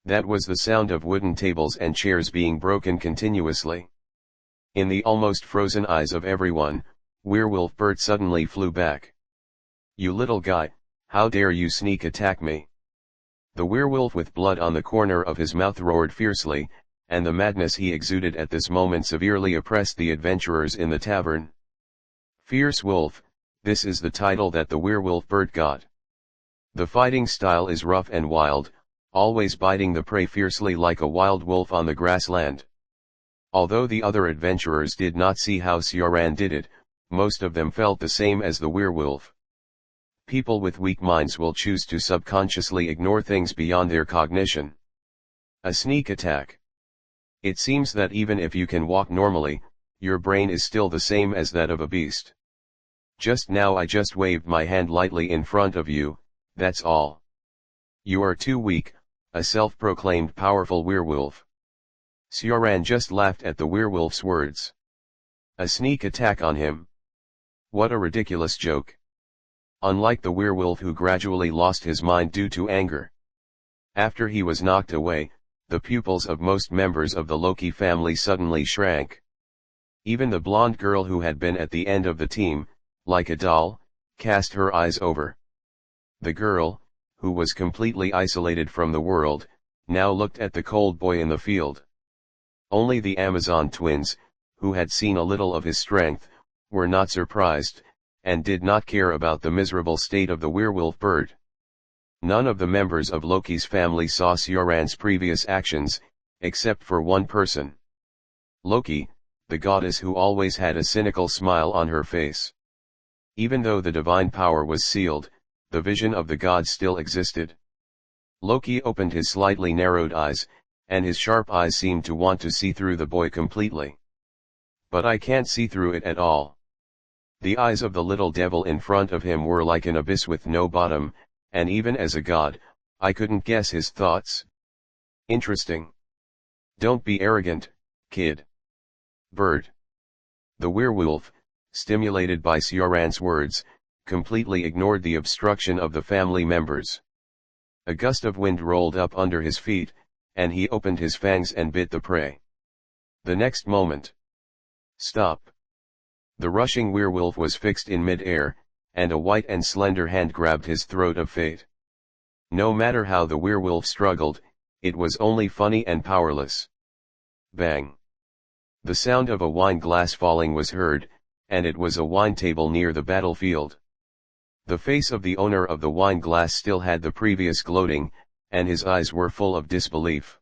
That was the sound of wooden tables and chairs being broken continuously. In the almost frozen eyes of everyone, Werewolf Bert suddenly flew back. "You little guy, how dare you sneak attack me?" The werewolf with blood on the corner of his mouth roared fiercely, and the madness he exuded at this moment severely oppressed the adventurers in the tavern. Fierce Wolf, this is the title that the Werewolf Bert got. The fighting style is rough and wild, always biting the prey fiercely like a wild wolf on the grassland. Although the other adventurers did not see how Sioran did it, most of them felt the same as the werewolf. People with weak minds will choose to subconsciously ignore things beyond their cognition. A sneak attack. It seems that even if you can walk normally, your brain is still the same as that of a beast. Just now I just waved my hand lightly in front of you, that's all. You are too weak, a self-proclaimed powerful werewolf. Sioran just laughed at the werewolf's words. A sneak attack on him? What a ridiculous joke. Unlike the werewolf who gradually lost his mind due to anger. After he was knocked away, the pupils of most members of the Loki family suddenly shrank. Even the blonde girl who had been at the end of the team, like a doll, cast her eyes over. The girl, who was completely isolated from the world, now looked at the cold boy in the field. Only the Amazon twins, who had seen a little of his strength, were not surprised, and did not care about the miserable state of the werewolf bird. None of the members of Loki's family saw Sioran's previous actions, except for one person. Loki, the goddess who always had a cynical smile on her face. Even though the divine power was sealed, the vision of the gods still existed. Loki opened his slightly narrowed eyes, and his sharp eyes seemed to want to see through the boy completely. But I can't see through it at all. The eyes of the little devil in front of him were like an abyss with no bottom, and even as a god, I couldn't guess his thoughts. Interesting. Don't be arrogant, kid. Bird. The werewolf, stimulated by Sioran's words, completely ignored the obstruction of the family members. A gust of wind rolled up under his feet, and he opened his fangs and bit the prey. The next moment. Stop. The rushing werewolf was fixed in mid-air, and a white and slender hand grabbed his throat of fate. No matter how the werewolf struggled, it was only funny and powerless. Bang. The sound of a wine glass falling was heard, and it was a wine table near the battlefield. The face of the owner of the wine glass still had the previous gloating, and his eyes were full of disbelief.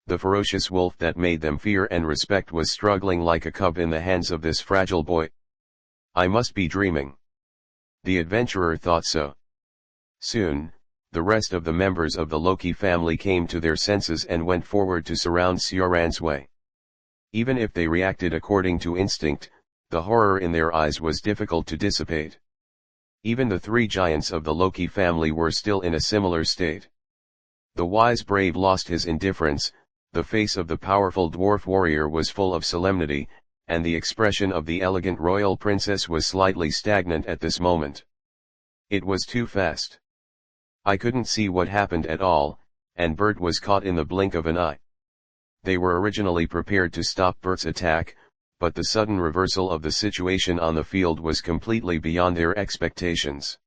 The ferocious wolf that made them fear and respect was struggling like a cub in the hands of this fragile boy. I must be dreaming. The adventurer thought so. Soon, the rest of the members of the Loki family came to their senses and went forward to surround Sioran's way. Even if they reacted according to instinct, the horror in their eyes was difficult to dissipate. Even the three giants of the Loki family were still in a similar state. The wise brave lost his indifference, the face of the powerful dwarf warrior was full of solemnity, and the expression of the elegant royal princess was slightly stagnant at this moment. It was too fast. I couldn't see what happened at all, and Bert was caught in the blink of an eye. They were originally prepared to stop Bert's attack, but the sudden reversal of the situation on the field was completely beyond their expectations.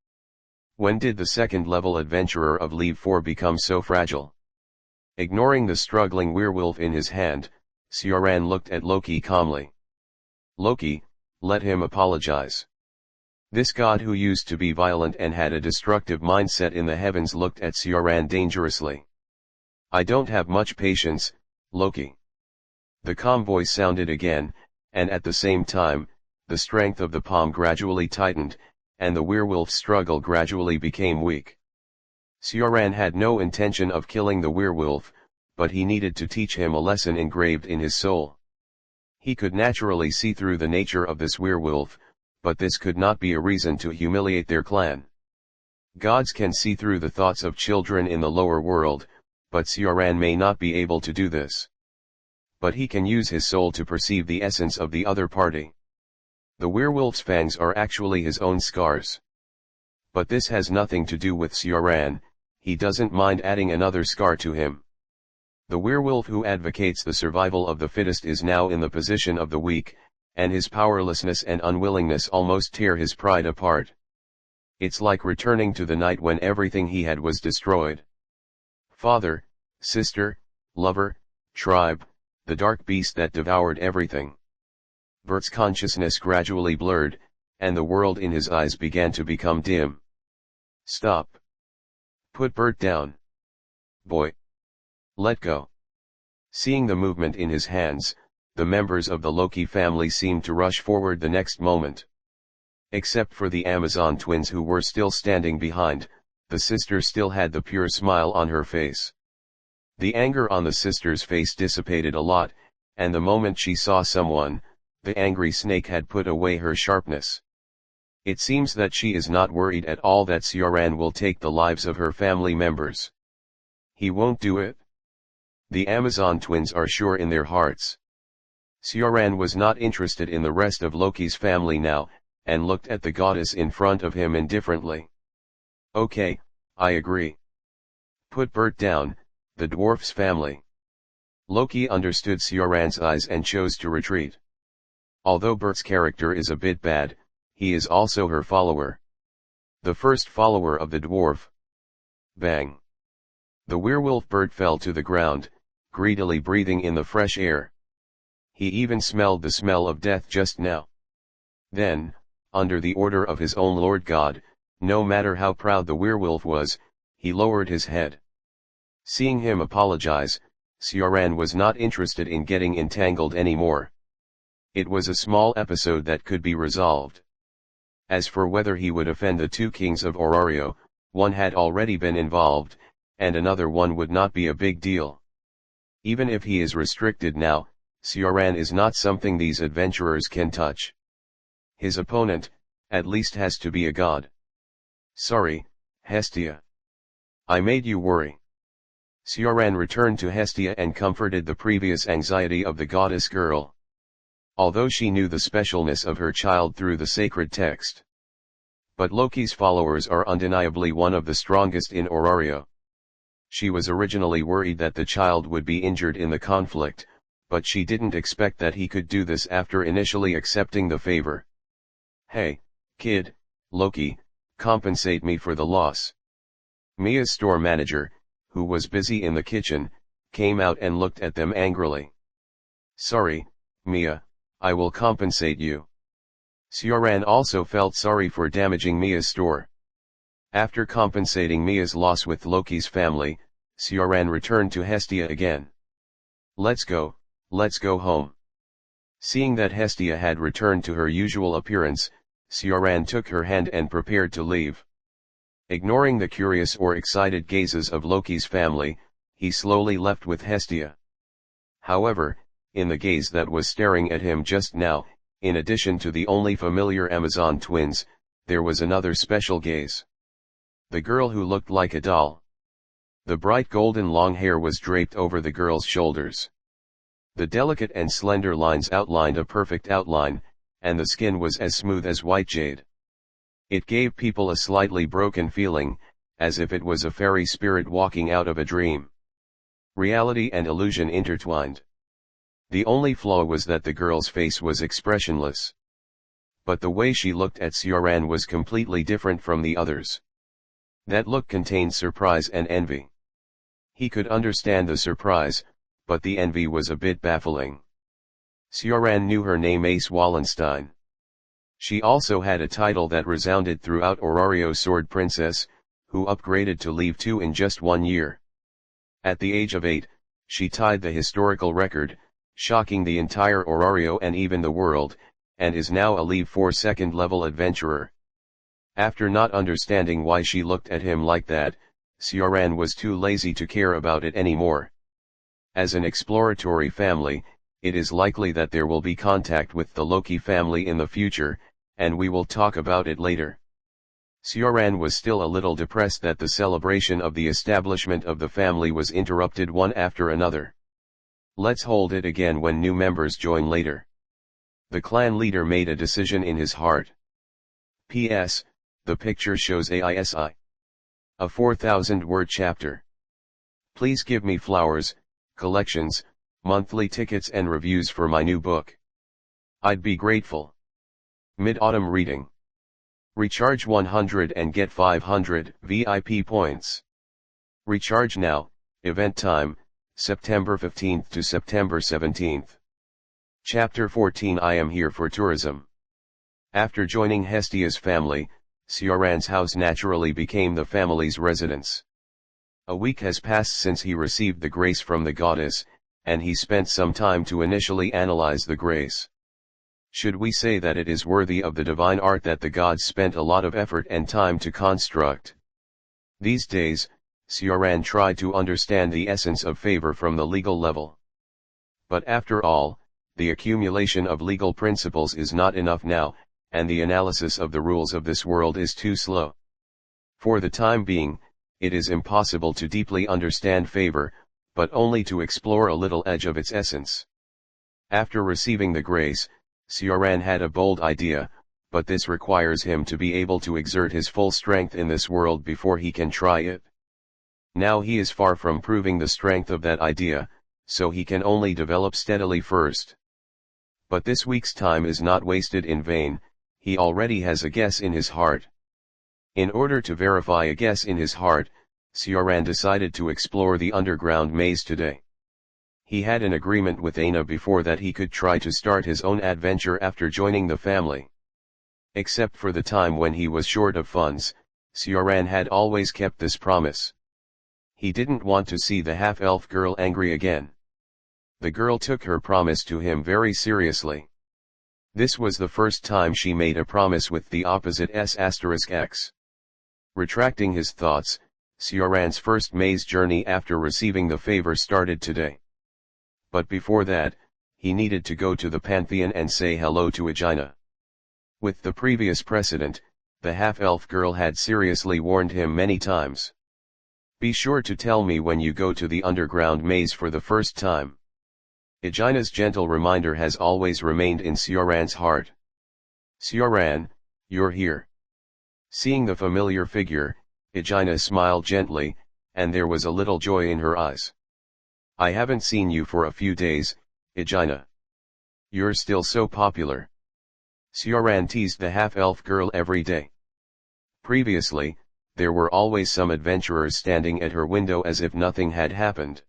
When did the second-level adventurer of Leave 4 become so fragile? Ignoring the struggling werewolf in his hand, Sioran looked at Loki calmly. Loki, let him apologize. This god who used to be violent and had a destructive mindset in the heavens looked at Sioran dangerously. I don't have much patience, Loki. The calm voice sounded again, and at the same time, the strength of the palm gradually tightened, and the werewolf's struggle gradually became weak. Sioran had no intention of killing the werewolf, but he needed to teach him a lesson engraved in his soul. He could naturally see through the nature of this werewolf, but this could not be a reason to humiliate their clan. Gods can see through the thoughts of children in the lower world, but Sioran may not be able to do this. But he can use his soul to perceive the essence of the other party. The werewolf's fangs are actually his own scars. But this has nothing to do with Sioran, he doesn't mind adding another scar to him. The werewolf who advocates the survival of the fittest is now in the position of the weak, and his powerlessness and unwillingness almost tear his pride apart. It's like returning to the night when everything he had was destroyed. Father, sister, lover, tribe, the dark beast that devoured everything. Bert's consciousness gradually blurred, and the world in his eyes began to become dim. Stop. Put Bert down. Boy. Let go. Seeing the movement in his hands, the members of the Loki family seemed to rush forward the next moment. Except for the Amazon twins who were still standing behind, the sister still had the pure smile on her face. The anger on the sister's face dissipated a lot, and the moment she saw someone, the angry snake had put away her sharpness. It seems that she is not worried at all that Sioran will take the lives of her family members. He won't do it. The Amazon twins are sure in their hearts. Sioran was not interested in the rest of Loki's family now, and looked at the goddess in front of him indifferently. Okay, I agree. Put Bert down, the dwarf's family. Loki understood Sioran's eyes and chose to retreat. Although Bert's character is a bit bad, he is also her follower. The first follower of the dwarf. Bang. The werewolf Bert fell to the ground, greedily breathing in the fresh air. He even smelled the smell of death just now. Then, under the order of his own Lord God, no matter how proud the werewolf was, he lowered his head. Seeing him apologize, Sioran was not interested in getting entangled anymore. It was a small episode that could be resolved. As for whether he would offend the two kings of Orario, one had already been involved, and another one would not be a big deal. Even if he is restricted now, Sioran is not something these adventurers can touch. His opponent, at least, has to be a god. Sorry, Hestia. I made you worry. Sioran returned to Hestia and comforted the previous anxiety of the goddess girl. Although she knew the specialness of her child through the sacred text. But Loki's followers are undeniably one of the strongest in Orario. She was originally worried that the child would be injured in the conflict, but she didn't expect that he could do this after initially accepting the favor. Hey, kid, Loki, compensate me for the loss. Mia's store manager, who was busy in the kitchen, came out and looked at them angrily. Sorry, Mia, I will compensate you. Sioran also felt sorry for damaging Mia's store. After compensating Mia's loss with Loki's family, Sioran returned to Hestia again. Let's go home. Seeing that Hestia had returned to her usual appearance, Sioran took her hand and prepared to leave. Ignoring the curious or excited gazes of Loki's family, he slowly left with Hestia. However, in the gaze that was staring at him just now, in addition to the only familiar Amazon twins, there was another special gaze. The girl who looked like a doll. The bright golden long hair was draped over the girl's shoulders. The delicate and slender lines outlined a perfect outline, and the skin was as smooth as white jade. It gave people a slightly broken feeling, as if it was a fairy spirit walking out of a dream. Reality and illusion intertwined. The only flaw was that the girl's face was expressionless. But the way she looked at Sioran was completely different from the others. That look contained surprise and envy. He could understand the surprise, but the envy was a bit baffling. Sioran knew her name, Ace Wallenstein. She also had a title that resounded throughout Orario, Sword Princess, who upgraded to Leave 2 in just 1 year. At the age of 8, she tied the historical record, shocking the entire Orario and even the world, and is now a Leave 4 second-level adventurer. After not understanding why she looked at him like that, Sioran was too lazy to care about it anymore. As an exploratory family, it is likely that there will be contact with the Loki family in the future, and we will talk about it later. Sioran was still a little depressed that the celebration of the establishment of the family was interrupted one after another. Let's hold it again when new members join later. The clan leader made a decision in his heart. P.S. The picture shows AISI. A 4,000-word chapter. Please give me flowers, collections, monthly tickets and reviews for my new book. I'd be grateful. Mid-autumn reading. Recharge 100 and get 500 VIP points. Recharge now, event time, September 15th to September 17th. Chapter 14 I am here for tourism. After joining Hestia's family, Sioran's house naturally became the family's residence. A week has passed since he received the grace from the goddess, and he spent some time to initially analyze the grace. Should we say that it is worthy of the divine art that the gods spent a lot of effort and time to construct? These days, Sioran tried to understand the essence of favor from the legal level. But after all, the accumulation of legal principles is not enough now, and the analysis of the rules of this world is too slow. For the time being, it is impossible to deeply understand favor, but only to explore a little edge of its essence. After receiving the grace, Sioran had a bold idea, but this requires him to be able to exert his full strength in this world before he can try it. Now he is far from proving the strength of that idea, so he can only develop steadily first. But this week's time is not wasted in vain, he already has a guess in his heart. In order to verify a guess in his heart, Sioran decided to explore the underground maze today. He had an agreement with Aina before that he could try to start his own adventure after joining the family. Except for the time when he was short of funds, Sioran had always kept this promise. He didn't want to see the half-elf girl angry again. The girl took her promise to him very seriously. This was the first time she made a promise with the opposite s*x. Retracting his thoughts, Sioran's first maze journey after receiving the favor started today. But before that, he needed to go to the Pantheon and say hello to Aegina. With the previous precedent, the half-elf girl had seriously warned him many times. Be sure to tell me when you go to the underground maze for the first time. Aegina's gentle reminder has always remained in Sioran's heart. Sioran, you're here. Seeing the familiar figure, Aegina smiled gently, and there was a little joy in her eyes. I haven't seen you for a few days, Aegina. You're still so popular. Sioran teased the half-elf girl every day. Previously, there were always some adventurers standing at her window as if nothing had happened.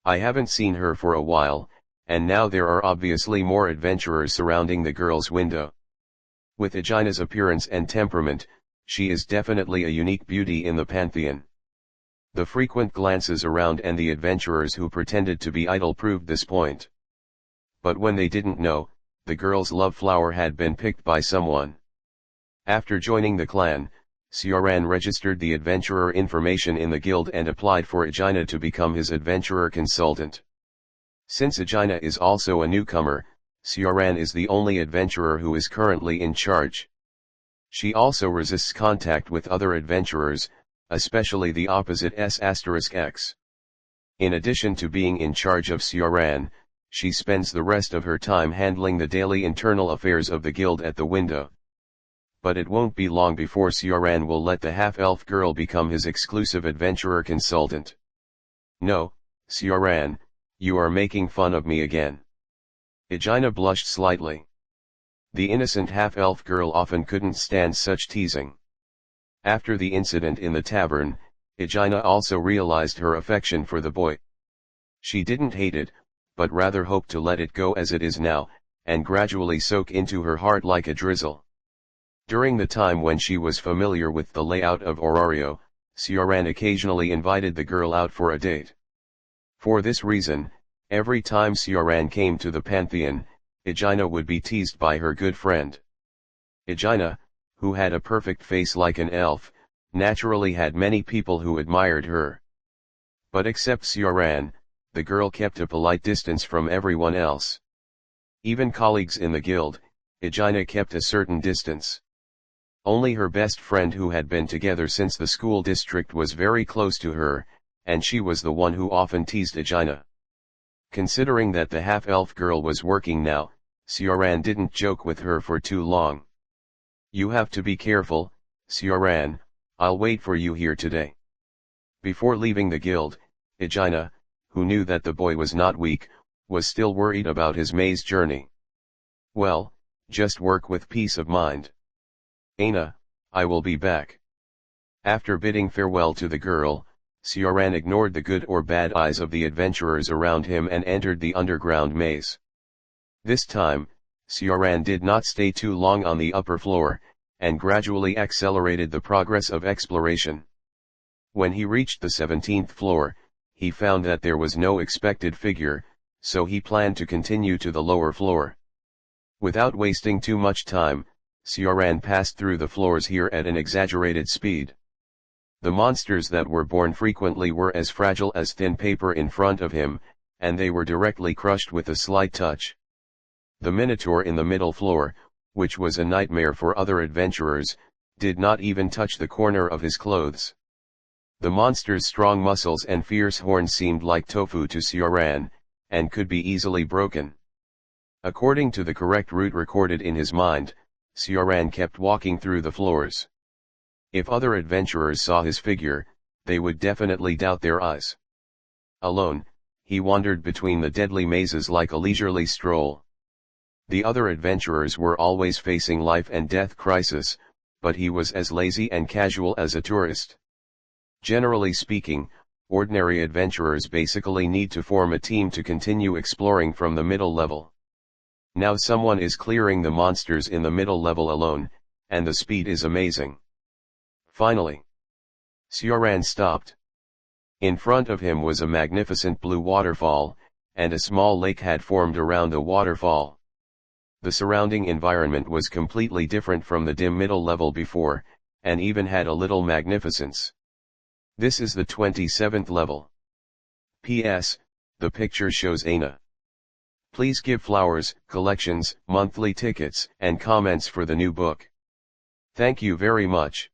I haven't seen her for a while, and now there are obviously more adventurers surrounding the girl's window. With Aegina's appearance and temperament, she is definitely a unique beauty in the Pantheon. The frequent glances around and the adventurers who pretended to be idle proved this point. But when they didn't know, the girl's love flower had been picked by someone. After joining the clan, Sioran registered the adventurer information in the guild and applied for Aegina to become his adventurer consultant. Since Aegina is also a newcomer, Sioran is the only adventurer who is currently in charge. She also resists contact with other adventurers, especially the opposite s*x. In addition to being in charge of Sioran, she spends the rest of her time handling the daily internal affairs of the guild at the window. But it won't be long before Sioran will let the half-elf girl become his exclusive adventurer consultant. No, Sioran, you are making fun of me again. Aegina blushed slightly. The innocent half-elf girl often couldn't stand such teasing. After the incident in the tavern, Aegina also realized her affection for the boy. She didn't hate it, but rather hoped to let it go as it is now, and gradually soak into her heart like a drizzle. During the time when she was familiar with the layout of Orario, Sioran occasionally invited the girl out for a date. For this reason, every time Sioran came to the Pantheon, Aegina would be teased by her good friend. Aegina, who had a perfect face like an elf, naturally had many people who admired her. But except Sioran, the girl kept a polite distance from everyone else. Even colleagues in the guild, Aegina kept a certain distance. Only her best friend who had been together since the school district was very close to her, and she was the one who often teased Aegina. Considering that the half-elf girl was working now, Sioran didn't joke with her for too long. You have to be careful, Sioran, I'll wait for you here today. Before leaving the guild, Aegina, who knew that the boy was not weak, was still worried about his maze journey. "Well, just work with peace of mind. Aina, I will be back." After bidding farewell to the girl, Sioran ignored the good or bad eyes of the adventurers around him and entered the underground maze. This time, Sioran did not stay too long on the upper floor, and gradually accelerated the progress of exploration. When he reached the 17th floor, he found that there was no expected figure, so he planned to continue to the lower floor. Without wasting too much time, Sioran passed through the floors here at an exaggerated speed. The monsters that were born frequently were as fragile as thin paper in front of him, and they were directly crushed with a slight touch. The Minotaur in the middle floor, which was a nightmare for other adventurers, did not even touch the corner of his clothes. The monster's strong muscles and fierce horns seemed like tofu to Sioran, and could be easily broken. According to the correct route recorded in his mind, Sioran kept walking through the floors. If other adventurers saw his figure, they would definitely doubt their eyes. Alone, he wandered between the deadly mazes like a leisurely stroll. The other adventurers were always facing life and death crisis, but he was as lazy and casual as a tourist. Generally speaking, ordinary adventurers basically need to form a team to continue exploring from the middle level. Now someone is clearing the monsters in the middle level alone, and the speed is amazing. Finally, Sioran stopped. In front of him was a magnificent blue waterfall, and a small lake had formed around the waterfall. The surrounding environment was completely different from the dim middle level before, and even had a little magnificence. This is the 27th level. P.S. The picture shows Aina. Please give flowers, collections, monthly tickets, and comments for the new book. Thank you very much.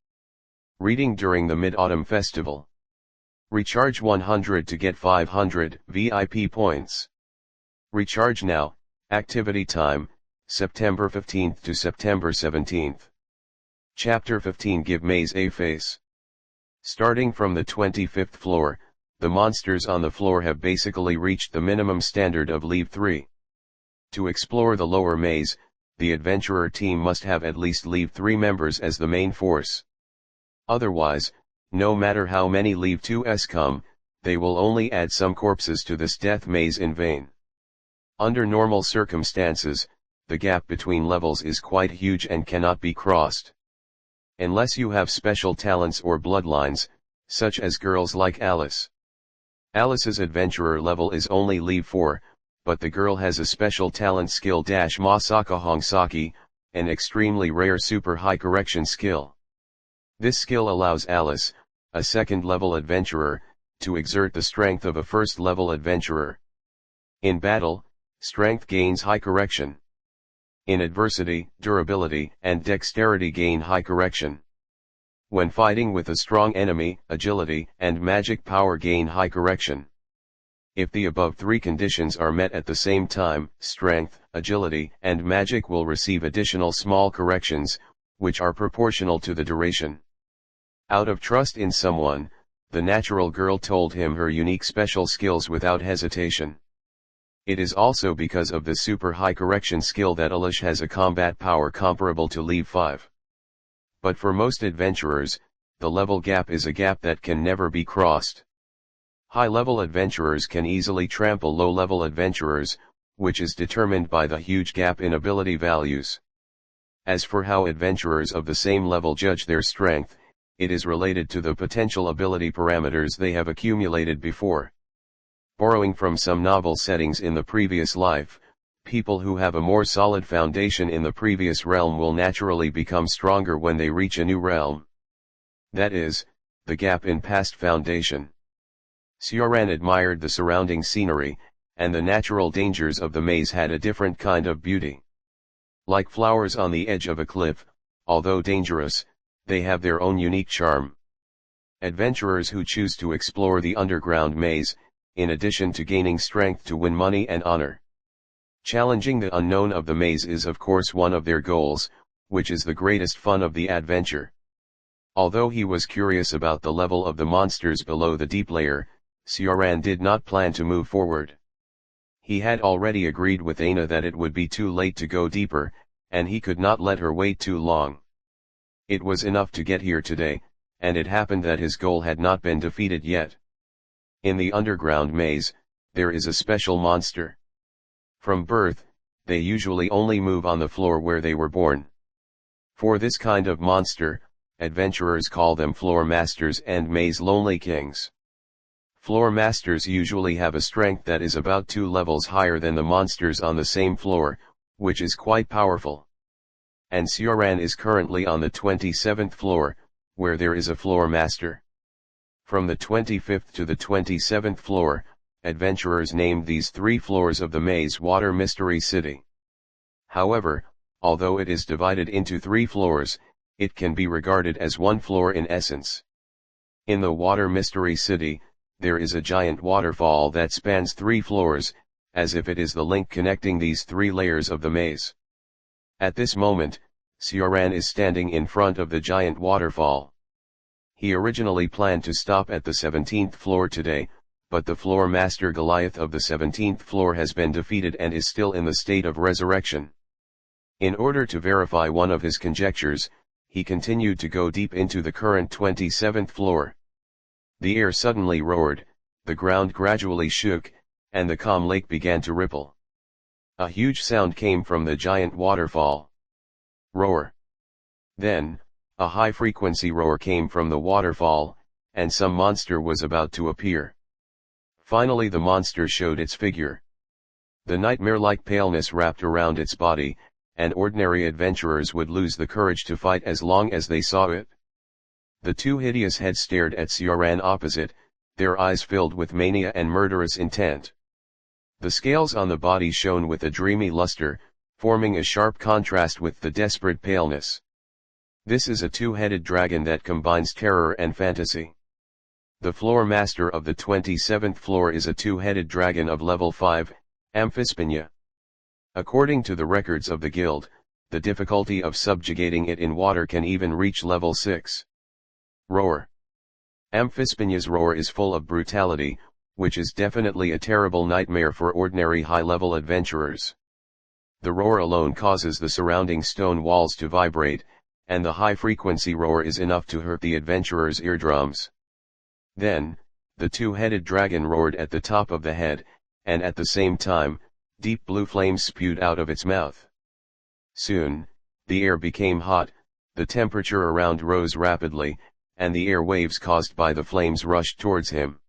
Reading during the Mid-Autumn Festival. Recharge 100 to get 500 VIP points. Recharge now. Activity time, September 15th to September 17th. Chapter 15 Give Maze a Face. Starting from the 25th floor, the monsters on the floor have basically reached the minimum standard of Leave 3. To explore the lower maze, the adventurer team must have at least Leave 3 members as the main force. Otherwise, no matter how many Leave 2s come, they will only add some corpses to this death maze in vain. Under normal circumstances, the gap between levels is quite huge and cannot be crossed. Unless you have special talents or bloodlines, such as girls like Alice. Alice's adventurer level is only Leave 4, but the girl has a special talent skill Masaka Hongsaki, an extremely rare super high correction skill. This skill allows Alice, a second-level adventurer, to exert the strength of a first-level adventurer. In battle, strength gains high correction. In adversity, durability and dexterity gain high correction. When fighting with a strong enemy, agility and magic power gain high correction. If the above three conditions are met at the same time, strength, agility and magic will receive additional small corrections, which are proportional to the duration. Out of trust in someone, the natural girl told him her unique special skills without hesitation. It is also because of the super high correction skill that Alish has a combat power comparable to Leave 5. But for most adventurers, the level gap is a gap that can never be crossed. High-level adventurers can easily trample low-level adventurers, which is determined by the huge gap in ability values. As for how adventurers of the same level judge their strength, it is related to the potential ability parameters they have accumulated before. Borrowing from some novel settings in the previous life, people who have a more solid foundation in the previous realm will naturally become stronger when they reach a new realm. That is, the gap in past foundation. Sioran admired the surrounding scenery, and the natural dangers of the maze had a different kind of beauty. Like flowers on the edge of a cliff, although dangerous, they have their own unique charm. Adventurers who choose to explore the underground maze, in addition to gaining strength to win money and honor. Challenging the unknown of the maze is of course one of their goals, which is the greatest fun of the adventure. Although he was curious about the level of the monsters below the deep layer, Sioran did not plan to move forward. He had already agreed with Aina that it would be too late to go deeper, and he could not let her wait too long. It was enough to get here today, and it happened that his goal had not been defeated yet. In the underground maze, there is a special monster. From birth, they usually only move on the floor where they were born. For this kind of monster, adventurers call them floor masters and maze lonely kings. Floor masters usually have a strength that is about 2 levels higher than the monsters on the same floor, which is quite powerful. And Sioran is currently on the 27th floor, where there is a floor master. From the 25th to the 27th floor, adventurers named these 3 floors of the Maze Water Mystery City. However, although it is divided into 3 floors, it can be regarded as one floor in essence. In the Water Mystery City, there is a giant waterfall that spans 3 floors, as if it is the link connecting these 3 layers of the maze. At this moment, Sioran is standing in front of the giant waterfall. He originally planned to stop at the 17th floor today, but the floor master Goliath of the 17th floor has been defeated and is still in the state of resurrection. In order to verify one of his conjectures, he continued to go deep into the current 27th floor. The air suddenly roared, the ground gradually shook, and the calm lake began to ripple. A huge sound came from the giant waterfall. Roar. Then, a high-frequency roar came from the waterfall, and some monster was about to appear. Finally the monster showed its figure. The nightmare-like paleness wrapped around its body, and ordinary adventurers would lose the courage to fight as long as they saw it. The 2 hideous heads stared at Sioran opposite, their eyes filled with mania and murderous intent. The scales on the body shone with a dreamy luster, forming a sharp contrast with the desperate paleness. This is a 2-headed dragon that combines terror and fantasy. The floor master of the 27th floor is a 2-headed dragon of level 5, Amphispinia. According to the records of the guild, the difficulty of subjugating it in water can even reach level 6. Roar. Amphispinia's roar is full of brutality, which is definitely a terrible nightmare for ordinary high-level adventurers. The roar alone causes the surrounding stone walls to vibrate, and the high-frequency roar is enough to hurt the adventurer's eardrums. Then, the 2-headed dragon roared at the top of the head, and at the same time, deep blue flames spewed out of its mouth. Soon, the air became hot, the temperature around rose rapidly, and the air waves caused by the flames rushed towards him.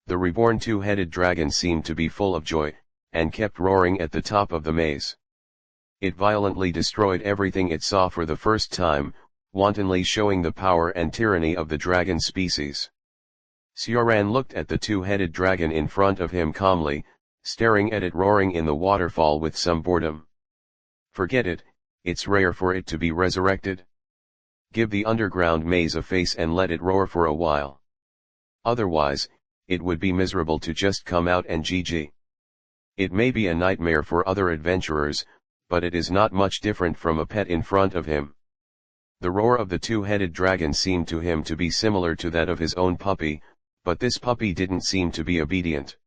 The reborn 2-headed dragon seemed to be full of joy, and kept roaring at the top of the maze. It violently destroyed everything it saw for the first time, wantonly showing the power and tyranny of the dragon species. Sioran looked at the 2-headed dragon in front of him calmly, staring at it roaring in the waterfall with some boredom. Forget it, it's rare for it to be resurrected. Give the underground maze a face and let it roar for a while. Otherwise, it would be miserable to just come out and GG. It may be a nightmare for other adventurers, but it is not much different from a pet in front of him. The roar of the 2-headed dragon seemed to him to be similar to that of his own puppy, but this puppy didn't seem to be obedient.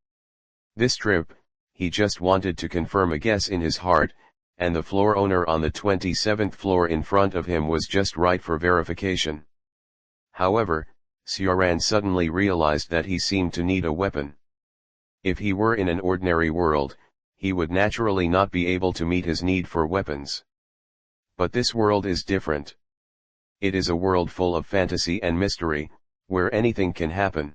This trip, he just wanted to confirm a guess in his heart, and the floor owner on the 27th floor in front of him was just right for verification. However, Sioran suddenly realized that he seemed to need a weapon. If he were in an ordinary world, he would naturally not be able to meet his need for weapons. But this world is different. It is a world full of fantasy and mystery, where anything can happen.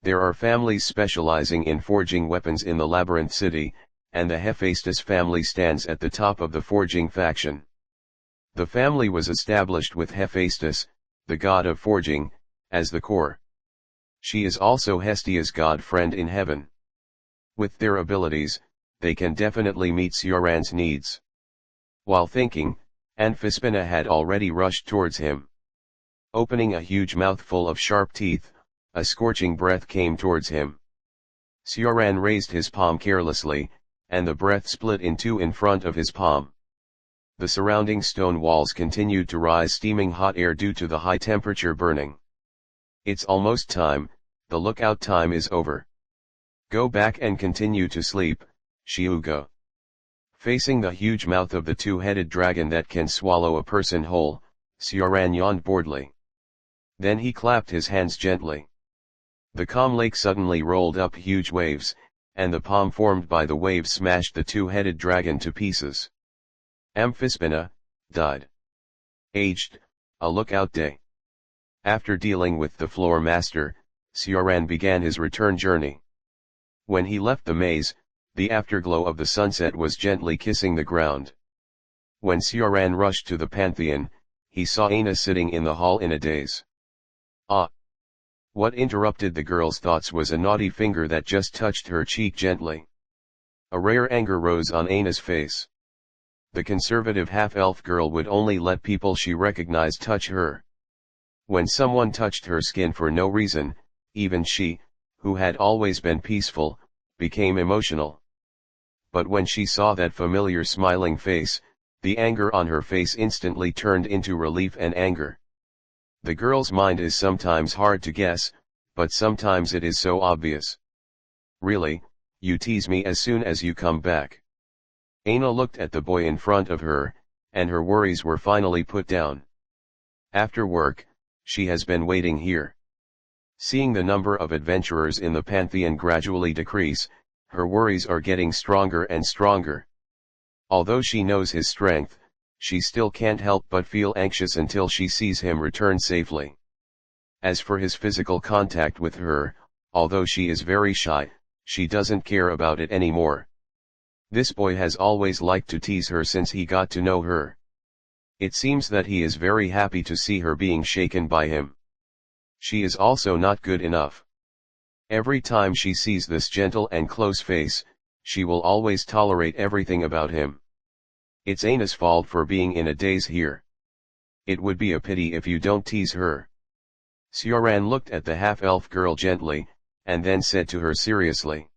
There are families specializing in forging weapons in the Labyrinth City, and the Hephaestus family stands at the top of the forging faction. The family was established with Hephaestus, the god of forging, as the core. She is also Hestia's god friend in heaven. With their abilities, they can definitely meet Sioran's needs. While thinking, Amphispina had already rushed towards him. Opening a huge mouth full of sharp teeth, a scorching breath came towards him. Sioran raised his palm carelessly, and the breath split in 2 in front of his palm. The surrounding stone walls continued to rise steaming hot air due to the high temperature burning. It's almost time, the lookout time is over. Go back and continue to sleep, Xiugo. Facing the huge mouth of the two-headed dragon that can swallow a person whole, Xiaoran yawned boredly. Then he clapped his hands gently. The calm lake suddenly rolled up huge waves, and the palm formed by the waves smashed the two-headed dragon to pieces. Amphispina, died. Aged, a lookout day. After dealing with the floor master, Xiaoran began his return journey. When he left the maze, the afterglow of the sunset was gently kissing the ground. When Xiaoran rushed to the Pantheon, he saw Aina sitting in the hall in a daze. Ah! What interrupted the girl's thoughts was a naughty finger that just touched her cheek gently. A rare anger rose on Aina's face. The conservative half-elf girl would only let people she recognized touch her. When someone touched her skin for no reason, even she, who had always been peaceful, became emotional. But when she saw that familiar smiling face, the anger on her face instantly turned into relief and anger. The girl's mind is sometimes hard to guess, but sometimes it is so obvious. Really, you tease me as soon as you come back. Aina looked at the boy in front of her, and her worries were finally put down. After work, she has been waiting here. Seeing the number of adventurers in the Pantheon gradually decrease, her worries are getting stronger and stronger. Although she knows his strength, she still can't help but feel anxious until she sees him return safely. As for his physical contact with her, although she is very shy, she doesn't care about it anymore. This boy has always liked to tease her since he got to know her. It seems that he is very happy to see her being shaken by him. She is also not good enough. Every time she sees this gentle and close face, she will always tolerate everything about him. It's Aina's fault for being in a daze here. It would be a pity if you don't tease her. Xiaoran looked at the half-elf girl gently, and then said to her seriously.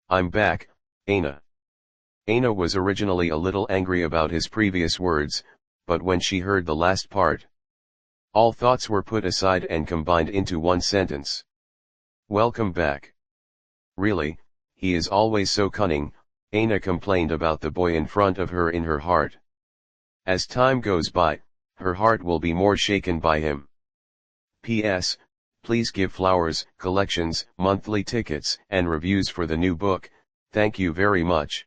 I'm back, Aina. Aina was originally a little angry about his previous words, but when she heard the last part, all thoughts were put aside and combined into one sentence. Welcome back. Really, he is always so cunning, Aina complained about the boy in front of her in her heart. As time goes by, her heart will be more shaken by him. P.S. Please give flowers, collections, monthly tickets, and reviews for the new book, thank you very much.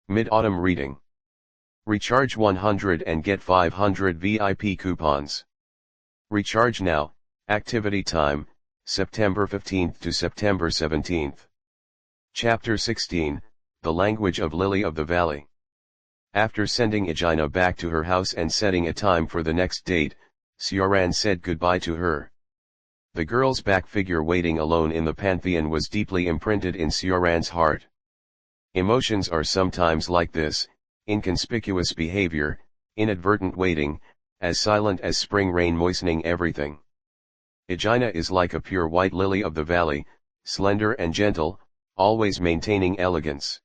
Mid-Autumn Reading. Recharge 100 and get 500 VIP coupons. Recharge now, activity time, September 15th to September 17th. Chapter 16, The Language of Lily of the Valley. After sending Aegina back to her house and setting a time for the next date, Xiaoran said goodbye to her. The girl's back figure waiting alone in the Pantheon was deeply imprinted in Xiaoran's heart. Emotions are sometimes like this, inconspicuous behavior, inadvertent waiting, as silent as spring rain moistening everything. Aegina is like a pure white lily of the valley, slender and gentle, always maintaining elegance.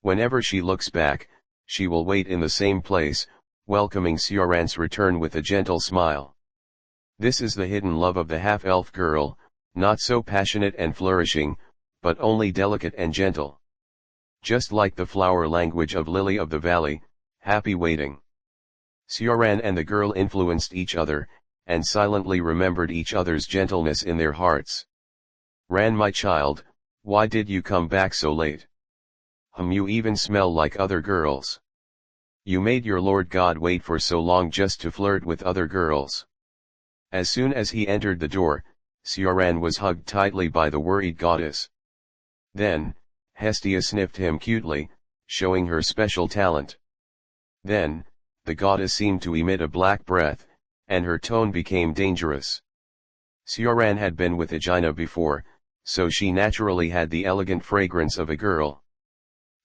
Whenever she looks back, she will wait in the same place, welcoming Xiaoran's return with a gentle smile. This is the hidden love of the half-elf girl, not so passionate and flourishing, but only delicate and gentle. Just like the flower language of Lily of the Valley, happy waiting. Xiaoran and the girl influenced each other, and silently remembered each other's gentleness in their hearts. Ran, my child, why did you come back so late? You even smell like other girls. You made your Lord God wait for so long just to flirt with other girls. As soon as he entered the door, Xiaoran was hugged tightly by the worried goddess. Then, Hestia sniffed him cutely, showing her special talent. Then, the goddess seemed to emit a black breath, and her tone became dangerous. Xiaoran had been with Aegina before, so she naturally had the elegant fragrance of a girl.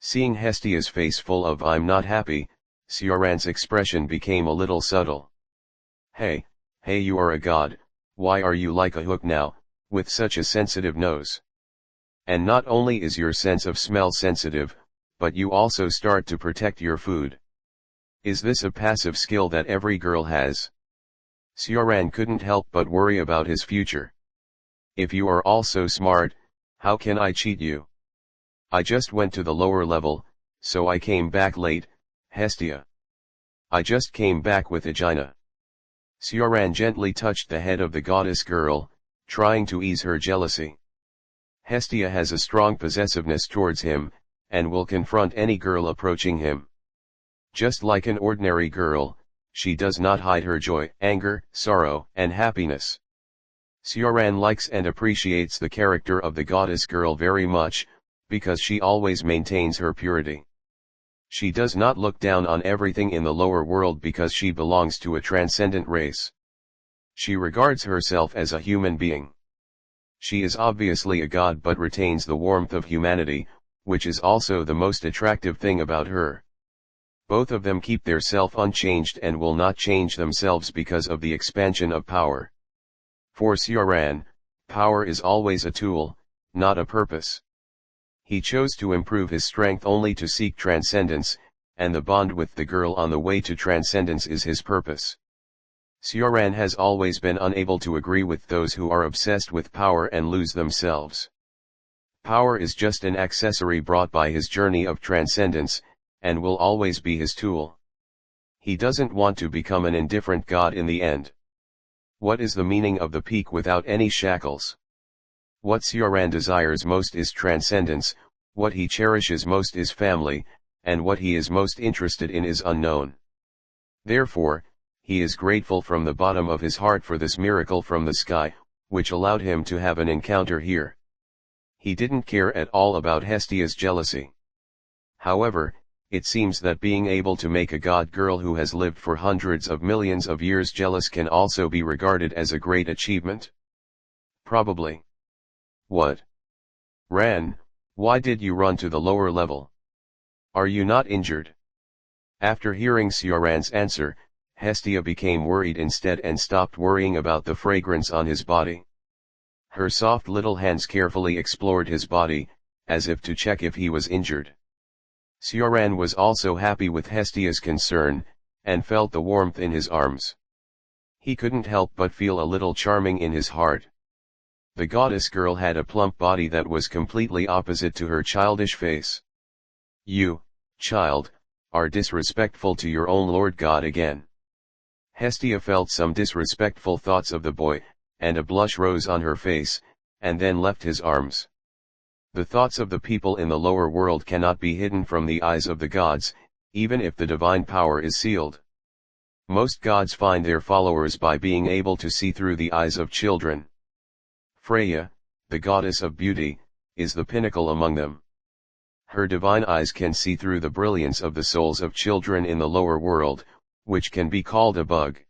Seeing Hestia's face full of I'm not happy, Xiaoran's expression became a little subtle. Hey, you are a god, why are you like a hook now, with such a sensitive nose? And not only is your sense of smell sensitive, but you also start to protect your food. Is this a passive skill that every girl has? Xiaoran couldn't help but worry about his future. If you are all so smart, how can I cheat you? I just went to the lower level, so I came back late, Hestia. I just came back with Aegina. Sioran gently touched the head of the goddess girl, trying to ease her jealousy. Hestia has a strong possessiveness towards him, and will confront any girl approaching him. Just like an ordinary girl, she does not hide her joy, anger, sorrow, and happiness. Sioran likes and appreciates the character of the goddess girl very much, because she always maintains her purity. She does not look down on everything in the lower world because she belongs to a transcendent race. She regards herself as a human being. She is obviously a god but retains the warmth of humanity, which is also the most attractive thing about her. Both of them keep their self unchanged and will not change themselves because of the expansion of power. For Sioran, power is always a tool, not a purpose. He chose to improve his strength only to seek transcendence, and the bond with the girl on the way to transcendence is his purpose. Sioran has always been unable to agree with those who are obsessed with power and lose themselves. Power is just an accessory brought by his journey of transcendence, and will always be his tool. He doesn't want to become an indifferent god in the end. What is the meaning of the peak without any shackles? What Sioran desires most is transcendence, what he cherishes most is family, and what he is most interested in is unknown. Therefore, he is grateful from the bottom of his heart for this miracle from the sky, which allowed him to have an encounter here. He didn't care at all about Hestia's jealousy. However, it seems that being able to make a god girl who has lived for hundreds of millions of years jealous can also be regarded as a great achievement. Probably. What? Ran, why did you run to the lower level? Are you not injured? After hearing Sioran's answer, Hestia became worried instead and stopped worrying about the fragrance on his body. Her soft little hands carefully explored his body, as if to check if he was injured. Sioran was also happy with Hestia's concern, and felt the warmth in his arms. He couldn't help but feel a little charming in his heart. The goddess girl had a plump body that was completely opposite to her childish face. You, child, are disrespectful to your own Lord God again. Hestia felt some disrespectful thoughts of the boy, and a blush rose on her face, and then left his arms. The thoughts of the people in the lower world cannot be hidden from the eyes of the gods, even if the divine power is sealed. Most gods find their followers by being able to see through the eyes of children. Freya, the goddess of beauty, is the pinnacle among them. Her divine eyes can see through the brilliance of the souls of children in the lower world, which can be called a bug.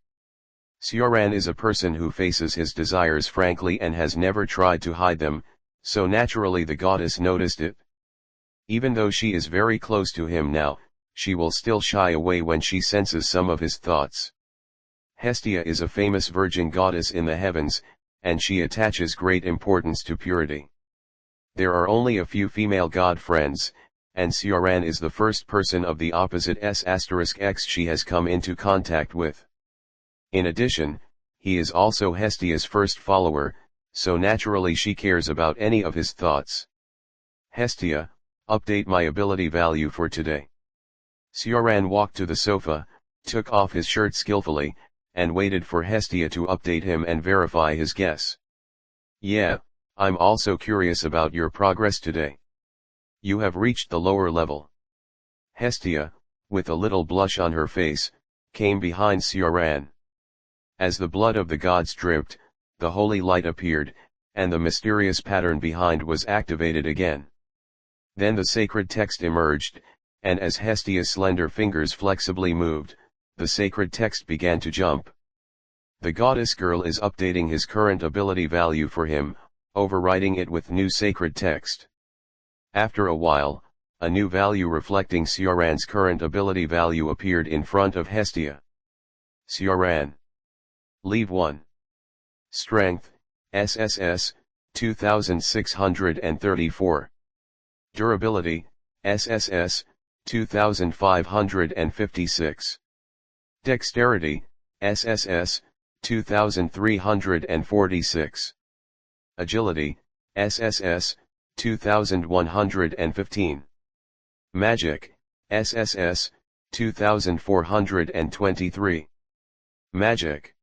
Sioran is a person who faces his desires frankly and has never tried to hide them, so naturally the goddess noticed it. Even though she is very close to him now, she will still shy away when she senses some of his thoughts. Hestia is a famous virgin goddess in the heavens, and she attaches great importance to purity. There are only a few female god friends, and Sioran is the first person of the opposite S*X she has come into contact with. In addition, he is also Hestia's first follower, so naturally she cares about any of his thoughts. Hestia, update my ability value for today. Sioran walked to the sofa, took off his shirt skillfully, and waited for Hestia to update him and verify his guess. Yeah, I'm also curious about your progress today. You have reached the lower level. Hestia, with a little blush on her face, came behind Sioran. As the blood of the gods dripped, the holy light appeared, and the mysterious pattern behind was activated again. Then the sacred text emerged, and as Hestia's slender fingers flexibly moved, the sacred text began to jump. The goddess girl is updating his current ability value for him, overriding it with new sacred text. After a while, a new value reflecting Sioran's current ability value appeared in front of Hestia. Sioran. Leave 1. Strength, SSS, 2634. Durability, SSS, 2556. Dexterity, SSS, 2346. Agility, SSS, 2115. Magic, SSS, 2423. Magic.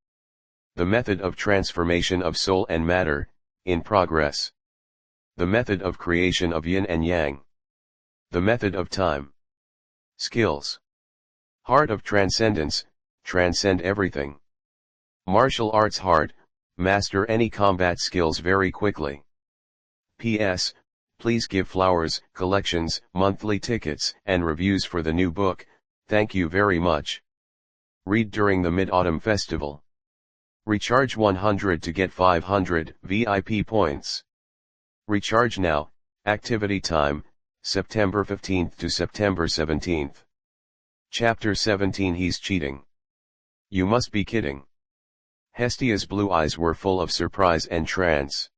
The method of transformation of soul and matter, in progress. The method of creation of yin and yang. The method of time. Skills. Heart of transcendence, transcend everything. Martial arts heart, master any combat skills very quickly. P.S. Please give flowers, collections, monthly tickets, and reviews for the new book, thank you very much. Read during the Mid-Autumn Festival. Recharge 100 to get 500 VIP points. Recharge now, activity time, September 15th to September 17th. Chapter 17 He's cheating. You must be kidding. Hestia's blue eyes were full of surprise and trance.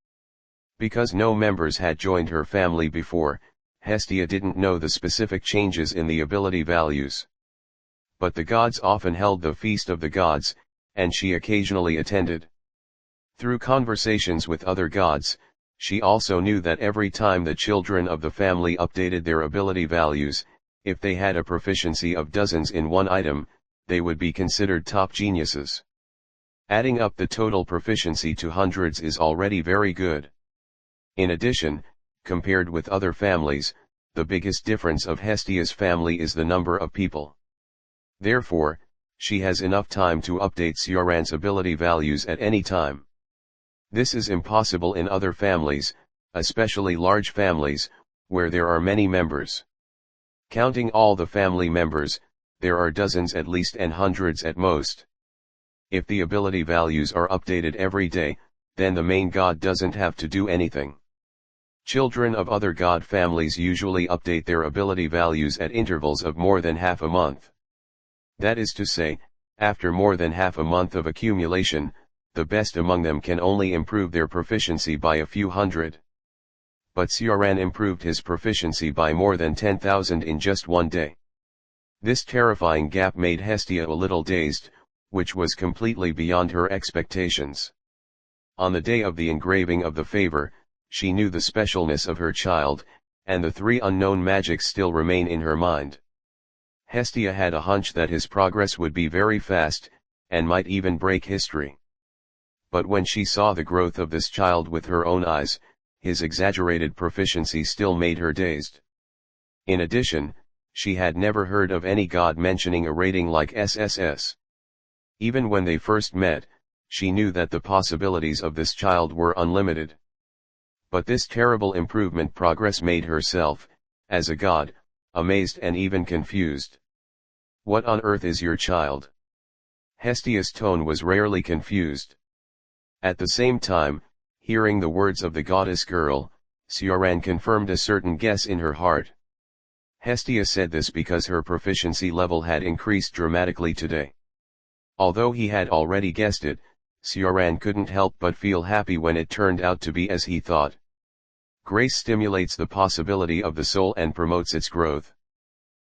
Because no members had joined her family before, Hestia didn't know the specific changes in the ability values. But the gods often held the Feast of the Gods, and she occasionally attended. Through conversations with other gods, she also knew that every time the children of the family updated their ability values, if they had a proficiency of dozens in one item, they would be considered top geniuses. Adding up the total proficiency to hundreds is already very good. In addition, compared with other families, the biggest difference of Hestia's family is the number of people. Therefore, she has enough time to update Sioran's ability values at any time. This is impossible in other families, especially large families, where there are many members. Counting all the family members, there are dozens at least and hundreds at most. If the ability values are updated every day, then the main god doesn't have to do anything. Children of other god families usually update their ability values at intervals of more than half a month. That is to say, after more than half a month of accumulation, the best among them can only improve their proficiency by a few hundred. But Sioran improved his proficiency by more than 10,000 in just one day. This terrifying gap made Hestia a little dazed, which was completely beyond her expectations. On the day of the engraving of the favor, she knew the specialness of her child, and the three unknown magics still remain in her mind. Hestia had a hunch that his progress would be very fast, and might even break history. But when she saw the growth of this child with her own eyes, his exaggerated proficiency still made her dazed. In addition, she had never heard of any god mentioning a rating like SSS. Even when they first met, she knew that the possibilities of this child were unlimited. But this terrible improvement progress made herself, as a god, amazed and even confused. What on earth is your child? Hestia's tone was rarely confused. At the same time, hearing the words of the goddess girl, Sioran confirmed a certain guess in her heart. Hestia said this because her proficiency level had increased dramatically today. Although he had already guessed it, Sioran couldn't help but feel happy when it turned out to be as he thought. Grace stimulates the possibility of the soul and promotes its growth.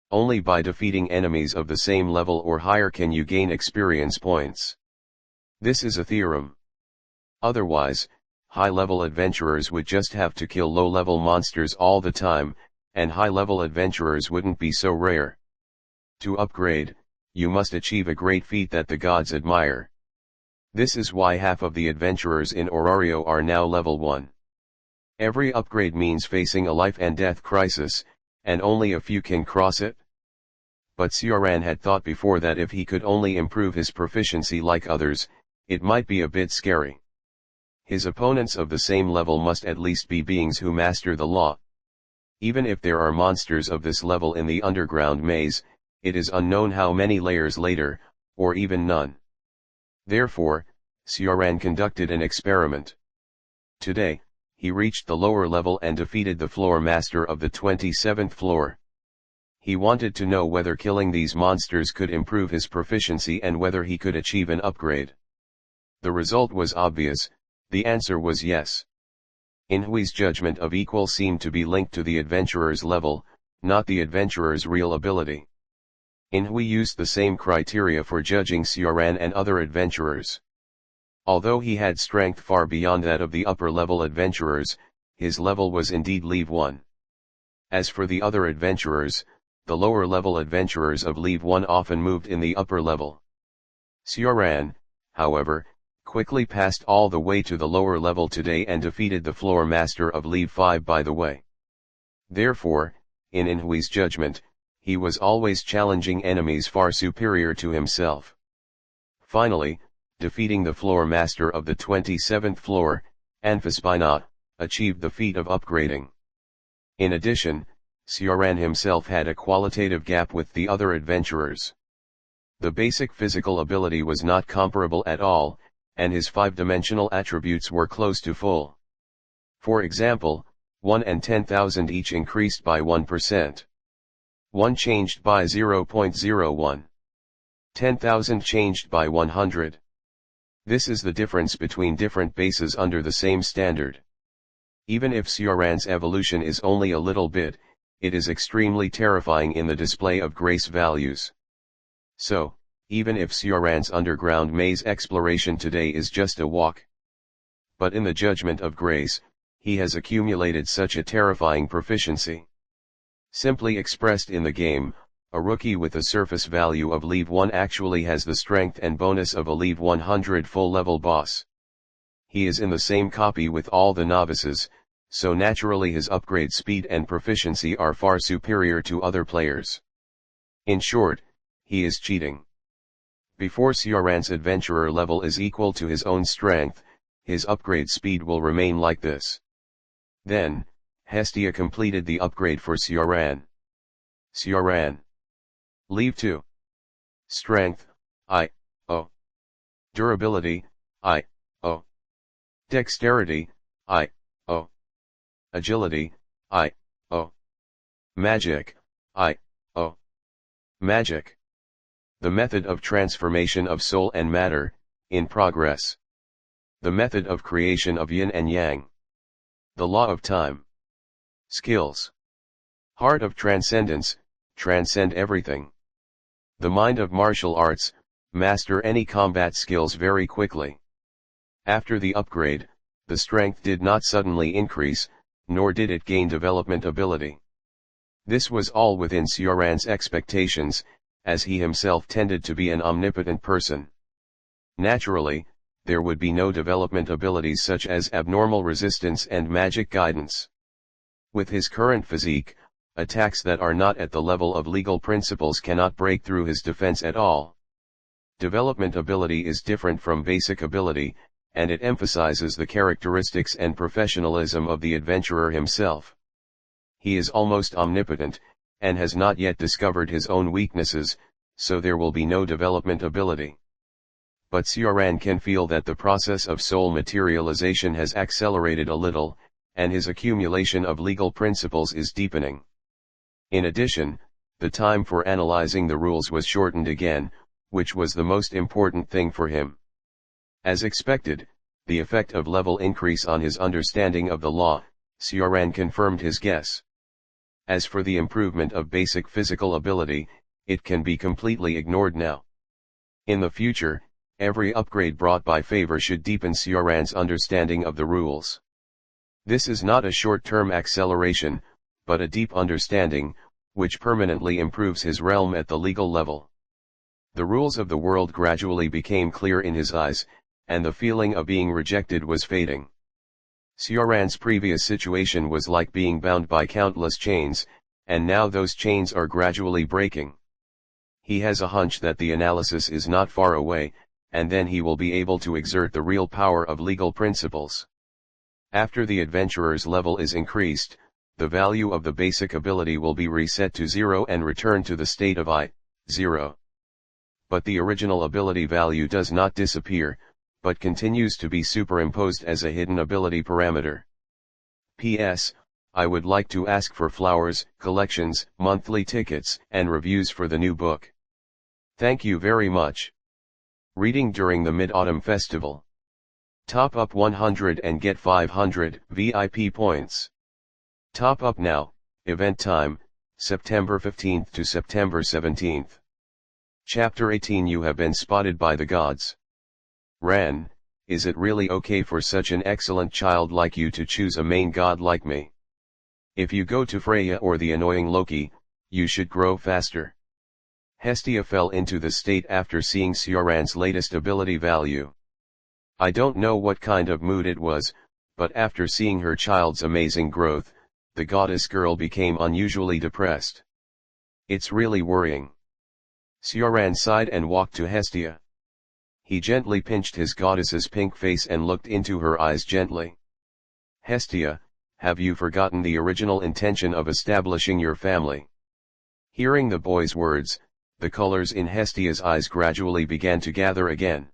Only by defeating enemies of the same level or higher can you gain experience points. This is a theorem. Otherwise, high-level adventurers would just have to kill low-level monsters all the time, and high-level adventurers wouldn't be so rare. To upgrade, you must achieve a great feat that the gods admire. This is why half of the adventurers in Orario are now level 1. Every upgrade means facing a life and death crisis, and only a few can cross it. But Sioran had thought before that if he could only improve his proficiency like others, it might be a bit scary. His opponents of the same level must at least be beings who master the law. Even if there are monsters of this level in the underground maze, it is unknown how many layers later, or even none. Therefore, Sioran conducted an experiment. Today, he reached the lower level and defeated the floor master of the 27th floor. He wanted to know whether killing these monsters could improve his proficiency and whether he could achieve an upgrade. The result was obvious, the answer was yes. Inhui's judgment of equal seemed to be linked to the adventurer's level, not the adventurer's real ability. Inhui used the same criteria for judging Sioran and other adventurers. Although he had strength far beyond that of the upper-level adventurers, his level was indeed Leave 1. As for the other adventurers, the lower-level adventurers of Leave 1 often moved in the upper level. Sioran, however, quickly passed all the way to the lower level today and defeated the floor master of Leave 5 by the way. Therefore, in Inhui's judgment, he was always challenging enemies far superior to himself. Finally, defeating the floor master of the 27th floor, Anfaspina, achieved the feat of upgrading. In addition, Sioran himself had a qualitative gap with the other adventurers. The basic physical ability was not comparable at all, and his 5-dimensional attributes were close to full. For example, 1 and 10,000 each increased by 1%. 1 changed by 0.01. 10,000 changed by 100. This is the difference between different bases under the same standard. Even if Sioran's evolution is only a little bit, it is extremely terrifying in the display of grace values. So, even if Sioran's underground maze exploration today is just a walk. But in the judgment of grace, he has accumulated such a terrifying proficiency. Simply expressed in the game, a rookie with a surface value of Leave 1 actually has the strength and bonus of a Leave 100 full-level boss. He is in the same copy with all the novices, so naturally his upgrade speed and proficiency are far superior to other players. In short, he is cheating. Before Sioran's adventurer level is equal to his own strength, his upgrade speed will remain like this. Then, Hestia completed the upgrade for Sioran. Sioran. Leave 2. Strength, I-O. Durability, I-O. Dexterity, I-O. Agility, I-O. Magic, I-O. Magic. The method of transformation of soul and matter, in progress. The method of creation of yin and yang. The law of time. Skills. Heart of transcendence, transcend everything. The mind of martial arts, master any combat skills very quickly. After the upgrade, the strength did not suddenly increase, nor did it gain development ability. This was all within Sioran's expectations, as he himself tended to be an omnipotent person. Naturally, there would be no development abilities such as abnormal resistance and magic guidance. With his current physique, attacks that are not at the level of legal principles cannot break through his defense at all. Development ability is different from basic ability, and it emphasizes the characteristics and professionalism of the adventurer himself. He is almost omnipotent, and has not yet discovered his own weaknesses, so there will be no development ability. But Sioran can feel that the process of soul materialization has accelerated a little, and his accumulation of legal principles is deepening. In addition, the time for analyzing the rules was shortened again, which was the most important thing for him. As expected, the effect of level increase on his understanding of the law, Sioran confirmed his guess. As for the improvement of basic physical ability, it can be completely ignored now. In the future, every upgrade brought by favor should deepen Sioran's understanding of the rules. This is not a short-term acceleration, but a deep understanding, which permanently improves his realm at the legal level. The rules of the world gradually became clear in his eyes, and the feeling of being rejected was fading. Sioran's previous situation was like being bound by countless chains, and now those chains are gradually breaking. He has a hunch that the analysis is not far away, and then he will be able to exert the real power of legal principles. After the adventurer's level is increased, the value of the basic ability will be reset to 0 and return to the state of I-0. But the original ability value does not disappear, but continues to be superimposed as a hidden ability parameter. P.S. I would like to ask for flowers, collections, monthly tickets, and reviews for the new book. Thank you very much. Reading during the Mid-Autumn Festival. Top up 100 and get 500 VIP points. Top up now, event time, September 15th to September 17th. Chapter 18. You have been spotted by the gods. Ran, is it really okay for such an excellent child like you to choose a main god like me? If you go to Freya or the annoying Loki, you should grow faster. Hestia fell into the state after seeing Sioran's latest ability value. I don't know what kind of mood it was, but after seeing her child's amazing growth, the goddess girl became unusually depressed. It's really worrying. Sioran sighed and walked to Hestia. He gently pinched his goddess's pink face and looked into her eyes gently. Hestia, have you forgotten the original intention of establishing your family? Hearing the boy's words, the colors in Hestia's eyes gradually began to gather again.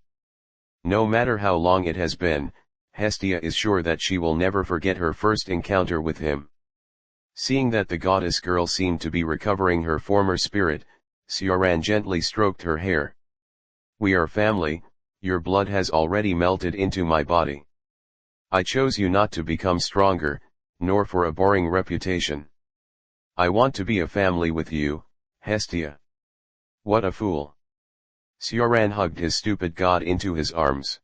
No matter how long it has been, Hestia is sure that she will never forget her first encounter with him. Seeing that the goddess girl seemed to be recovering her former spirit, Sioran gently stroked her hair. We are family, your blood has already melted into my body. I chose you not to become stronger, nor for a boring reputation. I want to be a family with you, Hestia. What a fool. Sioran hugged his stupid god into his arms.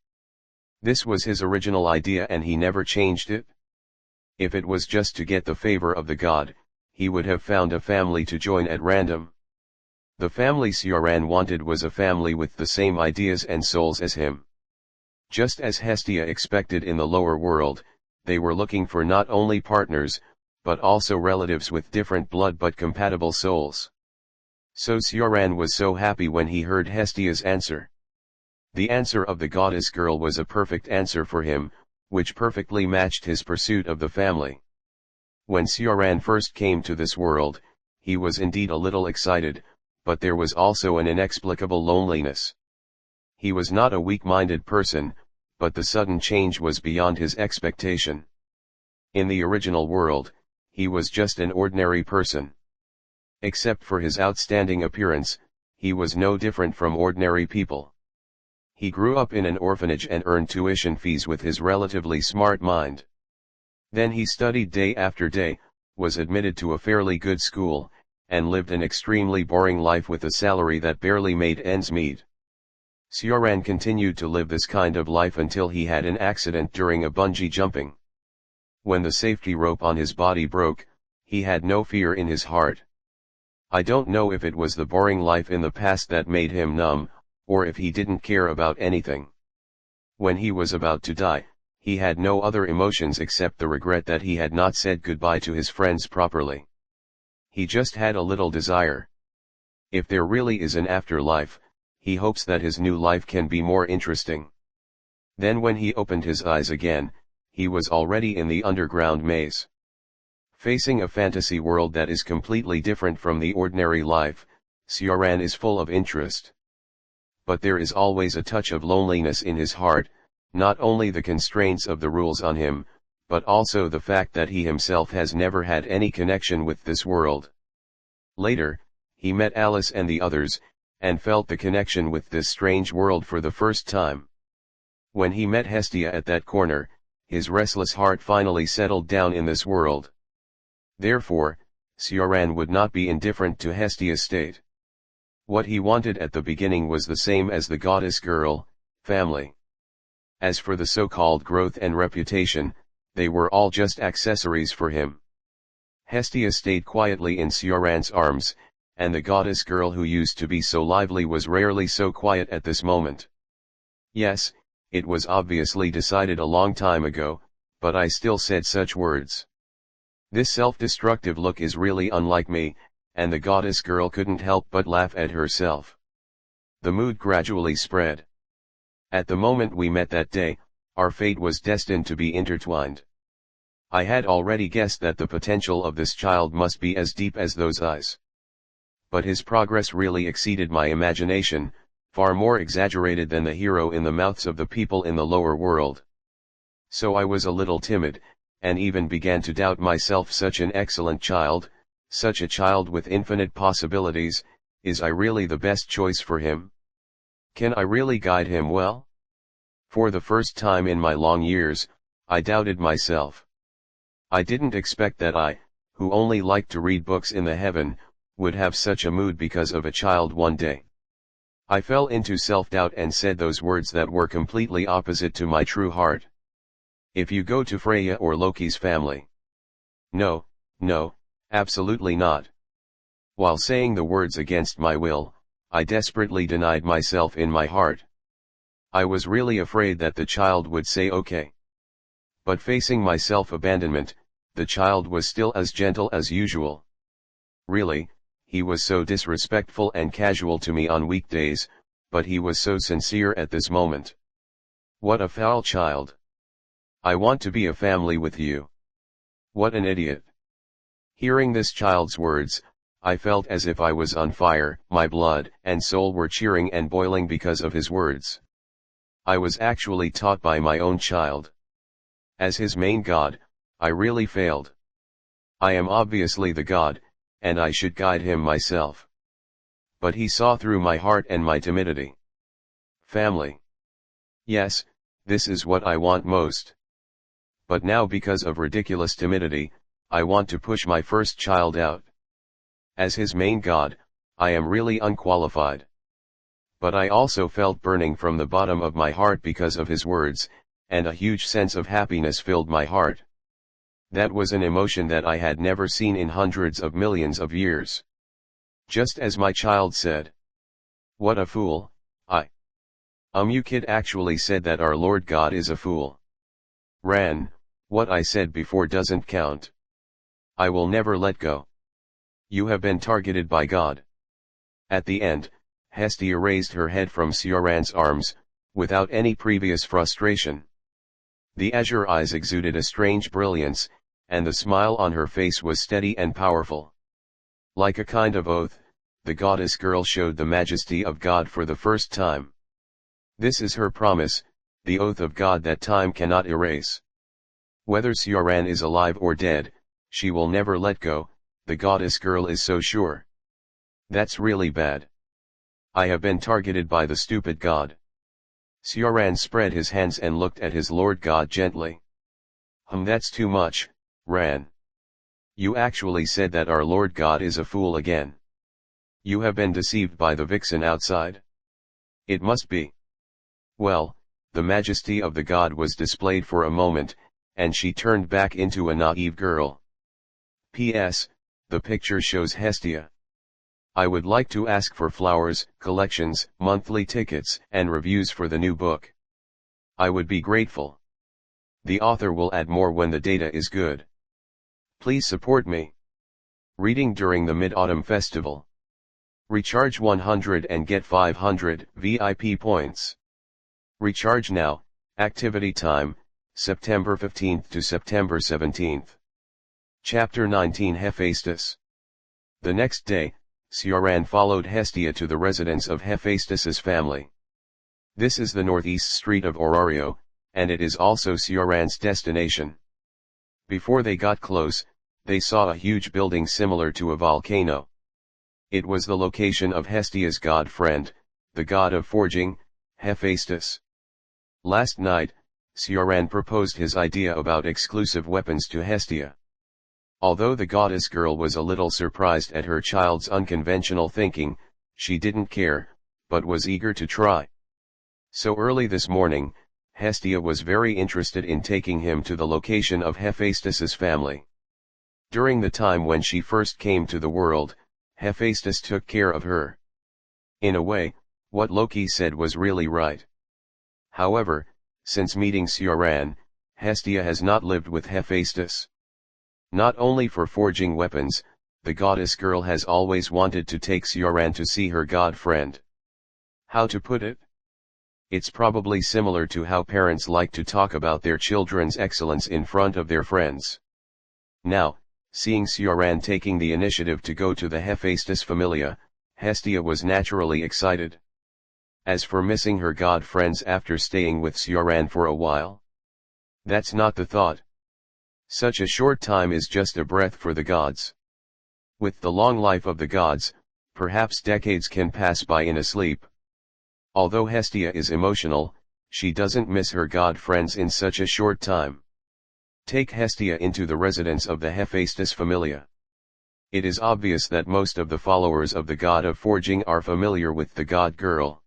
This was his original idea and he never changed it. If it was just to get the favor of the god, he would have found a family to join at random. The family Sioran wanted was a family with the same ideas and souls as him. Just as Hestia expected in the lower world, they were looking for not only partners, but also relatives with different blood but compatible souls. So Sioran was so happy when he heard Hestia's answer. The answer of the goddess girl was a perfect answer for him, which perfectly matched his pursuit of the family. When Sioran first came to this world, he was indeed a little excited, but there was also an inexplicable loneliness. He was not a weak-minded person, but the sudden change was beyond his expectation. In the original world, he was just an ordinary person. Except for his outstanding appearance, he was no different from ordinary people. He grew up in an orphanage and earned tuition fees with his relatively smart mind. Then he studied day after day, was admitted to a fairly good school, and lived an extremely boring life with a salary that barely made ends meet. Sioran continued to live this kind of life until he had an accident during a bungee jumping. When the safety rope on his body broke, he had no fear in his heart. I don't know if it was the boring life in the past that made him numb, or if he didn't care about anything. When he was about to die, he had no other emotions except the regret that he had not said goodbye to his friends properly. He just had a little desire. If there really is an afterlife, he hopes that his new life can be more interesting. Then when he opened his eyes again, he was already in the underground maze. Facing a fantasy world that is completely different from the ordinary life, Sioran is full of interest. But there is always a touch of loneliness in his heart, not only the constraints of the rules on him, but also the fact that he himself has never had any connection with this world. Later, he met Alice and the others, and felt the connection with this strange world for the first time. When he met Hestia at that corner, his restless heart finally settled down in this world. Therefore, Sioran would not be indifferent to Hestia's state. What he wanted at the beginning was the same as the goddess girl, family. As for the so-called growth and reputation, they were all just accessories for him. Hestia stayed quietly in Sioran's arms, and the goddess girl who used to be so lively was rarely so quiet at this moment. Yes, it was obviously decided a long time ago, but I still said such words. This self-destructive look is really unlike me, and the goddess girl couldn't help but laugh at herself. The mood gradually spread. At the moment we met that day, our fate was destined to be intertwined. I had already guessed that the potential of this child must be as deep as those eyes. But his progress really exceeded my imagination, far more exaggerated than the hero in the mouths of the people in the lower world. So I was a little timid, and even began to doubt myself. Such an excellent child, such a child with infinite possibilities, is I really the best choice for him? Can I really guide him well? For the first time in my long years, I doubted myself. I didn't expect that I, who only liked to read books in the heaven, would have such a mood because of a child one day. I fell into self-doubt and said those words that were completely opposite to my true heart. If you go to Freya or Loki's family. No, no, absolutely not. While saying the words against my will, I desperately denied myself in my heart. I was really afraid that the child would say okay. But facing my self-abandonment, the child was still as gentle as usual. Really, he was so disrespectful and casual to me on weekdays, but he was so sincere at this moment. What a foul child. I want to be a family with you. What an idiot. Hearing this child's words, I felt as if I was on fire, my blood and soul were cheering and boiling because of his words. I was actually taught by my own child. As his main god, I really failed. I am obviously the god, and I should guide him myself. But he saw through my heart and my timidity. Family. Yes, this is what I want most. But now because of ridiculous timidity, I want to push my first child out. As his main god, I am really unqualified. But I also felt burning from the bottom of my heart because of his words, and a huge sense of happiness filled my heart. That was an emotion that I had never seen in hundreds of millions of years. Just as my child said. What a fool, you kid actually said that our Lord God is a fool. Ran, what I said before doesn't count. I will never let go. You have been targeted by God. At the end, Hestia raised her head from Sioran's arms, without any previous frustration. The azure eyes exuded a strange brilliance, and the smile on her face was steady and powerful. Like a kind of oath, the goddess girl showed the majesty of God for the first time. This is her promise, the oath of God that time cannot erase. Whether Sioran is alive or dead, she will never let go, the goddess girl is so sure. That's really bad. I have been targeted by the stupid god. Sioran spread his hands and looked at his Lord God gently. That's too much, Ran. You actually said that our Lord God is a fool again. You have been deceived by the vixen outside? It must be. Well, the majesty of the god was displayed for a moment, and she turned back into a naive girl. P.S. The picture shows Hestia. I would like to ask for flowers, collections, monthly tickets, and reviews for the new book. I would be grateful. The author will add more when the data is good. Please support me. Reading during the Mid-Autumn Festival. Recharge 100 and get 500 VIP points. Recharge now, activity time, September 15th to September 17th. Chapter 19 Hephaestus. The next day, Sioran followed Hestia to the residence of Hephaestus's family. This is the northeast street of Orario, and it is also Sioran's destination. Before they got close, they saw a huge building similar to a volcano. It was the location of Hestia's god friend, the god of forging, Hephaestus. Last night, Sioran proposed his idea about exclusive weapons to Hestia. Although the goddess girl was a little surprised at her child's unconventional thinking, she didn't care, but was eager to try. So early this morning, Hestia was very interested in taking him to the location of Hephaestus's family. During the time when she first came to the world, Hephaestus took care of her. In a way, what Loki said was really right. However, since meeting Sioran, Hestia has not lived with Hephaestus. Not only for forging weapons, the goddess girl has always wanted to take Sioran to see her god friend. How to put it? It's probably similar to how parents like to talk about their children's excellence in front of their friends. Now, seeing Sioran taking the initiative to go to the Hephaestus Familia, Hestia was naturally excited. As for missing her god friends after staying with Sioran for a while, that's not the thought. Such a short time is just a breath for the gods. With the long life of the gods, perhaps decades can pass by in a sleep. Although Hestia is emotional, she doesn't miss her god friends in such a short time. Take Hestia into the residence of the Hephaestus Familia. It is obvious that most of the followers of the god of forging are familiar with the god girl.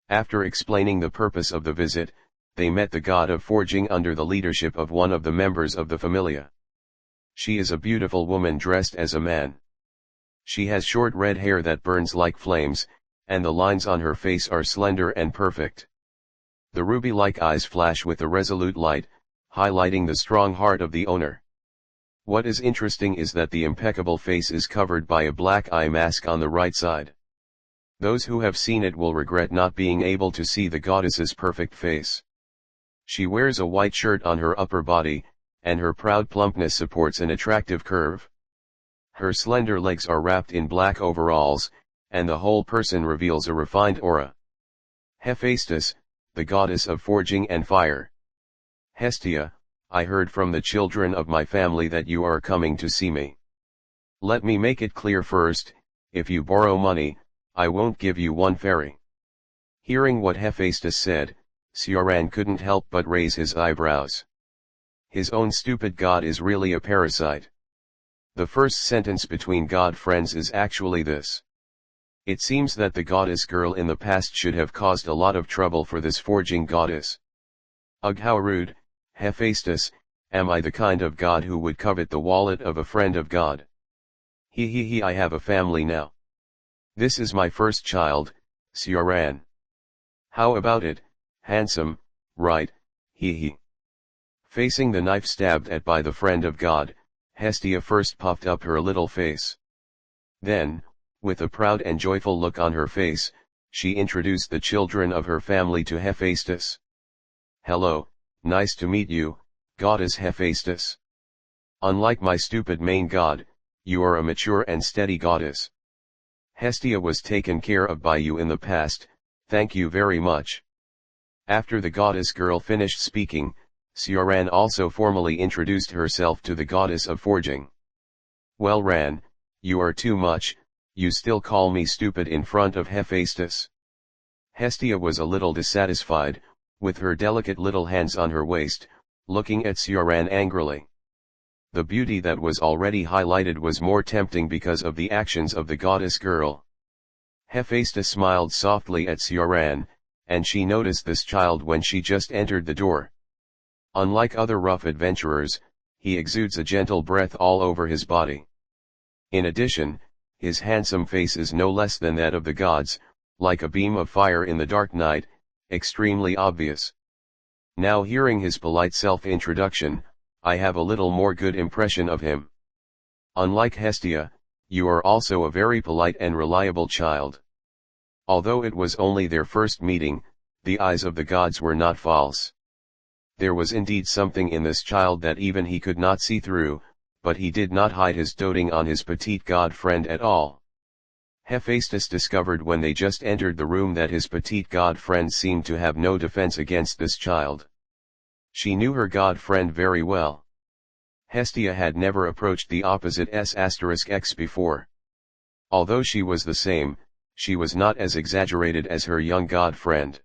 After explaining the purpose of the visit, they met the god of forging under the leadership of one of the members of the familia. She is a beautiful woman dressed as a man. She has short red hair that burns like flames, and the lines on her face are slender and perfect. The ruby-like eyes flash with a resolute light, highlighting the strong heart of the owner. What is interesting is that the impeccable face is covered by a black eye mask on the right side. Those who have seen it will regret not being able to see the goddess's perfect face. She wears a white shirt on her upper body, and her proud plumpness supports an attractive curve. Her slender legs are wrapped in black overalls, and the whole person reveals a refined aura. Hephaestus, the goddess of forging and fire. Hestia, I heard from the children of my family that you are coming to see me. Let me make it clear first, if you borrow money, I won't give you one ferry. Hearing what Hephaestus said, Sioran couldn't help but raise his eyebrows. His own stupid god is really a parasite. The first sentence between god friends is actually this. It seems that the goddess girl in the past should have caused a lot of trouble for this forging goddess. Ugh, how rude, Hephaestus, am I the kind of god who would covet the wallet of a friend of God? He, I have a family now. This is my first child, Sioran. How about it, handsome, right, he. Facing the knife stabbed at by the friend of God, Hestia first puffed up her little face. Then, with a proud and joyful look on her face, she introduced the children of her family to Hephaestus. Hello, nice to meet you, goddess Hephaestus. Unlike my stupid main god, you are a mature and steady goddess. Hestia was taken care of by you in the past, thank you very much. After the goddess girl finished speaking, Sioran also formally introduced herself to the goddess of forging. Well Ran, you are too much, you still call me stupid in front of Hephaestus. Hestia was a little dissatisfied, with her delicate little hands on her waist, looking at Sioran angrily. The beauty that was already highlighted was more tempting because of the actions of the goddess girl. Hephaestus smiled softly at Sioran, and she noticed this child when she just entered the door. Unlike other rough adventurers, he exudes a gentle breath all over his body. In addition, his handsome face is no less than that of the gods, like a beam of fire in the dark night, extremely obvious. Now hearing his polite self-introduction, I have a little more good impression of him. Unlike Hestia, you are also a very polite and reliable child. Although it was only their first meeting, the eyes of the gods were not false. There was indeed something in this child that even he could not see through, but he did not hide his doting on his petite god friend at all. Hephaestus discovered when they just entered the room that his petite god friend seemed to have no defense against this child. She knew her god friend very well. Hestia had never approached the opposite S*X before. Although she was the same, she was not as exaggerated as her young god friend.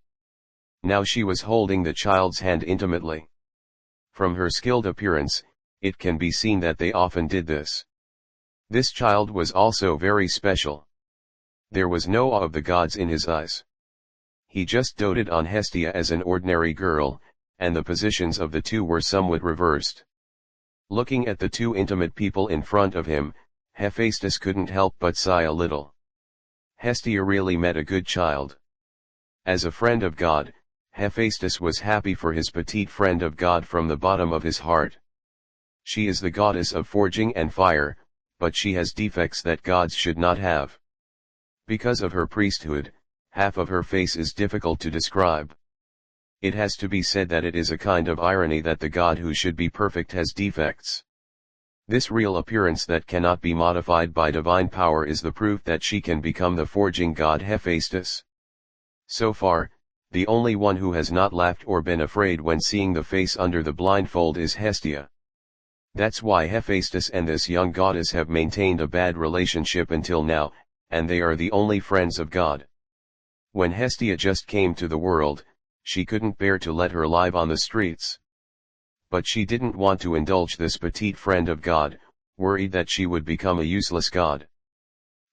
Now she was holding the child's hand intimately. From her skilled appearance, it can be seen that they often did this. This child was also very special. There was no awe of the gods in his eyes. He just doted on Hestia as an ordinary girl, and the positions of the two were somewhat reversed. Looking at the two intimate people in front of him, Hephaestus couldn't help but sigh a little. Hestia really met a good child. As a friend of God, Hephaestus was happy for his petite friend of God from the bottom of his heart. She is the goddess of forging and fire, but she has defects that gods should not have. Because of her priesthood, half of her face is difficult to describe. It has to be said that it is a kind of irony that the god who should be perfect has defects. This real appearance that cannot be modified by divine power is the proof that she can become the forging god Hephaestus. So far, the only one who has not laughed or been afraid when seeing the face under the blindfold is Hestia. That's why Hephaestus and this young goddess have maintained a bad relationship until now, and they are the only friends of God. When Hestia just came to the world, she couldn't bear to let her live on the streets. But she didn't want to indulge this petite friend of God, worried that she would become a useless god.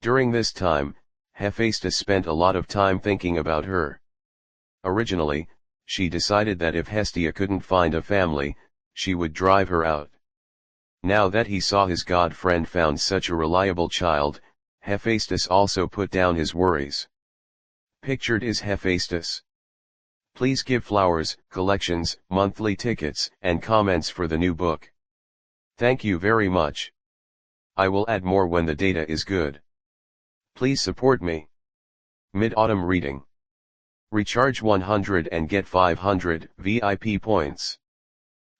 During this time, Hephaestus spent a lot of time thinking about her. Originally, she decided that if Hestia couldn't find a family, she would drive her out. Now that he saw his god friend found such a reliable child, Hephaestus also put down his worries. Pictured is Hephaestus. Please give flowers, collections, monthly tickets, and comments for the new book. Thank you very much. I will add more when the data is good. Please support me. Mid-Autumn Reading. Recharge 100 and get 500 VIP points.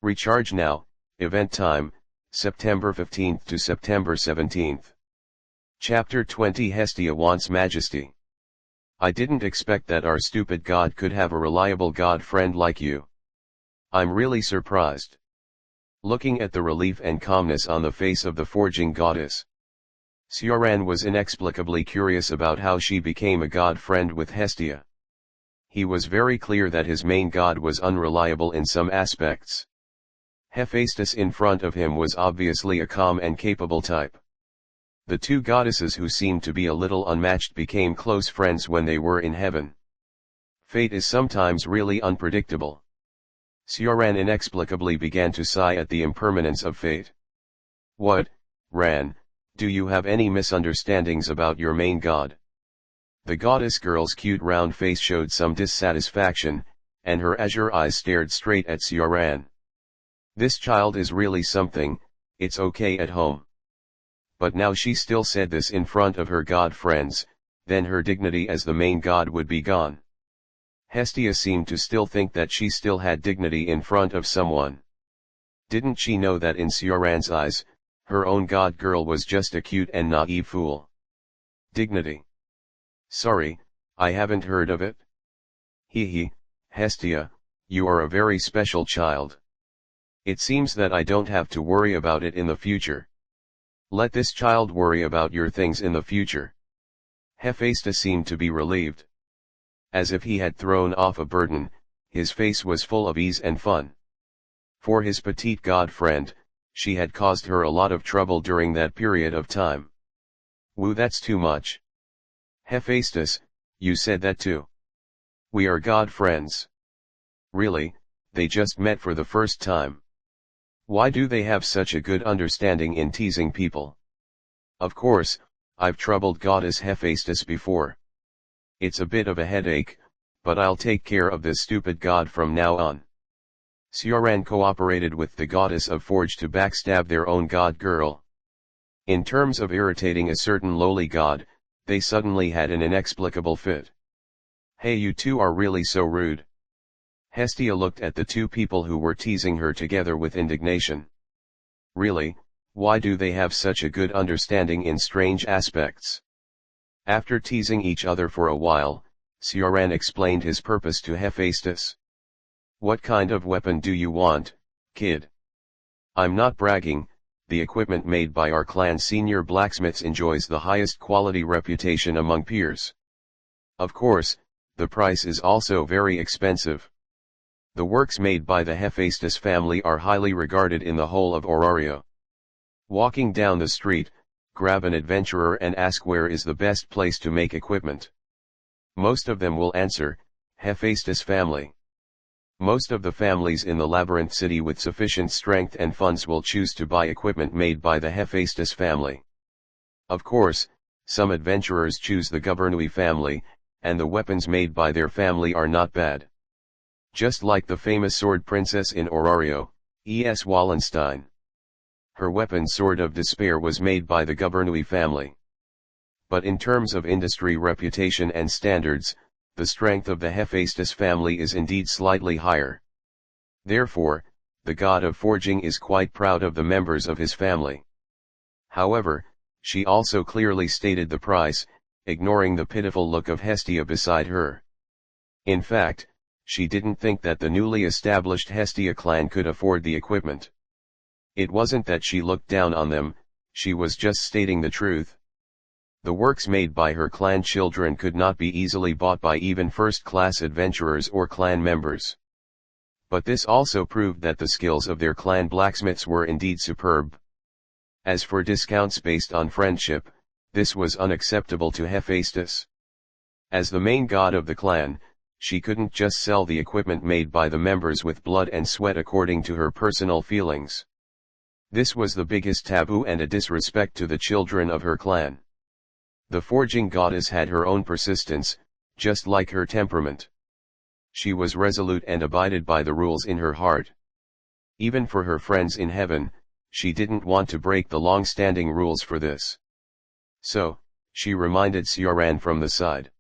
Recharge now. Event time, September 15th to September 17th. Chapter 20 Hestia Wants Majesty. I didn't expect that our stupid god could have a reliable god friend like you. I'm really surprised. Looking at the relief and calmness on the face of the forging goddess, Sioran was inexplicably curious about how she became a god friend with Hestia. He was very clear that his main god was unreliable in some aspects. Hephaestus in front of him was obviously a calm and capable type. The two goddesses who seemed to be a little unmatched became close friends when they were in heaven. Fate is sometimes really unpredictable. Sioran inexplicably began to sigh at the impermanence of fate. What, Ran, do you have any misunderstandings about your main god? The goddess girl's cute round face showed some dissatisfaction, and her azure eyes stared straight at Sioran. This child is really something, it's okay at home. But now she still said this in front of her god friends, then her dignity as the main god would be gone. Hestia seemed to still think that she still had dignity in front of someone. Didn't she know that in Sioran's eyes, her own god girl was just a cute and naive fool? Dignity. Sorry, I haven't heard of it. Hee, Hestia, you are a very special child. It seems that I don't have to worry about it in the future. Let this child worry about your things in the future. Hephaestus seemed to be relieved. As if he had thrown off a burden, his face was full of ease and fun. For his petite god friend, she had caused her a lot of trouble during that period of time. Woo, that's too much. Hephaestus, you said that too. We are god friends. Really, they just met for the first time. Why do they have such a good understanding in teasing people? Of course, I've troubled goddess Hephaestus before. It's a bit of a headache, but I'll take care of this stupid god from now on. Sioran cooperated with the goddess of Forge to backstab their own god girl. In terms of irritating a certain lowly god, they suddenly had an inexplicable fit. Hey, you two are really so rude. Hestia looked at the two people who were teasing her together with indignation. Really, why do they have such a good understanding in strange aspects? After teasing each other for a while, Sioran explained his purpose to Hephaestus. What kind of weapon do you want, kid? I'm not bragging, the equipment made by our clan's senior blacksmiths enjoys the highest quality reputation among peers. Of course, the price is also very expensive. The works made by the Hephaestus family are highly regarded in the whole of Orario. Walking down the street, grab an adventurer and ask where is the best place to make equipment. Most of them will answer, Hephaestus family. Most of the families in the Labyrinth City with sufficient strength and funds will choose to buy equipment made by the Hephaestus family. Of course, some adventurers choose the Governui family, and the weapons made by their family are not bad. Just like the famous sword princess in Orario, E.S. Wallenstein. Her weapon Sword of Despair was made by the Governui family. But in terms of industry reputation and standards, the strength of the Hephaestus family is indeed slightly higher. Therefore, the god of forging is quite proud of the members of his family. However, she also clearly stated the price, ignoring the pitiful look of Hestia beside her. In fact, she didn't think that the newly established Hestia clan could afford the equipment. It wasn't that she looked down on them, she was just stating the truth. The works made by her clan children could not be easily bought by even first-class adventurers or clan members. But this also proved that the skills of their clan blacksmiths were indeed superb. As for discounts based on friendship, this was unacceptable to Hephaestus. As the main god of the clan, she couldn't just sell the equipment made by the members with blood and sweat according to her personal feelings. This was the biggest taboo and a disrespect to the children of her clan. The forging goddess had her own persistence, just like her temperament. She was resolute and abided by the rules in her heart. Even for her friends in heaven, she didn't want to break the long-standing rules for this. So, she reminded Sioran from the side.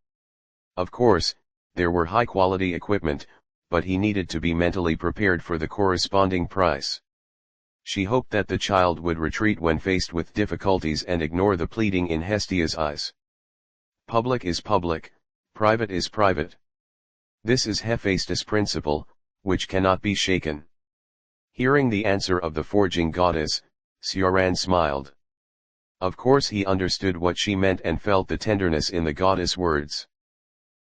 Of course, there were high-quality equipment, but he needed to be mentally prepared for the corresponding price. She hoped that the child would retreat when faced with difficulties and ignore the pleading in Hestia's eyes. Public is public, private is private. This is Hephaestus' principle, which cannot be shaken. Hearing the answer of the forging goddess, Sioran smiled. Of course he understood what she meant and felt the tenderness in the goddess' words.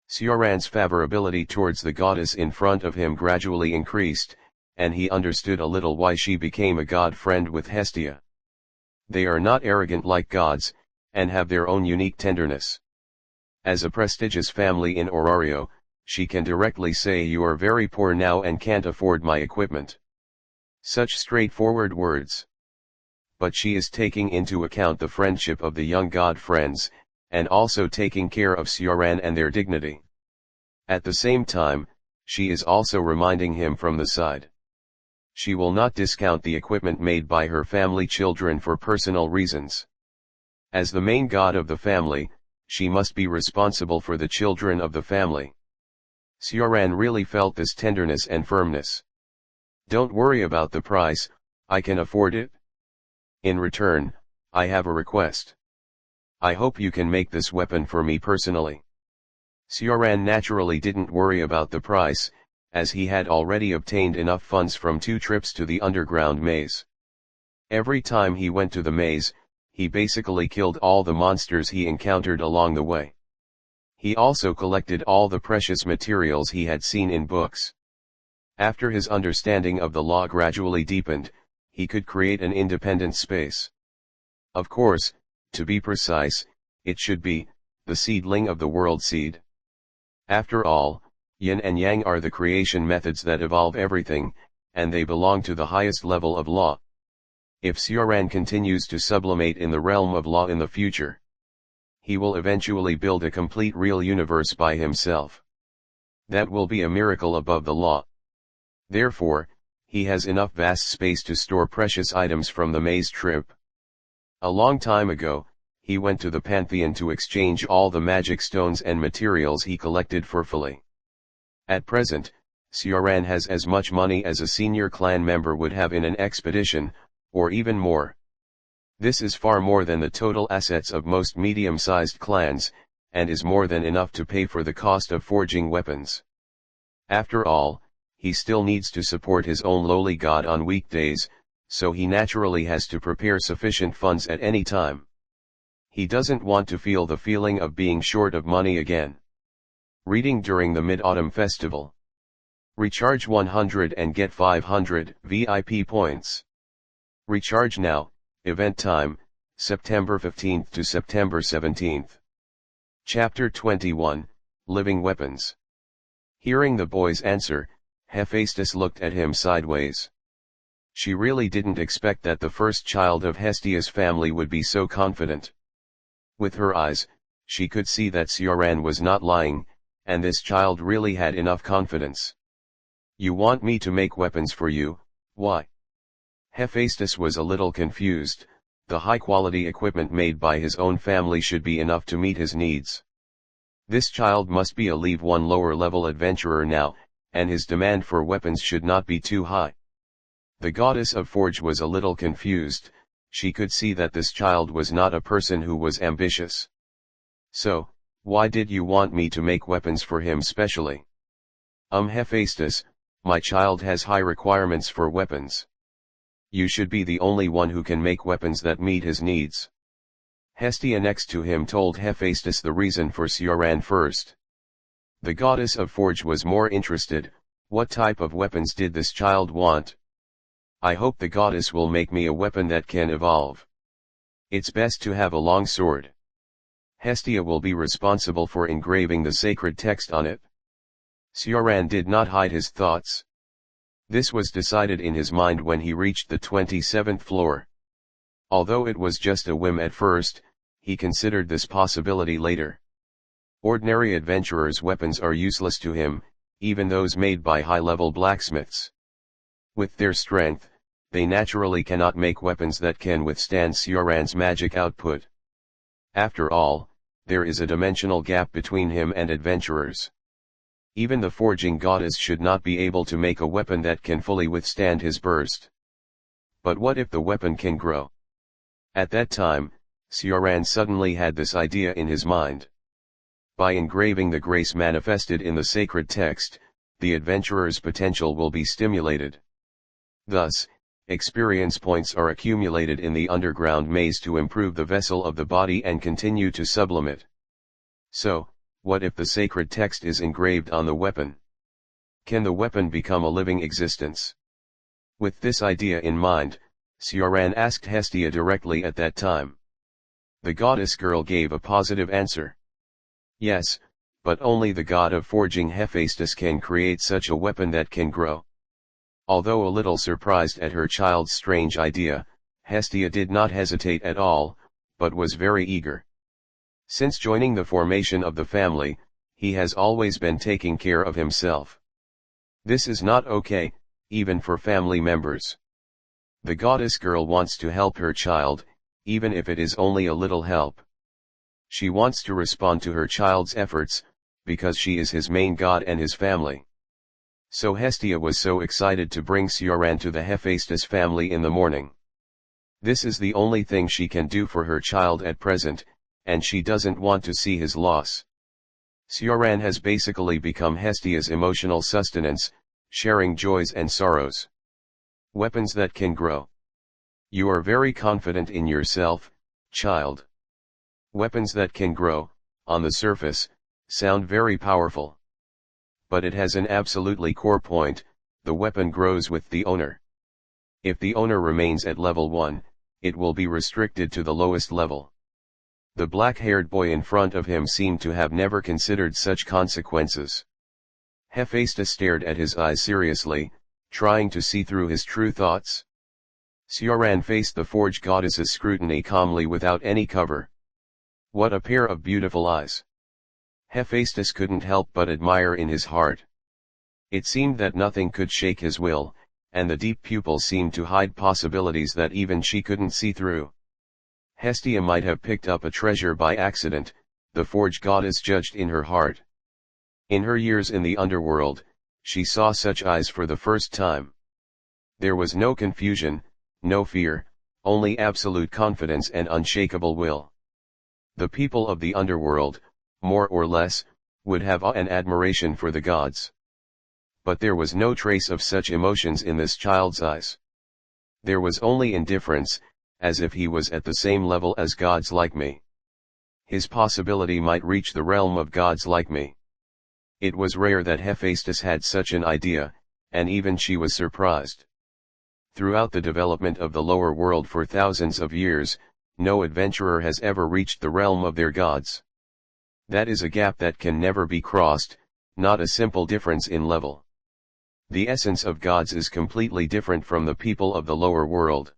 Sioran's favorability towards the goddess in front of him gradually increased, and he understood a little why she became a god friend with Hestia. They are not arrogant like gods, and have their own unique tenderness. As a prestigious family in Orario, she can directly say you are very poor now and can't afford my equipment. Such straightforward words. But she is taking into account the friendship of the young god friends, and also taking care of Sioran and their dignity. At the same time, she is also reminding him from the side. She will not discount the equipment made by her family children for personal reasons. As the main god of the family, she must be responsible for the children of the family. Sioran really felt this tenderness and firmness. Don't worry about the price, I can afford it. In return, I have a request. I hope you can make this weapon for me personally. Sioran naturally didn't worry about the price, as he had already obtained enough funds from 2 trips to the underground maze. Every time he went to the maze, he basically killed all the monsters he encountered along the way. He also collected all the precious materials he had seen in books. After his understanding of the law gradually deepened, he could create an independent space. Of course, to be precise, it should be the seedling of the world seed. After all, yin and yang are the creation methods that evolve everything, and they belong to the highest level of law. If Sioran continues to sublimate in the realm of law in the future, he will eventually build a complete real universe by himself. That will be a miracle above the law. Therefore, he has enough vast space to store precious items from the maze trip. A long time ago, he went to the Pantheon to exchange all the magic stones and materials he collected for Philly. At present, Sioran has as much money as a senior clan member would have in an expedition, or even more. This is far more than the total assets of most medium-sized clans, and is more than enough to pay for the cost of forging weapons. After all, he still needs to support his own lowly god on weekdays, so he naturally has to prepare sufficient funds at any time. He doesn't want to feel the feeling of being short of money again. Reading during the Mid-Autumn Festival. Recharge 100 and get 500 VIP points. Recharge now, event time, September 15th to September 17th. Chapter 21, Living Weapons. Hearing the boy's answer, Hephaestus looked at him sideways. She really didn't expect that the first child of Hestia's family would be so confident. With her eyes, she could see that Sioran was not lying, and this child really had enough confidence. You want me to make weapons for you, why? Hephaestus was a little confused. The high-quality equipment made by his own family should be enough to meet his needs. This child must be a Leave One lower-level adventurer now, and his demand for weapons should not be too high. The goddess of Forge was a little confused. She could see that this child was not a person who was ambitious. So, why did you want me to make weapons for him specially? Hephaestus, my child has high requirements for weapons. You should be the only one who can make weapons that meet his needs. Hestia next to him told Hephaestus the reason for Sioran first. The goddess of Forge was more interested. What type of weapons did this child want? I hope the goddess will make me a weapon that can evolve. It's best to have a long sword. Hestia will be responsible for engraving the sacred text on it. Sioran did not hide his thoughts. This was decided in his mind when he reached the 27th floor. Although it was just a whim at first, he considered this possibility later. Ordinary adventurers' weapons are useless to him, even those made by high-level blacksmiths. With their strength, they naturally cannot make weapons that can withstand Sioran's magic output. After all, there is a dimensional gap between him and adventurers. Even the forging goddess should not be able to make a weapon that can fully withstand his burst. But what if the weapon can grow? At that time, Sioran suddenly had this idea in his mind. By engraving the grace manifested in the sacred text, the adventurer's potential will be stimulated. Thus, experience points are accumulated in the underground maze to improve the vessel of the body and continue to sublimate it. So, what if the sacred text is engraved on the weapon? Can the weapon become a living existence? With this idea in mind, Sioran asked Hestia directly at that time. The goddess girl gave a positive answer. Yes, but only the god of forging Hephaestus can create such a weapon that can grow. Although a little surprised at her child's strange idea, Hestia did not hesitate at all, but was very eager. Since joining the formation of the family, he has always been taking care of himself. This is not okay, even for family members. The goddess girl wants to help her child, even if it is only a little help. She wants to respond to her child's efforts, because she is his main god and his family. So Hestia was so excited to bring Sioran to the Hephaestus family in the morning. This is the only thing she can do for her child at present, and she doesn't want to see his loss. Sioran has basically become Hestia's emotional sustenance, sharing joys and sorrows. Weapons that can grow. You are very confident in yourself, child. Weapons that can grow, on the surface, sound very powerful. But it has an absolutely core point: the weapon grows with the owner. If the owner remains at level 1, it will be restricted to the lowest level. The black-haired boy in front of him seemed to have never considered such consequences. Hephaestus stared at his eyes seriously, trying to see through his true thoughts. Sioran faced the forge goddess's scrutiny calmly without any cover. What a pair of beautiful eyes! Hephaestus couldn't help but admire in his heart. It seemed that nothing could shake his will, and the deep pupils seemed to hide possibilities that even she couldn't see through. Hestia might have picked up a treasure by accident, the forge goddess judged in her heart. In her years in the underworld, she saw such eyes for the first time. There was no confusion, no fear, only absolute confidence and unshakable will. The people of the underworld, more or less, would have awe and admiration for the gods. But there was no trace of such emotions in this child's eyes. There was only indifference, as if he was at the same level as gods like me. His possibility might reach the realm of gods like me. It was rare that Hephaestus had such an idea, and even she was surprised. Throughout the development of the lower world for thousands of years, no adventurer has ever reached the realm of their gods. That is a gap that can never be crossed, not a simple difference in level. The essence of gods is completely different from the people of the lower world.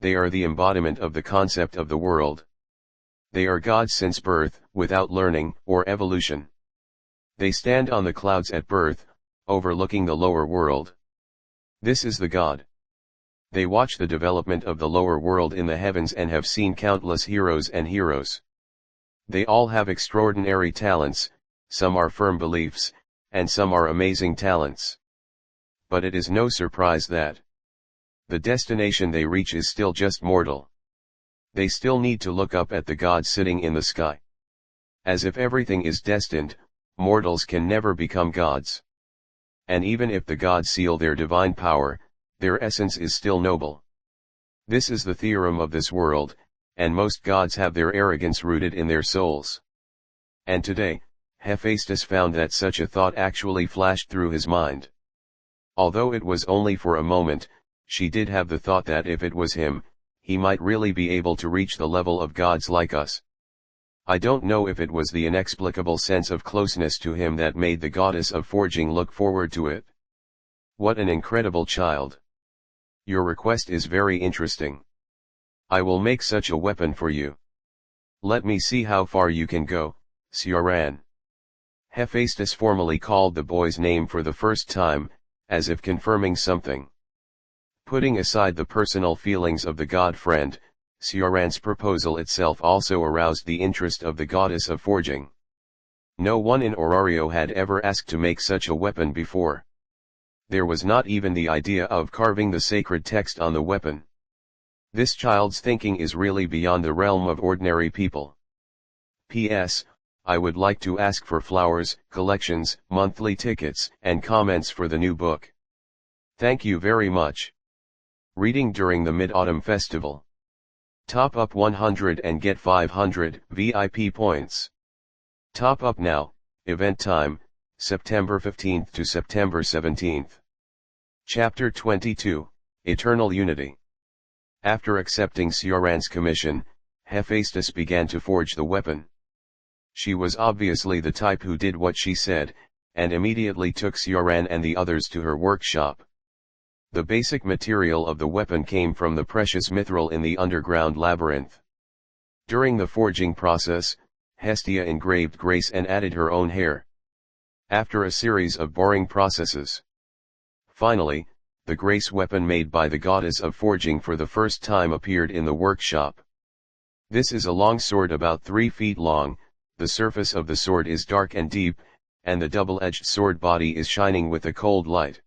They are the embodiment of the concept of the world. They are gods since birth, without learning or evolution. They stand on the clouds at birth, overlooking the lower world. This is the god. They watch the development of the lower world in the heavens and have seen countless heroes and heroes. They all have extraordinary talents, some are firm beliefs, and some are amazing talents. But it is no surprise that the destination they reach is still just mortal. They still need to look up at the God sitting in the sky. As if everything is destined, mortals can never become gods. And even if the gods seal their divine power, their essence is still noble. This is the theorem of this world, and most gods have their arrogance rooted in their souls. And today, Hephaestus found that such a thought actually flashed through his mind. Although it was only for a moment, she did have the thought that if it was him, he might really be able to reach the level of gods like us. I don't know if it was the inexplicable sense of closeness to him that made the goddess of forging look forward to it. What an incredible child. Your request is very interesting. I will make such a weapon for you. Let me see how far you can go, Sioran. Hephaestus formally called the boy's name for the first time, as if confirming something. Putting aside the personal feelings of the god-friend, Sioran's proposal itself also aroused the interest of the goddess of forging. No one in Orario had ever asked to make such a weapon before. There was not even the idea of carving the sacred text on the weapon. This child's thinking is really beyond the realm of ordinary people. P.S. I would like to ask for flowers, collections, monthly tickets, and comments for the new book. Thank you very much. Reading during the Mid-Autumn Festival. Top up 100 and get 500 VIP points. Top up now, event time, September 15th to September 17th. Chapter 22, Eternal Unity. After accepting Sioran's commission, Hephaestus began to forge the weapon. She was obviously the type who did what she said, and immediately took Sioran and the others to her workshop. The basic material of the weapon came from the precious mithril in the underground labyrinth. During the forging process, Hestia engraved Grace and added her own hair. After a series of boring processes, finally, the Grace weapon made by the goddess of forging for the first time appeared in the workshop. This is a long sword about 3 feet long, the surface of the sword is dark and deep, and the double-edged sword body is shining with a cold light.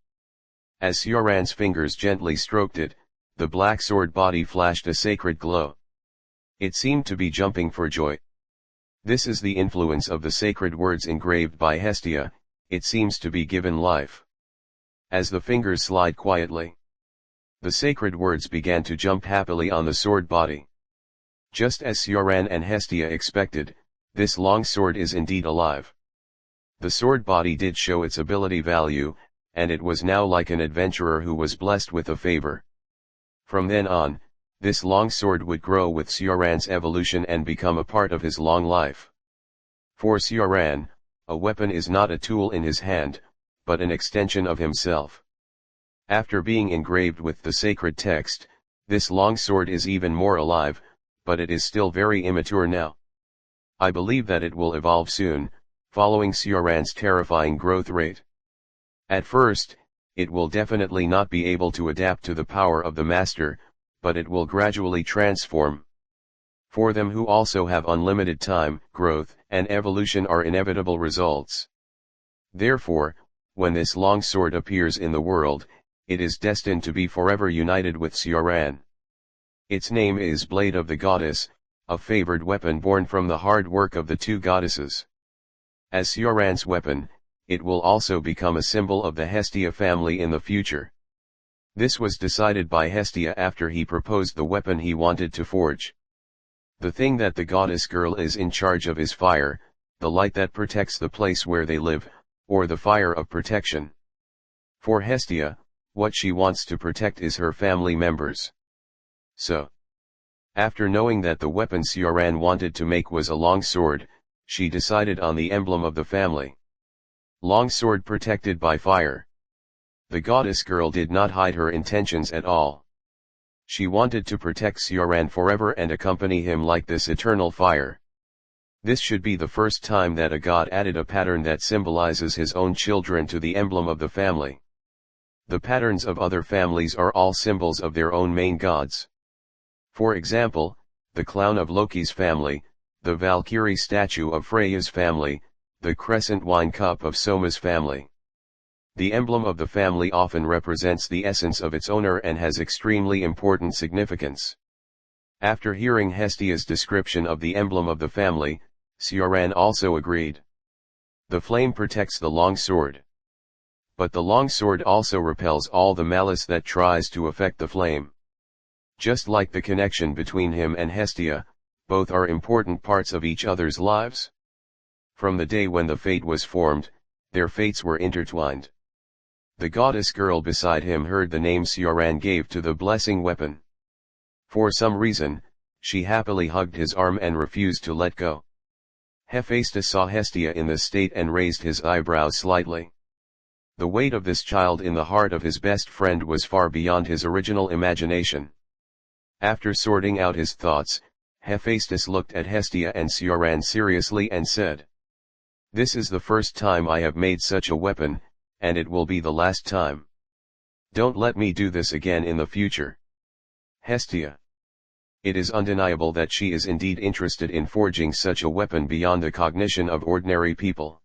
As Sioran's fingers gently stroked it, the black sword body flashed a sacred glow. It seemed to be jumping for joy. This is the influence of the sacred words engraved by Hestia, it seems to be given life. As the fingers slide quietly, the sacred words began to jump happily on the sword body. Just as Sioran and Hestia expected, this long sword is indeed alive. The sword body did show its ability value, and it was now like an adventurer who was blessed with a favor. From then on, this long sword would grow with Sioran's evolution and become a part of his long life. For Sioran, a weapon is not a tool in his hand, but an extension of himself. After being engraved with the sacred text, this long sword is even more alive, but it is still very immature now. I believe that it will evolve soon, following Sioran's terrifying growth rate. At first, it will definitely not be able to adapt to the power of the master, but it will gradually transform. For them who also have unlimited time, growth and evolution are inevitable results. Therefore, when this long sword appears in the world, it is destined to be forever united with Sioran. Its name is Blade of the Goddess, a favored weapon born from the hard work of the two goddesses. As Sioran's weapon, it will also become a symbol of the Hestia family in the future. This was decided by Hestia after he proposed the weapon he wanted to forge. The thing that the goddess girl is in charge of is fire, the light that protects the place where they live, or the fire of protection. For Hestia, what she wants to protect is her family members. So, after knowing that the weapon Sioran wanted to make was a long sword, she decided on the emblem of the family. Long sword protected by fire. The goddess girl did not hide her intentions at all. She wanted to protect Sioran forever and accompany him like this eternal fire. This should be the first time that a god added a pattern that symbolizes his own children to the emblem of the family. The patterns of other families are all symbols of their own main gods. For example, the clown of Loki's family, the Valkyrie statue of Freya's family, the crescent wine cup of Soma's family. The emblem of the family often represents the essence of its owner and has extremely important significance. After hearing Hestia's description of the emblem of the family, Sioran also agreed. The flame protects the long sword. But the long sword also repels all the malice that tries to affect the flame. Just like the connection between him and Hestia, both are important parts of each other's lives. From the day when the fate was formed, their fates were intertwined. The goddess girl beside him heard the name Sioran gave to the blessing weapon. For some reason, she happily hugged his arm and refused to let go. Hephaestus saw Hestia in this state and raised his eyebrows slightly. The weight of this child in the heart of his best friend was far beyond his original imagination. After sorting out his thoughts, Hephaestus looked at Hestia and Sioran seriously and said, "This is the first time I have made such a weapon, and it will be the last time. Don't let me do this again in the future." Hestia. It is undeniable that she is indeed interested in forging such a weapon beyond the cognition of ordinary people.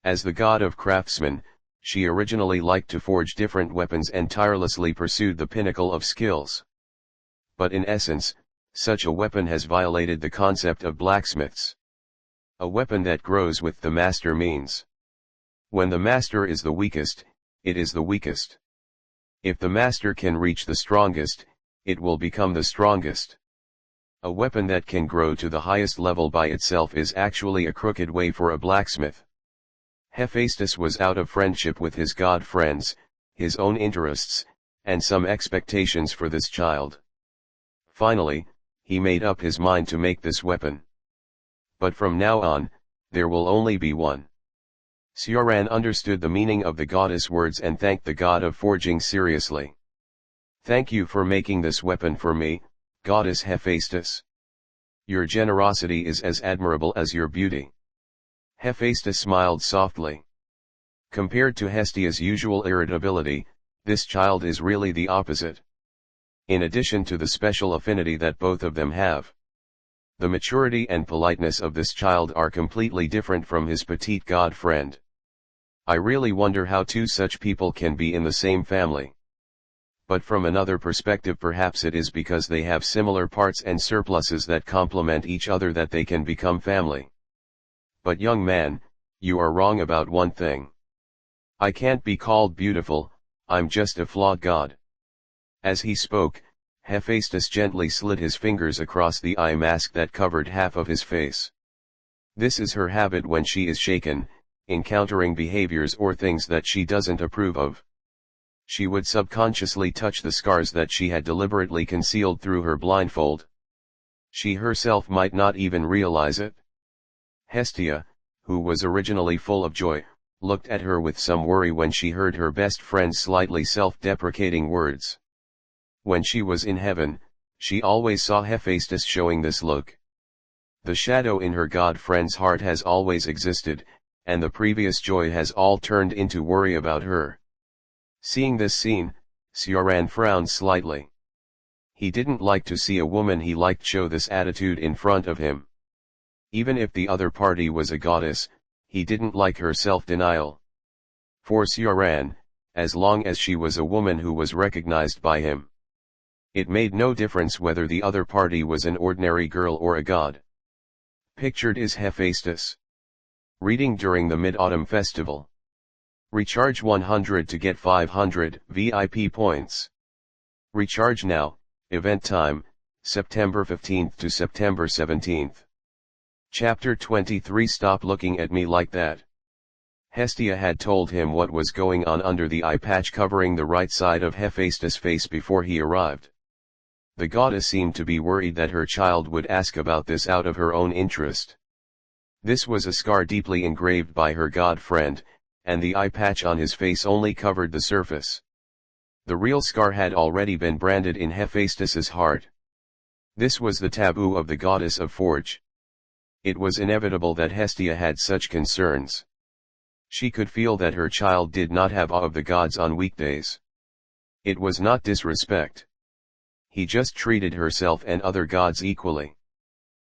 As the god of craftsmen, she originally liked to forge different weapons and tirelessly pursued the pinnacle of skills. But in essence, such a weapon has violated the concept of blacksmiths. A weapon that grows with the master means, when the master is the weakest, it is the weakest. If the master can reach the strongest, it will become the strongest. A weapon that can grow to the highest level by itself is actually a crooked way for a blacksmith. Hephaestus was out of friendship with his god friends, his own interests, and some expectations for this child. Finally, he made up his mind to make this weapon. But from now on, there will only be one. Sioran understood the meaning of the goddess' words and thanked the god of forging seriously. "Thank you for making this weapon for me, goddess Hephaestus. Your generosity is as admirable as your beauty." Hephaestus smiled softly. Compared to Hestia's usual irritability, this child is really the opposite. In addition to the special affinity that both of them have, the maturity and politeness of this child are completely different from his petite god friend. I really wonder how two such people can be in the same family. But from another perspective, perhaps it is because they have similar parts and surpluses that complement each other that they can become family. But young man, you are wrong about one thing. I can't be called beautiful, I'm just a flawed god. As he spoke, Hephaestus gently slid his fingers across the eye mask that covered half of his face. This is her habit when she is shaken, encountering behaviors or things that she doesn't approve of. She would subconsciously touch the scars that she had deliberately concealed through her blindfold. She herself might not even realize it. Hestia, who was originally full of joy, looked at her with some worry when she heard her best friend's slightly self-deprecating words. When she was in heaven, she always saw Hephaestus showing this look. The shadow in her god friend's heart has always existed, and the previous joy has all turned into worry about her. Seeing this scene, Sioran frowned slightly. He didn't like to see a woman he liked show this attitude in front of him. Even if the other party was a goddess, he didn't like her self-denial. For Sioran, as long as she was a woman who was recognized by him, it made no difference whether the other party was an ordinary girl or a god. Pictured is Hephaestus reading during the Mid-Autumn Festival. Recharge 100 to get 500 VIP points. Recharge now. Event time, September 15th to September 17th. Chapter 23. Stop looking at me like that. Hestia had told him what was going on under the eye patch covering the right side of Hephaestus' face before he arrived. The goddess seemed to be worried that her child would ask about this out of her own interest. This was a scar deeply engraved by her god friend, and the eye patch on his face only covered the surface. The real scar had already been branded in Hephaestus's heart. This was the taboo of the goddess of forge. It was inevitable that Hestia had such concerns. She could feel that her child did not have awe of the gods on weekdays. It was not disrespect. He just treated herself and other gods equally.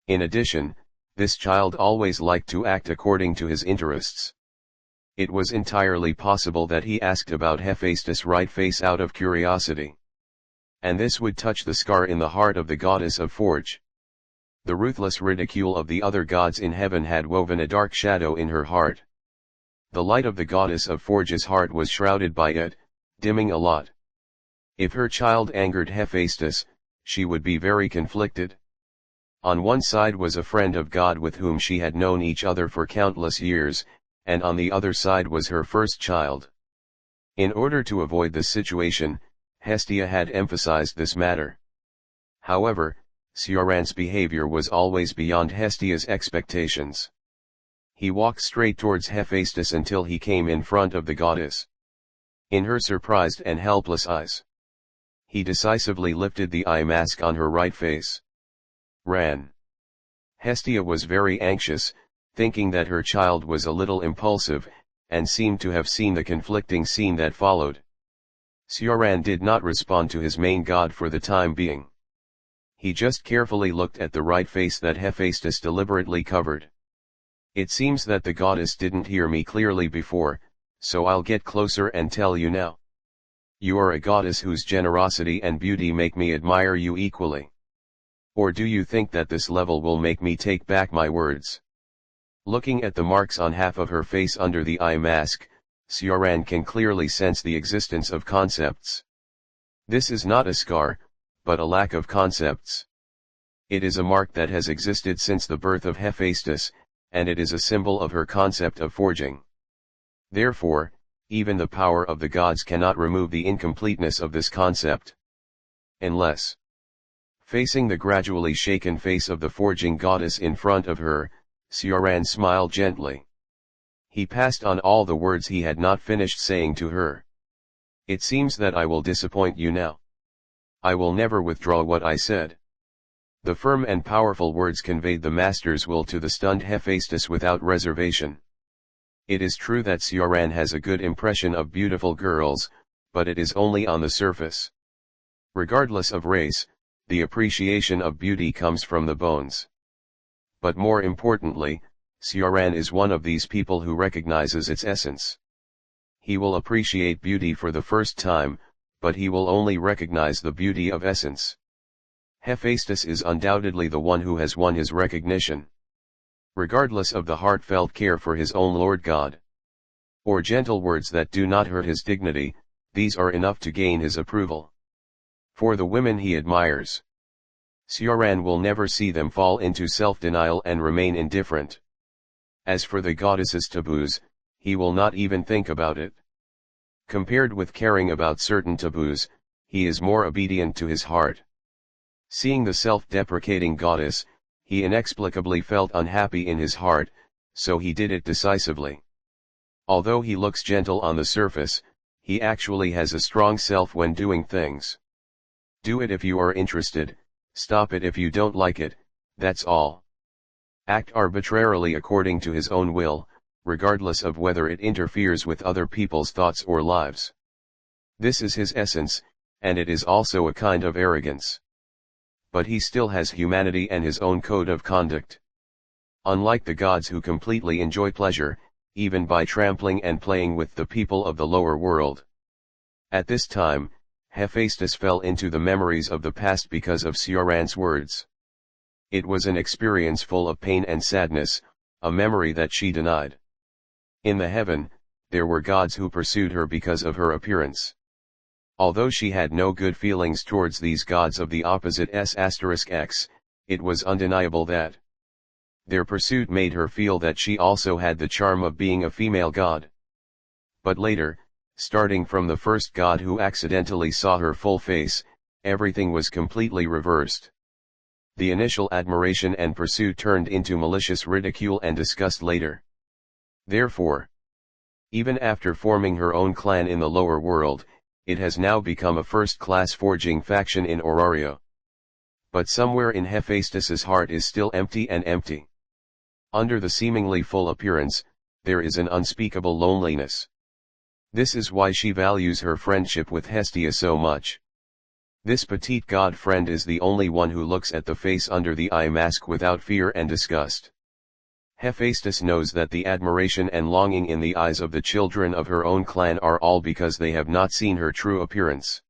In addition, this child always liked to act according to his interests. It was entirely possible that he asked about Hephaestus' right face out of curiosity. And this would touch the scar in the heart of the goddess of forge. The ruthless ridicule of the other gods in heaven had woven a dark shadow in her heart. The light of the goddess of forge's heart was shrouded by it, dimming a lot. If her child angered Hephaestus, she would be very conflicted. On one side was a friend of God with whom she had known each other for countless years, and on the other side was her first child. In order to avoid this situation, Hestia had emphasized this matter. However, Sioran's behavior was always beyond Hestia's expectations. He walked straight towards Hephaestus until he came in front of the goddess. In her surprised and helpless eyes, he decisively lifted the eye mask on her right face. Ran. Hestia was very anxious, thinking that her child was a little impulsive, and seemed to have seen the conflicting scene that followed. Sioran did not respond to his main god for the time being. He just carefully looked at the right face that Hephaestus deliberately covered. It seems that the goddess didn't hear me clearly before, so I'll get closer and tell you now. You are a goddess whose generosity and beauty make me admire you equally. Or do you think that this level will make me take back my words? Looking at the marks on half of her face under the eye mask, Sioran can clearly sense the existence of concepts. This is not a scar, but a lack of concepts. It is a mark that has existed since the birth of Hephaestus, and it is a symbol of her concept of forging. Therefore, even the power of the gods cannot remove the incompleteness of this concept. Unless. Facing the gradually shaken face of the forging goddess in front of her, Sioran smiled gently. He passed on all the words he had not finished saying to her. It seems that I will disappoint you now. I will never withdraw what I said. The firm and powerful words conveyed the master's will to the stunned Hephaestus without reservation. It is true that Sioran has a good impression of beautiful girls, but it is only on the surface. Regardless of race, the appreciation of beauty comes from the bones. But more importantly, Sioran is one of these people who recognizes its essence. He will appreciate beauty for the first time, but he will only recognize the beauty of essence. Hephaestus is undoubtedly the one who has won his recognition. Regardless of the heartfelt care for his own Lord God, or gentle words that do not hurt his dignity, these are enough to gain his approval. For the women he admires, Sioran will never see them fall into self-denial and remain indifferent. As for the goddess's taboos, he will not even think about it. Compared with caring about certain taboos, he is more obedient to his heart. Seeing the self-deprecating goddess, he inexplicably felt unhappy in his heart, so he did it decisively. Although he looks gentle on the surface, he actually has a strong self when doing things. Do it if you are interested, stop it if you don't like it, that's all. Act arbitrarily according to his own will, regardless of whether it interferes with other people's thoughts or lives. This is his essence, and it is also a kind of arrogance. But he still has humanity and his own code of conduct. Unlike the gods who completely enjoy pleasure, even by trampling and playing with the people of the lower world. At this time, Hephaestus fell into the memories of the past because of Sioran's words. It was an experience full of pain and sadness, a memory that she denied. In the heaven, there were gods who pursued her because of her appearance. Although she had no good feelings towards these gods of the opposite s*x, it was undeniable that their pursuit made her feel that she also had the charm of being a female god. But later, starting from the first god who accidentally saw her full face, everything was completely reversed. The initial admiration and pursuit turned into malicious ridicule and disgust later. Therefore, even after forming her own clan in the lower world, it has now become a first-class forging faction in Orario. But somewhere in Hephaestus's heart is still empty and empty. Under the seemingly full appearance, there is an unspeakable loneliness. This is why she values her friendship with Hestia so much. This petite god friend is the only one who looks at the face under the eye mask without fear and disgust. Hephaestus knows that the admiration and longing in the eyes of the children of her own clan are all because they have not seen her true appearance.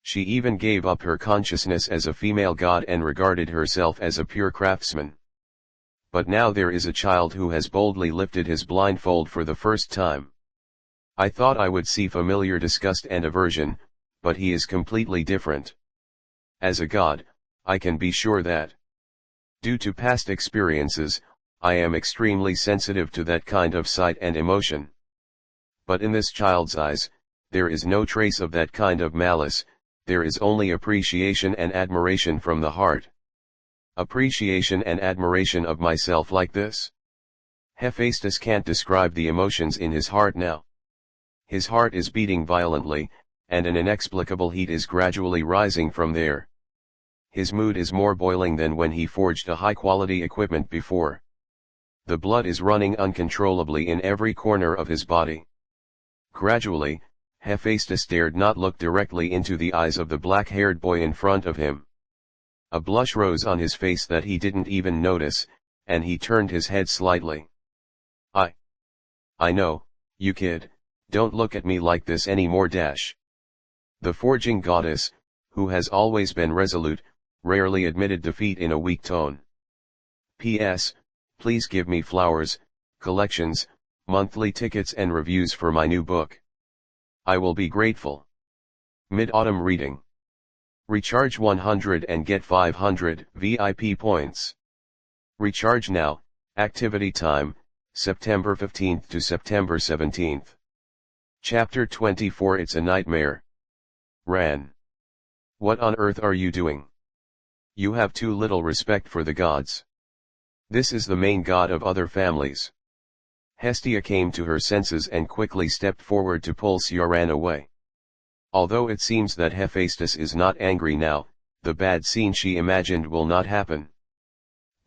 She even gave up her consciousness as a female god and regarded herself as a pure craftsman. But now there is a child who has boldly lifted his blindfold for the first time. I thought I would see familiar disgust and aversion, but he is completely different. As a god, I can be sure that, due to past experiences, I am extremely sensitive to that kind of sight and emotion. But in this child's eyes, there is no trace of that kind of malice, there is only appreciation and admiration from the heart. Appreciation and admiration of myself like this? Hephaestus can't describe the emotions in his heart now. His heart is beating violently, and an inexplicable heat is gradually rising from there. His mood is more boiling than when he forged a high-quality equipment before. The blood is running uncontrollably in every corner of his body. Gradually, Hephaestus dared not look directly into the eyes of the black-haired boy in front of him. A blush rose on his face that he didn't even notice, and he turned his head slightly. I know, you kid, don't look at me like this anymore. The forging goddess, who has always been resolute, rarely admitted defeat in a weak tone. P.S. Please give me flowers, collections, monthly tickets and reviews for my new book. I will be grateful. Mid-Autumn Reading. Recharge 100 and get 500 VIP points. Recharge now, activity time, September 15th to September 17th. Chapter 24 It's a Nightmare. Ran. What on earth are you doing? You have too little respect for the gods. This is the main god of other families. Hestia came to her senses and quickly stepped forward to pull Sioran away. Although it seems that Hephaestus is not angry now, the bad scene she imagined will not happen.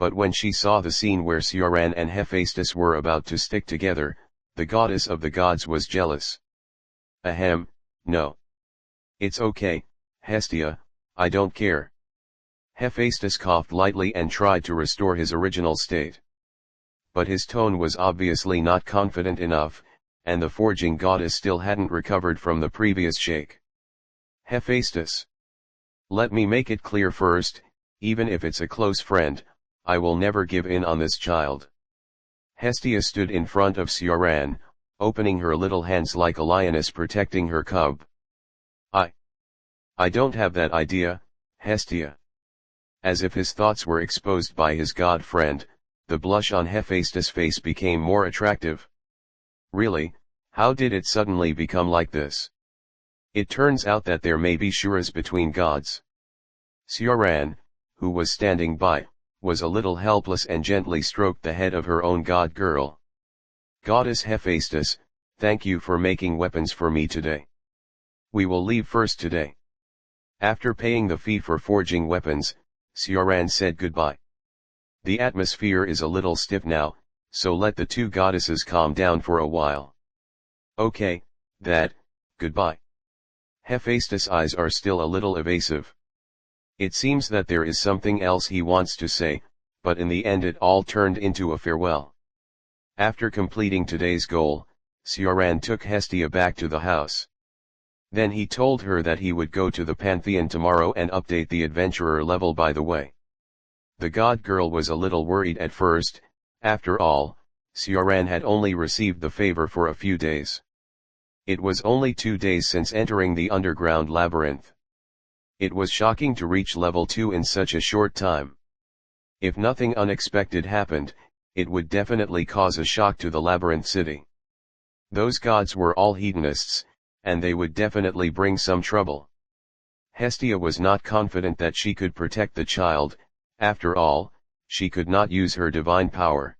But when she saw the scene where Sioran and Hephaestus were about to stick together, the goddess of the gods was jealous. Ahem, no. It's okay, Hestia, I don't care. Hephaestus coughed lightly and tried to restore his original state. But his tone was obviously not confident enough, and the forging goddess still hadn't recovered from the previous shake. Hephaestus. Let me make it clear first, even if it's a close friend, I will never give in on this child. Hestia stood in front of Sioran, opening her little hands like a lioness protecting her cub. I don't have that idea, Hestia. As if his thoughts were exposed by his god friend, the blush on Hephaestus' face became more attractive. Really, how did it suddenly become like this? It turns out that there may be shuras between gods. Sioran, who was standing by, was a little helpless and gently stroked the head of her own god girl. Goddess Hephaestus, thank you for making weapons for me today. We will leave first today. After paying the fee for forging weapons, Sioran said goodbye. The atmosphere is a little stiff now, so let the two goddesses calm down for a while. Okay, goodbye. Hephaestus' eyes are still a little evasive. It seems that there is something else he wants to say, but in the end it all turned into a farewell. After completing today's goal, Sioran took Hestia back to the house. Then he told her that he would go to the Pantheon tomorrow and update the adventurer level by the way. The god girl was a little worried at first. After all, Sioran had only received the favor for a few days. It was only 2 days since entering the underground labyrinth. It was shocking to reach level 2 in such a short time. If nothing unexpected happened, it would definitely cause a shock to the labyrinth city. Those gods were all hedonists, and they would definitely bring some trouble. Hestia was not confident that she could protect the child. After all, she could not use her divine power.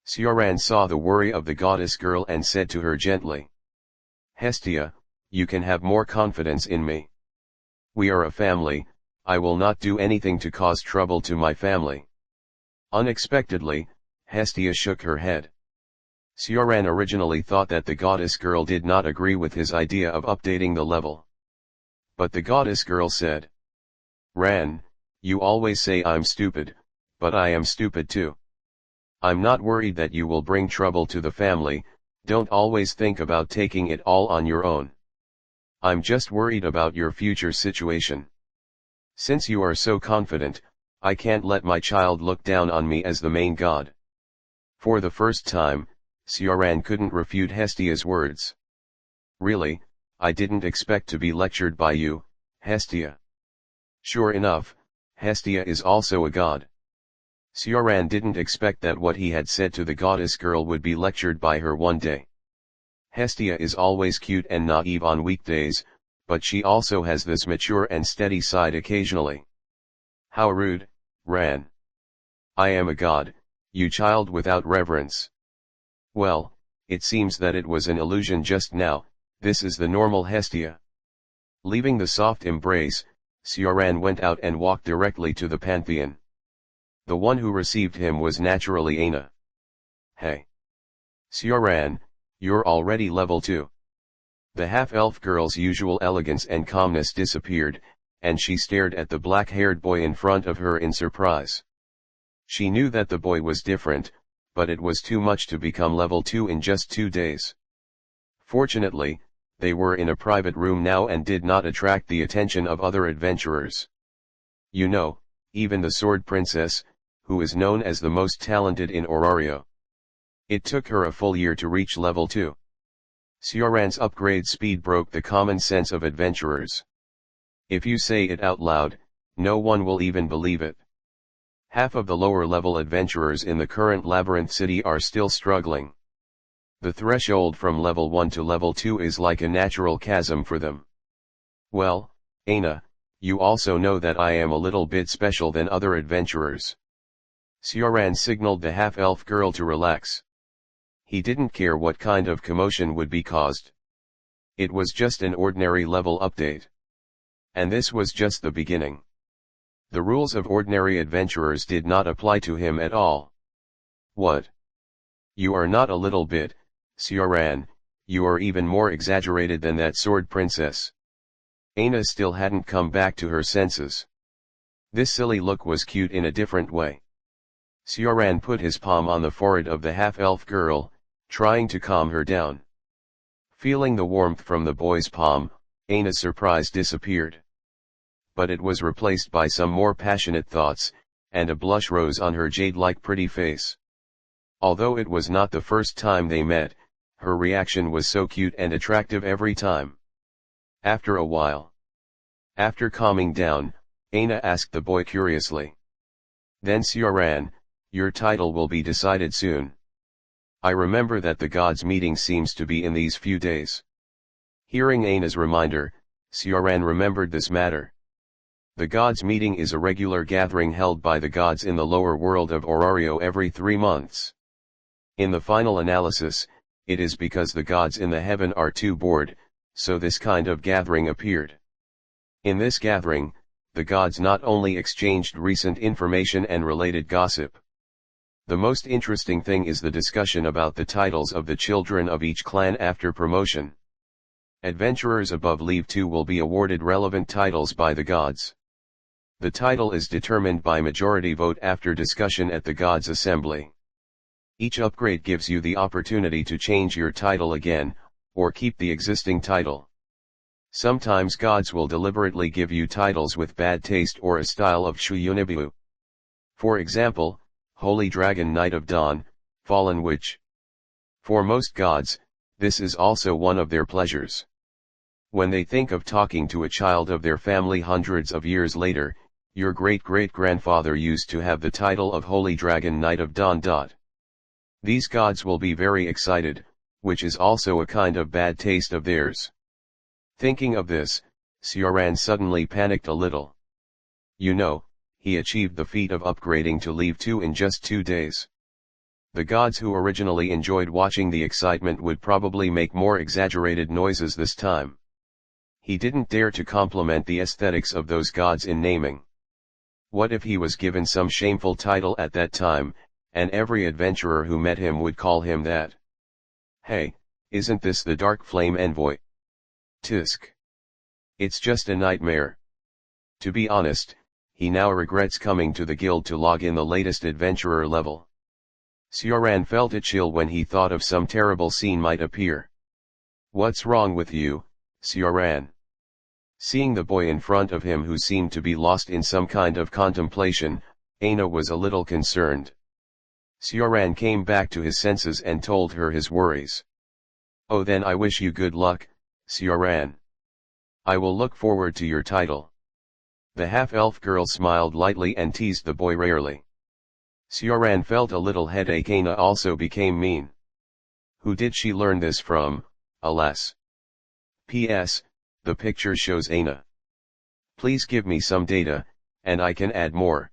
Sioran saw the worry of the goddess girl and said to her gently, Hestia, you can have more confidence in me. We are a family, I will not do anything to cause trouble to my family. Unexpectedly, Hestia shook her head. Sioran originally thought that the goddess girl did not agree with his idea of updating the level. But the goddess girl said, Ran, you always say I'm stupid, but I am stupid too. I'm not worried that you will bring trouble to the family, don't always think about taking it all on your own. I'm just worried about your future situation. Since you are so confident, I can't let my child look down on me as the main god. For the first time, Sioran couldn't refute Hestia's words. Really, I didn't expect to be lectured by you, Hestia. Sure enough, Hestia is also a god. Sioran didn't expect that what he had said to the goddess girl would be lectured by her one day. Hestia is always cute and naive on weekdays, but she also has this mature and steady side occasionally. How rude, Ran. I am a god, you child without reverence. Well, it seems that it was an illusion just now, this is the normal Hestia. Leaving the soft embrace, Sioran went out and walked directly to the Pantheon. The one who received him was naturally Aina. Hey! Sioran, you're already level 2. The half-elf girl's usual elegance and calmness disappeared, and she stared at the black-haired boy in front of her in surprise. She knew that the boy was different, but it was too much to become level 2 in just 2 days. Fortunately, they were in a private room now and did not attract the attention of other adventurers. You know, even the Sword Princess, who is known as the most talented in Orario. It took her a full year to reach level 2. Sioran's upgrade speed broke the common sense of adventurers. If you say it out loud, no one will even believe it. Half of the lower-level adventurers in the current Labyrinth City are still struggling. The threshold from level 1 to level 2 is like a natural chasm for them. Well, Aina, you also know that I am a little bit special than other adventurers. Sioran signaled the half-elf girl to relax. He didn't care what kind of commotion would be caused. It was just an ordinary level update. And this was just the beginning. The rules of ordinary adventurers did not apply to him at all. What? You are not a little bit, Sioran, you are even more exaggerated than that sword princess. Aina still hadn't come back to her senses. This silly look was cute in a different way. Sioran put his palm on the forehead of the half-elf girl, trying to calm her down. Feeling the warmth from the boy's palm, Aina's surprise disappeared. But it was replaced by some more passionate thoughts, and a blush rose on her jade-like pretty face. Although it was not the first time they met, her reaction was so cute and attractive every time. After a while. After calming down, Aina asked the boy curiously. Then Sioran, your title will be decided soon. I remember that the gods' meeting seems to be in these few days. Hearing Aina's reminder, Sioran remembered this matter. The gods' meeting is a regular gathering held by the gods in the lower world of Orario every 3 months. In the final analysis, it is because the gods in the heaven are too bored, so this kind of gathering appeared. In this gathering, the gods not only exchanged recent information and related gossip. The most interesting thing is the discussion about the titles of the children of each clan after promotion. Adventurers above Level 2 will be awarded relevant titles by the gods. The title is determined by majority vote after discussion at the gods' assembly. Each upgrade gives you the opportunity to change your title again, or keep the existing title. Sometimes gods will deliberately give you titles with bad taste or a style of Shuyunibu. For example, Holy Dragon Knight of Dawn, Fallen Witch. For most gods, this is also one of their pleasures. When they think of talking to a child of their family hundreds of years later, your great-great-grandfather used to have the title of Holy Dragon Knight of Dawn. These gods will be very excited, which is also a kind of bad taste of theirs. Thinking of this, Sioran suddenly panicked a little. You know, he achieved the feat of upgrading to Level 2 in just 2 days. The gods who originally enjoyed watching the excitement would probably make more exaggerated noises this time. He didn't dare to compliment the aesthetics of those gods in naming. What if he was given some shameful title at that time, and every adventurer who met him would call him that? Hey, isn't this the Dark Flame Envoy? Tisk. It's just a nightmare. To be honest, he now regrets coming to the guild to log in the latest adventurer level. Sioran felt a chill when he thought of some terrible scene might appear. What's wrong with you, Sioran? Seeing the boy in front of him who seemed to be lost in some kind of contemplation, Aina was a little concerned. Sioran came back to his senses and told her his worries. Oh, then I wish you good luck, Sioran. I will look forward to your title. The half-elf girl smiled lightly and teased the boy rarely. Sioran felt a little headache. Aina also became mean. Who did she learn this from, alas? P.S. The picture shows Aina. Please give me some data, and I can add more.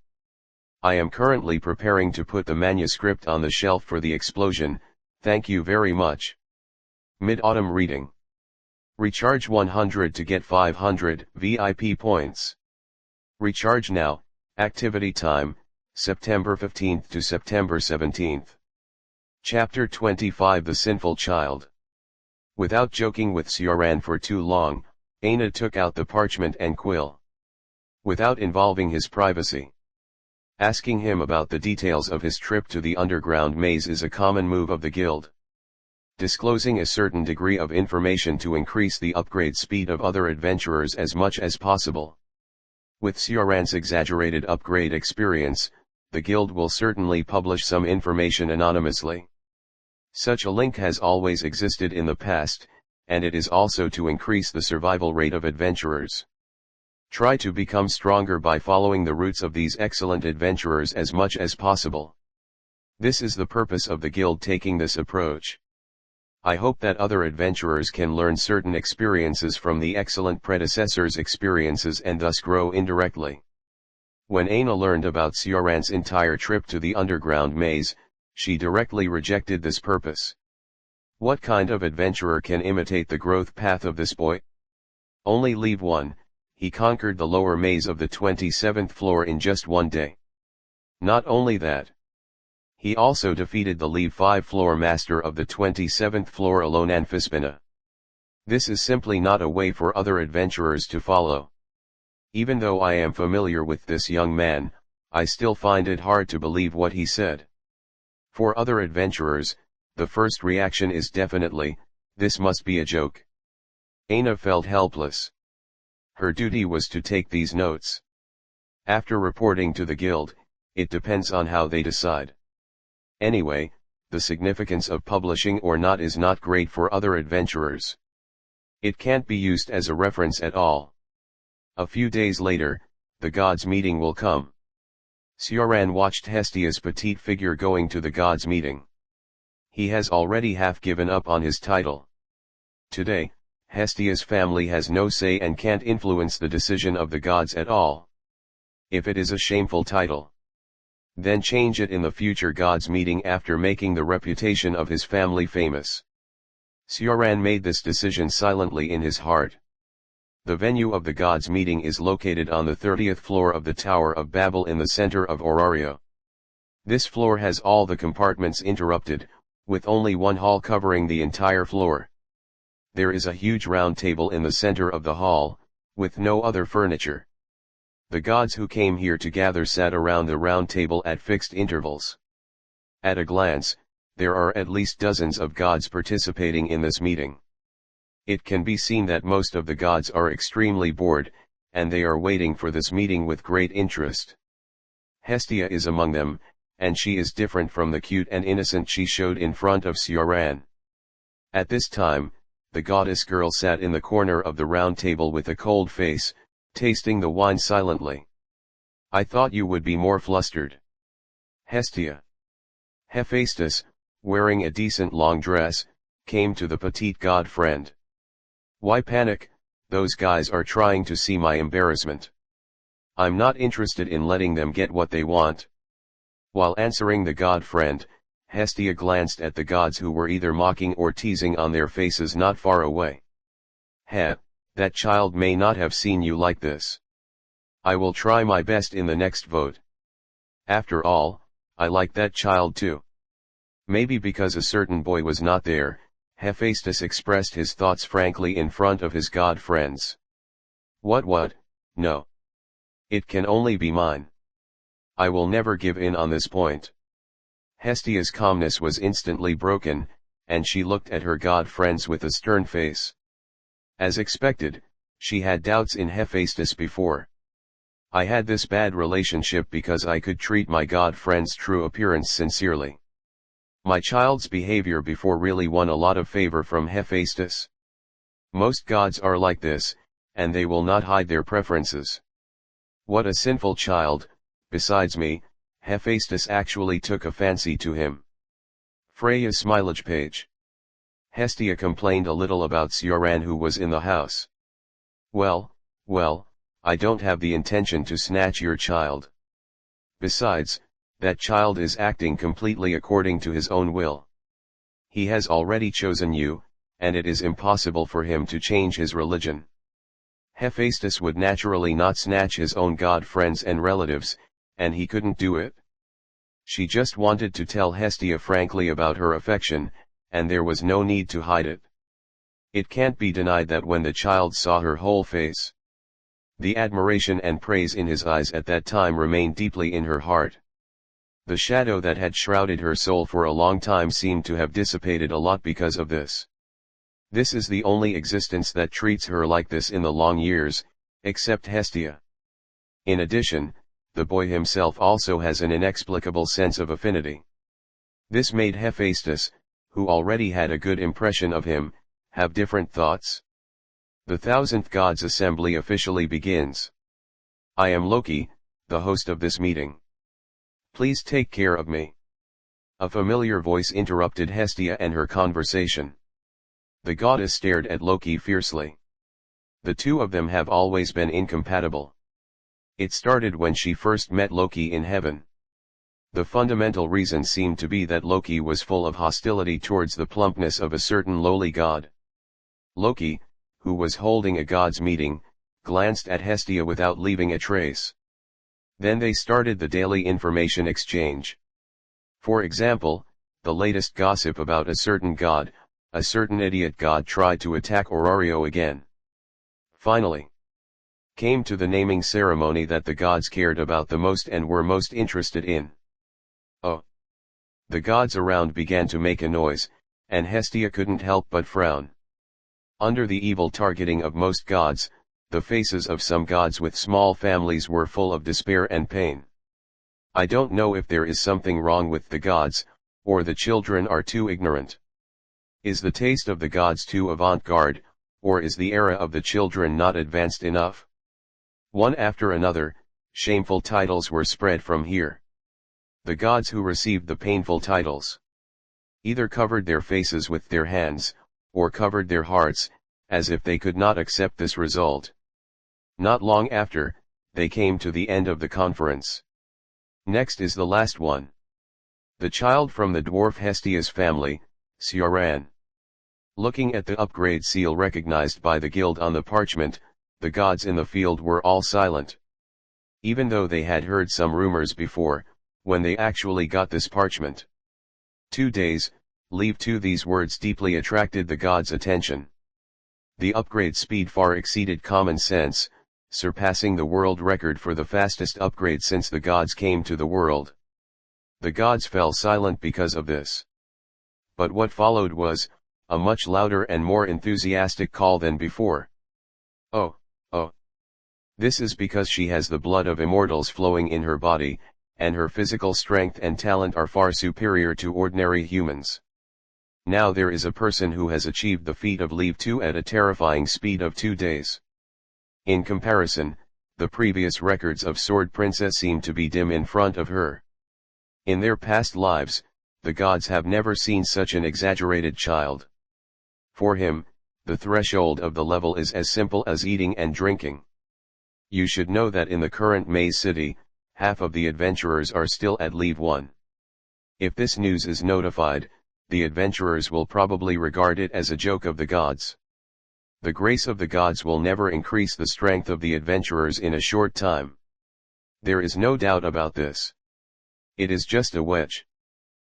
I am currently preparing to put the manuscript on the shelf for the explosion, thank you very much. Mid-autumn reading. Recharge 100 to get 500 VIP points. Recharge now, activity time, September 15th to September 17th. Chapter 25 The Sinful Child. Without joking with Sioran for too long, Aina took out the parchment and quill. Without involving his privacy. Asking him about the details of his trip to the underground maze is a common move of the guild. Disclosing a certain degree of information to increase the upgrade speed of other adventurers as much as possible. With Sioran's exaggerated upgrade experience, the guild will certainly publish some information anonymously. Such a link has always existed in the past, and it is also to increase the survival rate of adventurers. Try to become stronger by following the routes of these excellent adventurers as much as possible. This is the purpose of the guild taking this approach. I hope that other adventurers can learn certain experiences from the excellent predecessors' experiences and thus grow indirectly. When Aina learned about Sioran's entire trip to the underground maze, she directly rejected this purpose. What kind of adventurer can imitate the growth path of this boy? Only leave one, he conquered the lower maze of the 27th floor in just one day. Not only that. He also defeated the Leave 5 floor master of the 27th floor alone Anfispina. This is simply not a way for other adventurers to follow. Even though I am familiar with this young man, I still find it hard to believe what he said. For other adventurers, the first reaction is definitely, this must be a joke. Aina felt helpless. Her duty was to take these notes. After reporting to the guild, it depends on how they decide. Anyway, the significance of publishing or not is not great for other adventurers. It can't be used as a reference at all. A few days later, the gods' meeting will come. Sioran watched Hestia's petite figure going to the gods' meeting. He has already half given up on his title. Today, Hestia's family has no say and can't influence the decision of the gods at all. If it is a shameful title, then change it in the future gods' meeting after making the reputation of his family famous. Sioran made this decision silently in his heart. The venue of the gods' meeting is located on the 30th floor of the Tower of Babel in the center of Orario. This floor has all the compartments interrupted, with only one hall covering the entire floor. There is a huge round table in the center of the hall, with no other furniture. The gods who came here to gather sat around the round table at fixed intervals. At a glance, there are at least dozens of gods participating in this meeting. It can be seen that most of the gods are extremely bored, and they are waiting for this meeting with great interest. Hestia is among them, and she is different from the cute and innocent she showed in front of Sioran. At this time, the goddess girl sat in the corner of the round table with a cold face, tasting the wine silently. I thought you would be more flustered. Hestia. Hephaestus, wearing a decent long dress, came to the petite god friend. Why panic? Those guys are trying to see my embarrassment. I'm not interested in letting them get what they want. While answering the god friend, Hestia glanced at the gods who were either mocking or teasing on their faces not far away. That child may not have seen you like this. I will try my best in the next vote. After all, I like that child too. Maybe because a certain boy was not there, Hephaestus expressed his thoughts frankly in front of his god friends. What, no. It can only be mine. I will never give in on this point. Hestia's calmness was instantly broken, and she looked at her god friends with a stern face. As expected, she had doubts in Hephaestus before. I had this bad relationship because I could treat my god friend's true appearance sincerely. My child's behavior before really won a lot of favor from Hephaestus. Most gods are like this, and they will not hide their preferences. What a sinful child, besides me, Hephaestus actually took a fancy to him. Freya's smilage page. Hestia complained a little about Sioran who was in the house. Well, well, I don't have the intention to snatch your child. Besides, that child is acting completely according to his own will. He has already chosen you, and it is impossible for him to change his religion. Hephaestus would naturally not snatch his own god friends and relatives, and he couldn't do it. She just wanted to tell Hestia frankly about her affection, and there was no need to hide it. It can't be denied that when the child saw her whole face, the admiration and praise in his eyes at that time remained deeply in her heart. The shadow that had shrouded her soul for a long time seemed to have dissipated a lot because of this. This is the only existence that treats her like this in the long years, except Hestia. In addition, the boy himself also has an inexplicable sense of affinity. This made Hephaestus, who already had a good impression of him, have different thoughts. The 1000th God's Assembly officially begins. I am Loki, the host of this meeting. Please take care of me. A familiar voice interrupted Hestia and her conversation. The goddess stared at Loki fiercely. The two of them have always been incompatible. It started when she first met Loki in heaven. The fundamental reason seemed to be that Loki was full of hostility towards the plumpness of a certain lowly god. Loki, who was holding a god's meeting, glanced at Hestia without leaving a trace. Then they started the daily information exchange. For example, the latest gossip about a certain god, a certain idiot god tried to attack Orario again. Finally, came to the naming ceremony that the gods cared about the most and were most interested in. Oh! The gods around began to make a noise, and Hestia couldn't help but frown. Under the evil targeting of most gods, the faces of some gods with small families were full of despair and pain. I don't know if there is something wrong with the gods, or the children are too ignorant. Is the taste of the gods too avant-garde, or is the era of the children not advanced enough? One after another, shameful titles were spread from here. The gods who received the painful titles either covered their faces with their hands, or covered their hearts, as if they could not accept this result. Not long after, they came to the end of the conference. Next is the last one. The child from the dwarf Hestia's family, Sioran. Looking at the upgrade seal recognized by the guild on the parchment, the gods in the field were all silent. Even though they had heard some rumors before, when they actually got this parchment. 2 days, leave 2. These words deeply attracted the gods' attention. The upgrade speed far exceeded common sense, surpassing the world record for the fastest upgrade since the gods came to the world. The gods fell silent because of this. But what followed was a much louder and more enthusiastic call than before. Oh, oh. This is because she has the blood of immortals flowing in her body, and her physical strength and talent are far superior to ordinary humans. Now there is a person who has achieved the feat of leave 2 at a terrifying speed of 2 days. In comparison, the previous records of Sword Princess seem to be dim in front of her. In their past lives, the gods have never seen such an exaggerated child. For him, the threshold of the level is as simple as eating and drinking. You should know that in the current Maze City, half of the adventurers are still at leave 1. If this news is notified, the adventurers will probably regard it as a joke of the gods. The grace of the gods will never increase the strength of the adventurers in a short time. There is no doubt about this. It is just a wedge.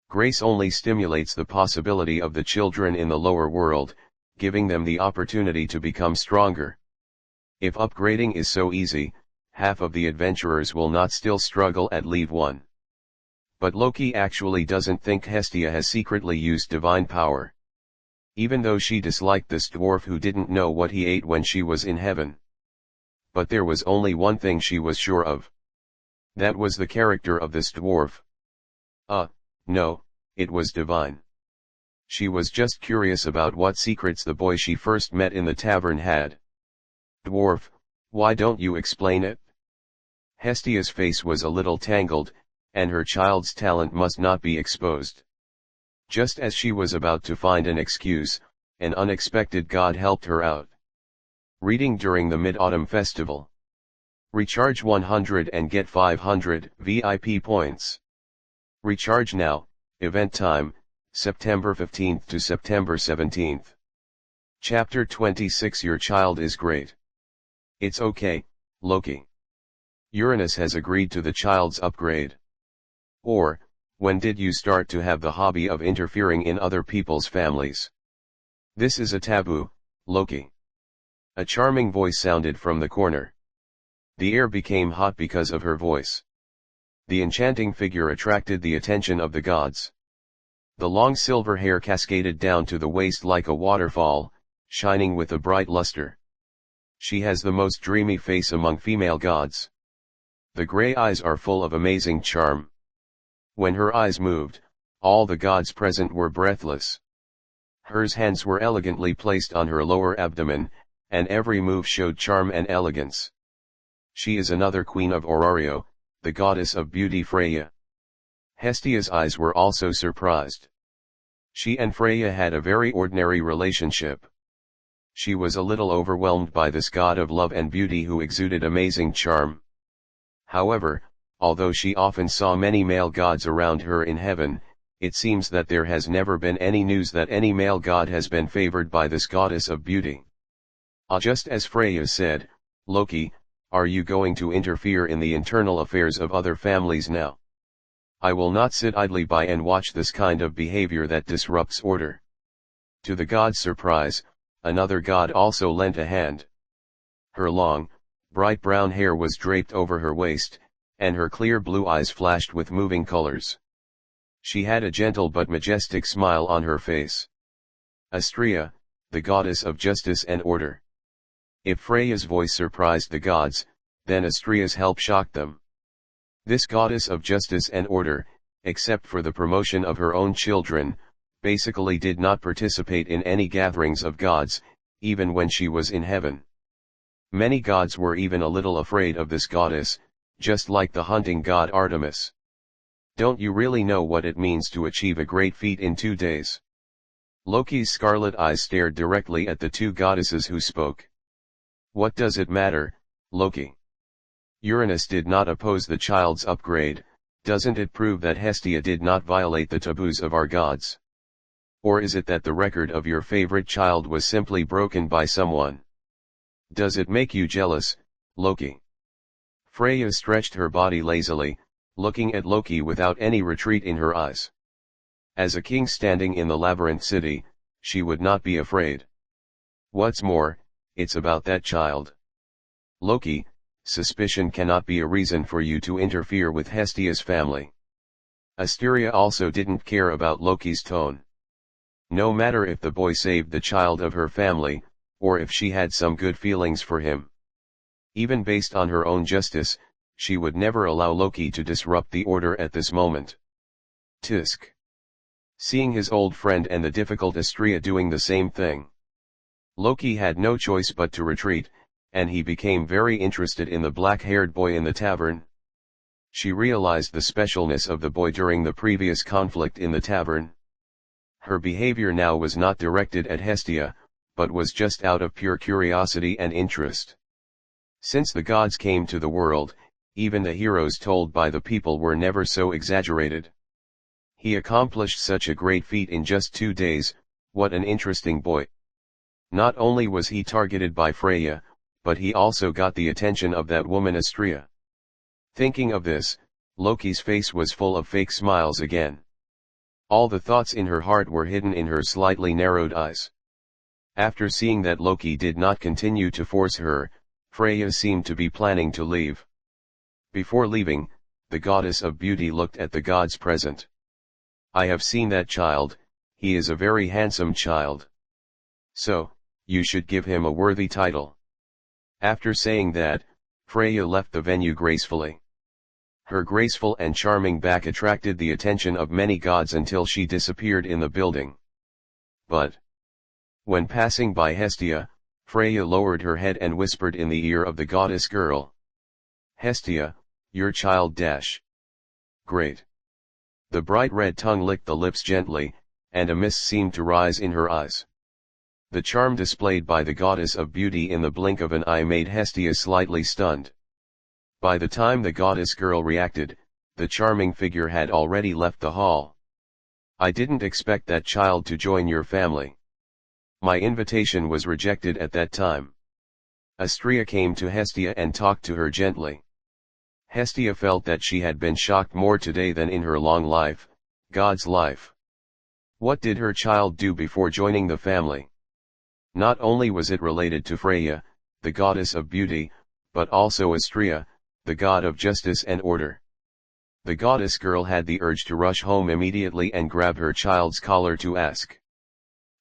Grace only stimulates the possibility of the children in the lower world, giving them the opportunity to become stronger. If upgrading is so easy, half of the adventurers will not still struggle at leave 1. But Loki actually doesn't think Hestia has secretly used divine power. Even though she disliked this dwarf who didn't know what he ate when she was in heaven. But there was only one thing she was sure of. That was the character of this dwarf. No, it was divine. She was just curious about what secrets the boy she first met in the tavern had. Dwarf, why don't you explain it? Hestia's face was a little tangled, and her child's talent must not be exposed. Just as she was about to find an excuse, an unexpected god helped her out. Reading during the Mid-Autumn Festival. Recharge 100 and get 500 VIP points. Recharge now. Event time, September 15th to September 17th. Chapter 26. Your child is great. It's okay, Loki. Uranus has agreed to the child's upgrade. Or, when did you start to have the hobby of interfering in other people's families? This is a taboo, Loki. A charming voice sounded from the corner. The air became hot because of her voice. The enchanting figure attracted the attention of the gods. The long silver hair cascaded down to the waist like a waterfall, shining with a bright luster. She has the most dreamy face among female gods. The gray eyes are full of amazing charm. When her eyes moved, all the gods present were breathless. Her hands were elegantly placed on her lower abdomen, and every move showed charm and elegance. She is another queen of Orario, the goddess of beauty Freya. Hestia's eyes were also surprised. She and Freya had a very ordinary relationship. She was a little overwhelmed by this god of love and beauty who exuded amazing charm. However, although she often saw many male gods around her in heaven, it seems that there has never been any news that any male god has been favored by this goddess of beauty. Just as Freya said, Loki, are you going to interfere in the internal affairs of other families now? I will not sit idly by and watch this kind of behavior that disrupts order. To the god's surprise, another god also lent a hand. Her long, bright brown hair was draped over her waist, and her clear blue eyes flashed with moving colors. She had a gentle but majestic smile on her face. Astrea, the goddess of justice and order. If Freya's voice surprised the gods, then Astrea's help shocked them. This goddess of justice and order, except for the promotion of her own children, basically did not participate in any gatherings of gods, even when she was in heaven. Many gods were even a little afraid of this goddess, just like the hunting god Artemis. Don't you really know what it means to achieve a great feat in 2 days? Loki's scarlet eyes stared directly at the two goddesses who spoke. What does it matter, Loki? Uranus did not oppose the child's upgrade. Doesn't it prove that Hestia did not violate the taboos of our gods? Or is it that the record of your favorite child was simply broken by someone? Does it make you jealous, Loki? Freya stretched her body lazily, looking at Loki without any retreat in her eyes. As a king standing in the labyrinth city, she would not be afraid. What's more, it's about that child. Loki, suspicion cannot be a reason for you to interfere with Hestia's family. Asteria also didn't care about Loki's tone. No matter if the boy saved the child of her family, or if she had some good feelings for him. Even based on her own justice, she would never allow Loki to disrupt the order at this moment. Tisk. Seeing his old friend and the difficult Astrea doing the same thing, Loki had no choice but to retreat, and he became very interested in the black-haired boy in the tavern. She realized the specialness of the boy during the previous conflict in the tavern. Her behavior now was not directed at Hestia, but was just out of pure curiosity and interest. Since the gods came to the world, even the heroes told by the people were never so exaggerated. He accomplished such a great feat in just 2 days, what an interesting boy. Not only was he targeted by Freya, but he also got the attention of that woman Astrea. Thinking of this, Loki's face was full of fake smiles again. All the thoughts in her heart were hidden in her slightly narrowed eyes. After seeing that Loki did not continue to force her, Freya seemed to be planning to leave. Before leaving, the goddess of beauty looked at the gods present. I have seen that child, he is a very handsome child. So, you should give him a worthy title. After saying that, Freya left the venue gracefully. Her graceful and charming back attracted the attention of many gods until she disappeared in the building. But, when passing by Hestia, Freya lowered her head and whispered in the ear of the goddess girl. Hestia, your child dash. Great. The bright red tongue licked the lips gently, and a mist seemed to rise in her eyes. The charm displayed by the goddess of beauty in the blink of an eye made Hestia slightly stunned. By the time the goddess girl reacted, the charming figure had already left the hall. "I didn't expect that child to join your family. My invitation was rejected at that time." Astrea came to Hestia and talked to her gently. Hestia felt that she had been shocked more today than in her long life, God's life. What did her child do before joining the family? Not only was it related to Freya, the goddess of beauty, but also Astrea, the god of justice and order. The goddess girl had the urge to rush home immediately and grab her child's collar to ask.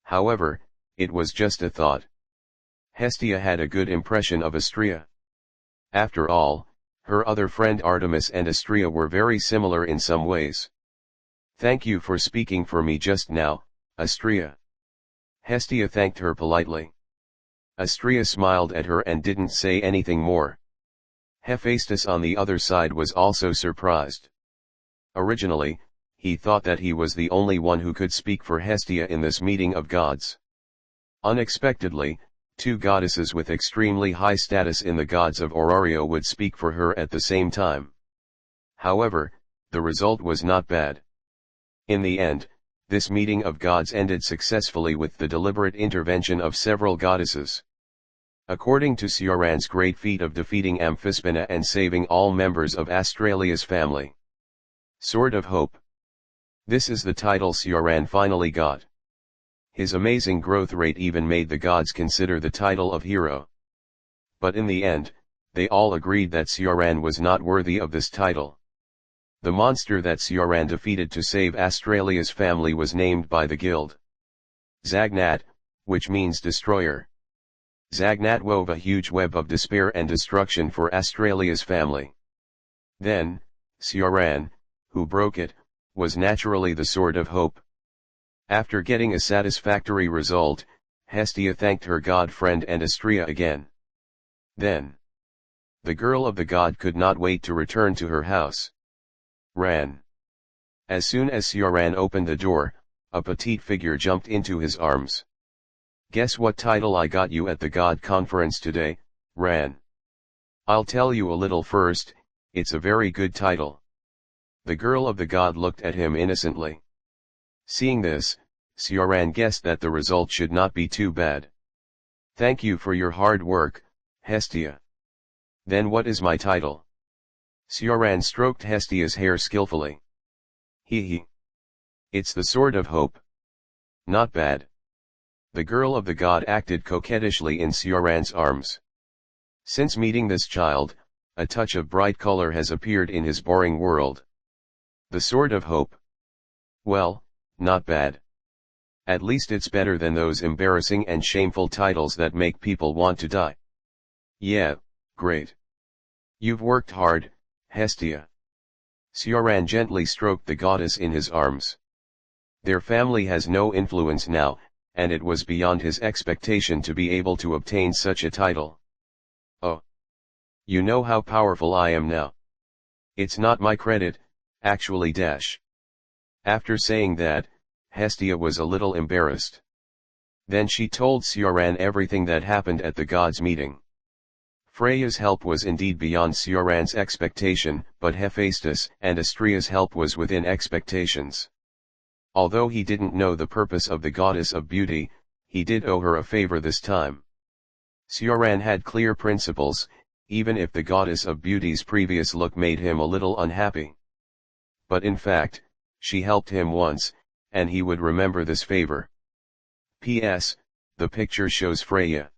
However, it was just a thought. Hestia had a good impression of Astrea. After all, her other friend Artemis and Astrea were very similar in some ways. "Thank you for speaking for me just now, Astrea." Hestia thanked her politely. Astrea smiled at her and didn't say anything more. Hephaestus on the other side was also surprised. Originally, he thought that he was the only one who could speak for Hestia in this meeting of gods. Unexpectedly, two goddesses with extremely high status in the gods of Orario would speak for her at the same time. However, the result was not bad. In the end, this meeting of gods ended successfully with the deliberate intervention of several goddesses. According to Sioran's great feat of defeating Amphispina and saving all members of Astralia's family. Sword of Hope. This is the title Sioran finally got. His amazing growth rate even made the gods consider the title of hero. But in the end, they all agreed that Sioran was not worthy of this title. The monster that Sioran defeated to save Astralia's family was named by the guild Zagnat, which means destroyer. Zagnat wove a huge web of despair and destruction for Astralia's family. Then, Sioran, who broke it, was naturally the Sword of Hope. After getting a satisfactory result, Hestia thanked her god friend and Astrea again. Then, the girl of the god could not wait to return to her house. Ran. As soon as Sioran opened the door, a petite figure jumped into his arms. "Guess what title I got you at the God conference today, Ran?" "I'll tell you a little first, it's a very good title." The girl of the god looked at him innocently. Seeing this, Sioran guessed that the result should not be too bad. "Thank you for your hard work, Hestia." "Then what is my title?" Sioran stroked Hestia's hair skillfully. He. "It's the Sword of Hope." "Not bad." The girl of the god acted coquettishly in Sioran's arms. Since meeting this child, a touch of bright color has appeared in his boring world. The Sword of Hope. Well, not bad. At least it's better than those embarrassing and shameful titles that make people want to die. Yeah, great. You've worked hard, Hestia. Sioran gently stroked the goddess in his arms. Their family has no influence now, and it was beyond his expectation to be able to obtain such a title. Oh. You know how powerful I am now. It's not my credit, actually. After saying that, Hestia was a little embarrassed. Then she told Sioran everything that happened at the gods' meeting. Freya's help was indeed beyond Sioran's expectation, but Hephaestus and Astrea's help was within expectations. Although he didn't know the purpose of the goddess of beauty, he did owe her a favor this time. Sioran had clear principles, even if the goddess of beauty's previous look made him a little unhappy. But in fact, she helped him once, and he would remember this favor. P.S. The picture shows Freya.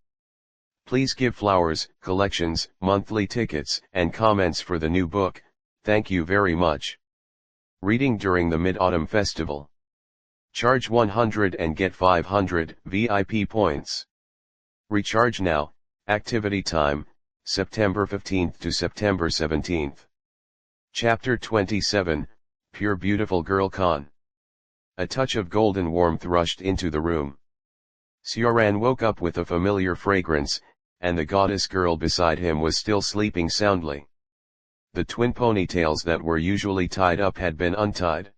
Please give flowers, collections, monthly tickets, and comments for the new book, thank you very much. Reading during the Mid-Autumn Festival. Charge 100 and get 500 VIP points. Recharge now, activity time, September 15th to September 17th. Chapter 27, Pure Beautiful Girl Con. A touch of golden warmth rushed into the room. Sioran woke up with a familiar fragrance, and the goddess girl beside him was still sleeping soundly. The twin ponytails that were usually tied up had been untied.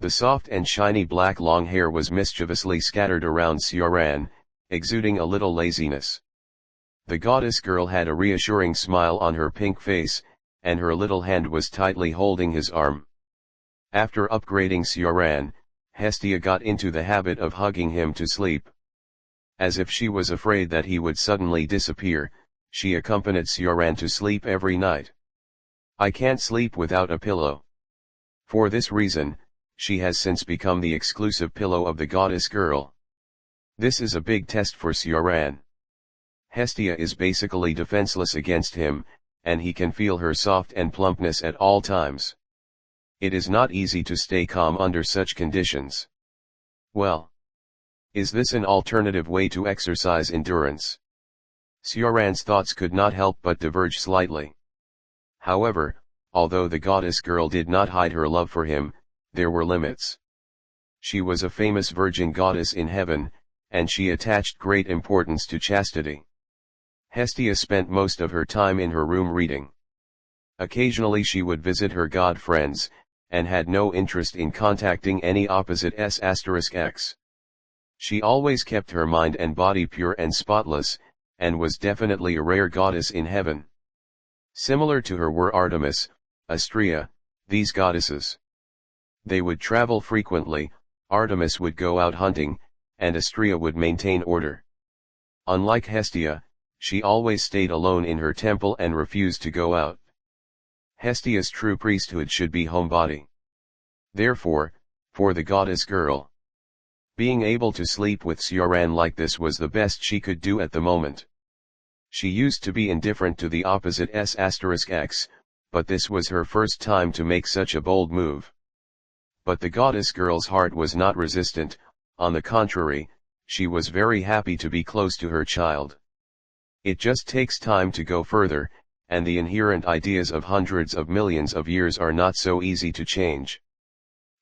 The soft and shiny black long hair was mischievously scattered around Sioran, exuding a little laziness. The goddess girl had a reassuring smile on her pink face, and her little hand was tightly holding his arm. After upgrading Sioran, Hestia got into the habit of hugging him to sleep. As if she was afraid that he would suddenly disappear, she accompanied Sioran to sleep every night. I can't sleep without a pillow. For this reason, she has since become the exclusive pillow of the goddess girl. This is a big test for Sioran. Hestia is basically defenseless against him, and he can feel her soft and plumpness at all times. It is not easy to stay calm under such conditions. Well, is this an alternative way to exercise endurance? Sioran's thoughts could not help but diverge slightly. However, although the goddess girl did not hide her love for him, there were limits. She was a famous virgin goddess in heaven, and she attached great importance to chastity. Hestia spent most of her time in her room reading. Occasionally she would visit her god friends, and had no interest in contacting any opposite s*x. She always kept her mind and body pure and spotless, and was definitely a rare goddess in heaven. Similar to her were Artemis, Astrea, these goddesses. They would travel frequently, Artemis would go out hunting, and Astrea would maintain order. Unlike Hestia, she always stayed alone in her temple and refused to go out. Hestia's true priesthood should be homebody. Therefore, for the goddess girl, being able to sleep with Sioran like this was the best she could do at the moment. She used to be indifferent to the opposite s*x, but this was her first time to make such a bold move. But the goddess girl's heart was not resistant, on the contrary, she was very happy to be close to her child. It just takes time to go further, and the inherent ideas of hundreds of millions of years are not so easy to change.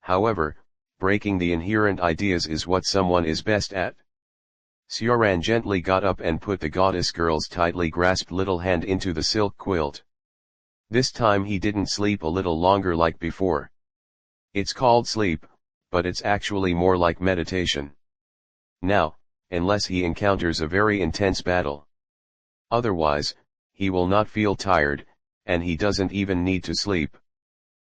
However, breaking the inherent ideas is what someone is best at. Sioran gently got up and put the goddess girl's tightly grasped little hand into the silk quilt. This time he didn't sleep a little longer like before. It's called sleep, but it's actually more like meditation. Now, unless he encounters a very intense battle. Otherwise, he will not feel tired, and he doesn't even need to sleep.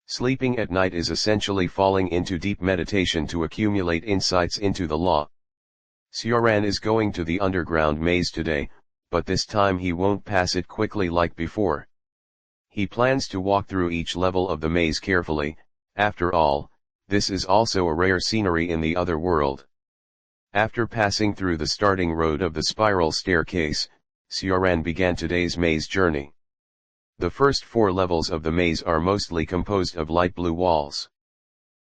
Sleeping at night is essentially falling into deep meditation to accumulate insights into the law. Sioran is going to the underground maze today, but this time he won't pass it quickly like before. He plans to walk through each level of the maze carefully. After all, this is also a rare scenery in the other world. After passing through the starting road of the spiral staircase, Sioran began today's maze journey. The first 4 levels of the maze are mostly composed of light blue walls.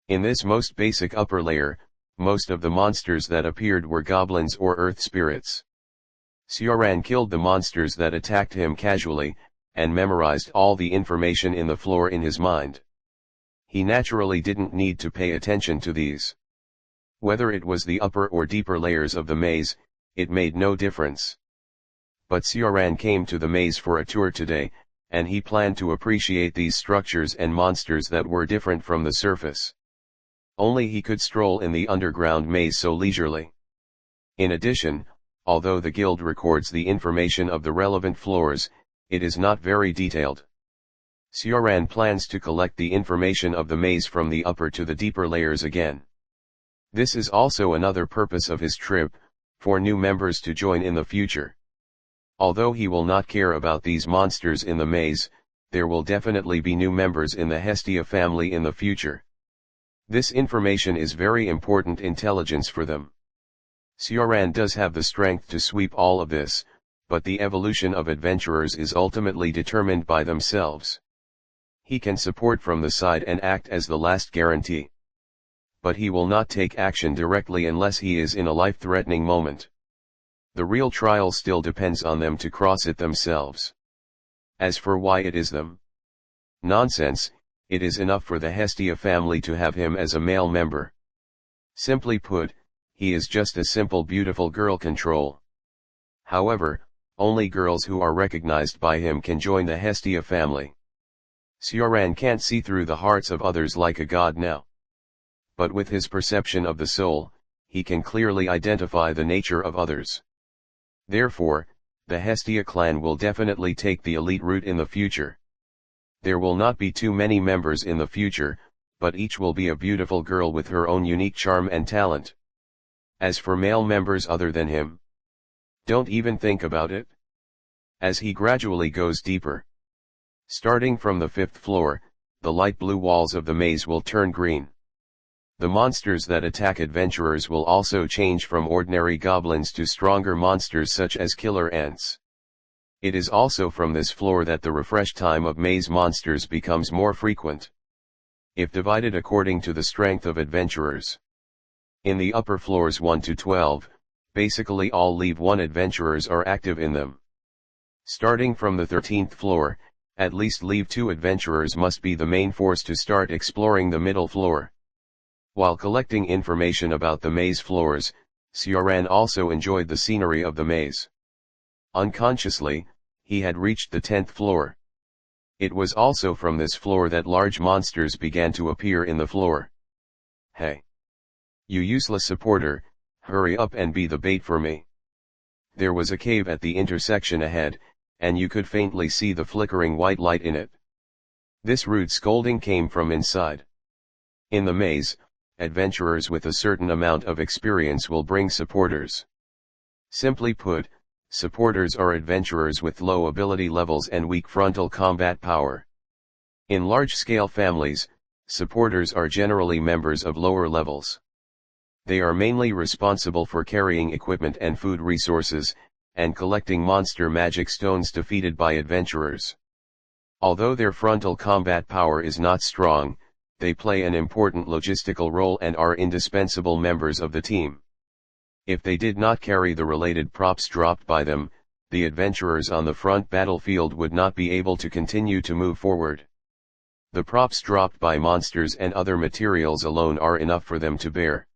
In this most basic upper layer, most of the monsters that appeared were goblins or earth spirits. Sioran killed the monsters that attacked him casually, and memorized all the information in the floor in his mind. He naturally didn't need to pay attention to these. Whether it was the upper or deeper layers of the maze, it made no difference. But Sioran came to the maze for a tour today, and he planned to appreciate these structures and monsters that were different from the surface. Only he could stroll in the underground maze so leisurely. In addition, although the guild records the information of the relevant floors, it is not very detailed. Sioran plans to collect the information of the maze from the upper to the deeper layers again. This is also another purpose of his trip, for new members to join in the future. Although he will not care about these monsters in the maze, there will definitely be new members in the Hestia family in the future. This information is very important intelligence for them. Sioran does have the strength to sweep all of this, but the evolution of adventurers is ultimately determined by themselves. He can support from the side and act as the last guarantee. But he will not take action directly unless he is in a life-threatening moment. The real trial still depends on them to cross it themselves. As for why it is them? Nonsense, it is enough for the Hestia family to have him as a male member. Simply put, he is just a simple beautiful girl control. However, only girls who are recognized by him can join the Hestia family. Sioran can't see through the hearts of others like a god now. But with his perception of the soul, he can clearly identify the nature of others. Therefore, the Hestia clan will definitely take the elite route in the future. There will not be too many members in the future, but each will be a beautiful girl with her own unique charm and talent. As for male members other than him, don't even think about it. As he gradually goes deeper, starting from the 5th floor, the light blue walls of the maze will turn green. The monsters that attack adventurers will also change from ordinary goblins to stronger monsters such as killer ants. It is also from this floor that the refresh time of maze monsters becomes more frequent, if divided according to the strength of adventurers. In the upper floors 1 to 12, basically all Leave 1 adventurers are active in them. Starting from the 13th floor, at least Leave 2 adventurers must be the main force to start exploring the middle floor. While collecting information about the maze floors, Sioran also enjoyed the scenery of the maze. Unconsciously, he had reached the 10th floor. It was also from this floor that large monsters began to appear in the floor. Hey! You useless supporter, hurry up and be the bait for me. There was a cave at the intersection ahead, and you could faintly see the flickering white light in it. This rude scolding came from inside. In the maze, adventurers with a certain amount of experience will bring supporters. Simply put, supporters are adventurers with low ability levels and weak frontal combat power. In large-scale families, supporters are generally members of lower levels. They are mainly responsible for carrying equipment and food resources, and collecting monster magic stones defeated by adventurers. Although their frontal combat power is not strong, they play an important logistical role and are indispensable members of the team. If they did not carry the related props dropped by them, the adventurers on the front battlefield would not be able to continue to move forward. The props dropped by monsters and other materials alone are enough for them to bear.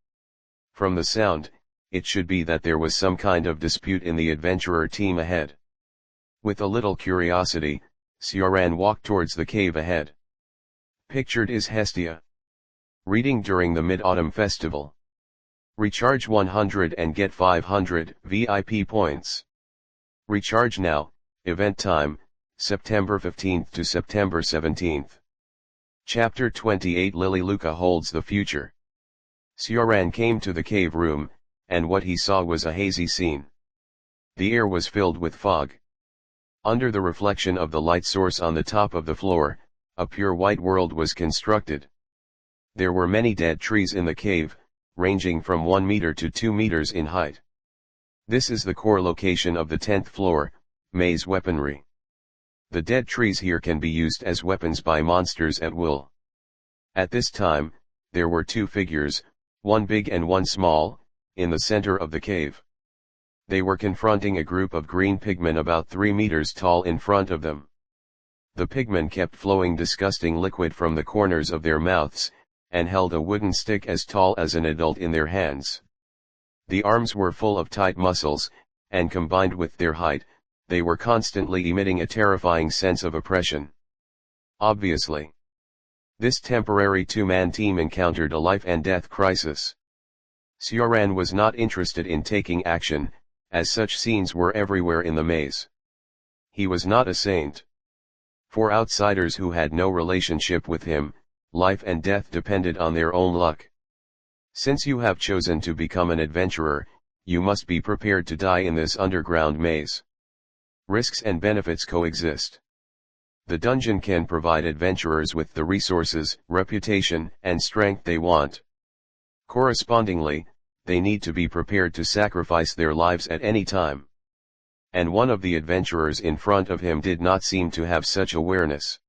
From the sound, it should be that there was some kind of dispute in the adventurer team ahead. With a little curiosity, Sioran walked towards the cave ahead. Pictured is Hestia. Reading during the Mid-Autumn Festival. Recharge 100 and get 500 VIP points. Recharge now, event time, September 15th to September 17th. Chapter 28 Lily Luca holds the future. Sioran came to the cave room, and what he saw was a hazy scene. The air was filled with fog. Under the reflection of the light source on the top of the floor, a pure white world was constructed. There were many dead trees in the cave, ranging from 1 meter to 2 meters in height. This is the core location of the 10th floor, maze weaponry. The dead trees here can be used as weapons by monsters at will. At this time, there were 2 figures, one big and one small, in the center of the cave. They were confronting a group of green pigmen about 3 meters tall in front of them. The pigmen kept flowing disgusting liquid from the corners of their mouths, and held a wooden stick as tall as an adult in their hands. The arms were full of tight muscles, and combined with their height, they were constantly emitting a terrifying sense of oppression. Obviously, this temporary 2-man team encountered a life-and-death crisis. Sioran was not interested in taking action, as such scenes were everywhere in the maze. He was not a saint. For outsiders who had no relationship with him, life and death depended on their own luck. Since you have chosen to become an adventurer, you must be prepared to die in this underground maze. Risks and benefits coexist. The dungeon can provide adventurers with the resources, reputation, and strength they want. Correspondingly, they need to be prepared to sacrifice their lives at any time. And one of the adventurers in front of him did not seem to have such awareness.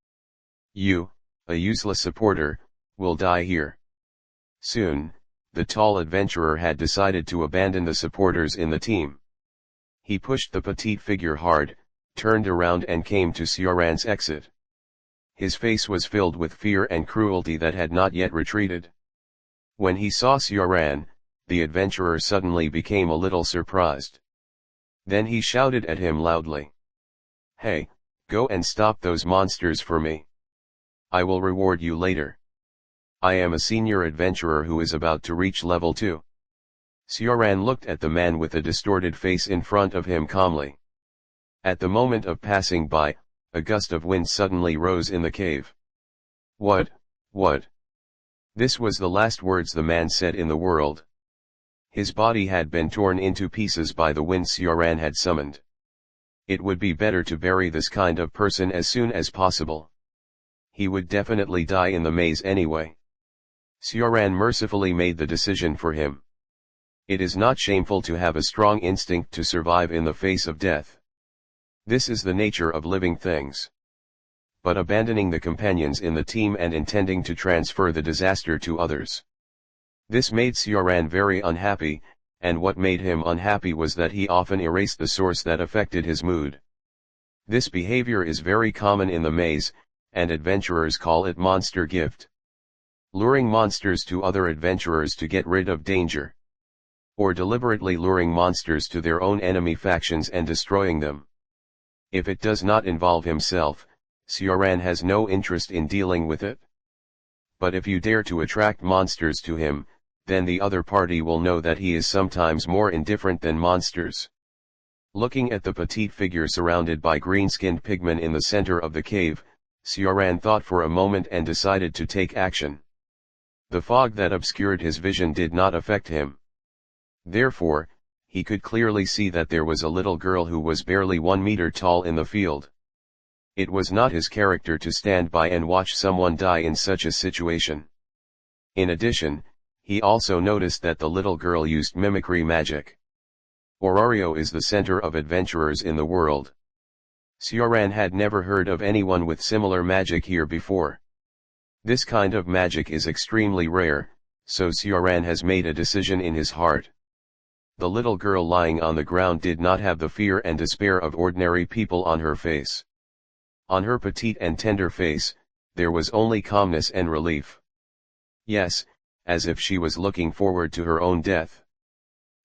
You, a useless supporter, will die here. Soon, the tall adventurer had decided to abandon the supporters in the team. He pushed the petite figure hard, turned around and came to Sioran's exit. His face was filled with fear and cruelty that had not yet retreated. When he saw Sioran, the adventurer suddenly became a little surprised. Then he shouted at him loudly. "Hey, go and stop those monsters for me. I will reward you later. I am a senior adventurer who is about to reach level 2. Sioran looked at the man with the distorted face in front of him calmly. At the moment of passing by, a gust of wind suddenly rose in the cave. What? This was the last words the man said in the world. His body had been torn into pieces by the wind Sioran had summoned. It would be better to bury this kind of person as soon as possible. He would definitely die in the maze anyway. Sioran mercifully made the decision for him. It is not shameful to have a strong instinct to survive in the face of death. This is the nature of living things. But abandoning the companions in the team and intending to transfer the disaster to others. This made Sioran very unhappy, and what made him unhappy was that he often erased the source that affected his mood. This behavior is very common in the maze, and adventurers call it monster gift. Luring monsters to other adventurers to get rid of danger. Or deliberately luring monsters to their own enemy factions and destroying them. If it does not involve himself, Sioran has no interest in dealing with it. But if you dare to attract monsters to him, then the other party will know that he is sometimes more indifferent than monsters. Looking at the petite figure surrounded by green-skinned pigmen in the center of the cave, Sioran thought for a moment and decided to take action. The fog that obscured his vision did not affect him. Therefore, he could clearly see that there was a little girl who was barely 1 meter tall in the field. It was not his character to stand by and watch someone die in such a situation. In addition, he also noticed that the little girl used mimicry magic. Orario is the center of adventurers in the world. Sioran had never heard of anyone with similar magic here before. This kind of magic is extremely rare, so Sioran has made a decision in his heart. The little girl lying on the ground did not have the fear and despair of ordinary people on her face. On her petite and tender face, there was only calmness and relief. Yes, as if she was looking forward to her own death.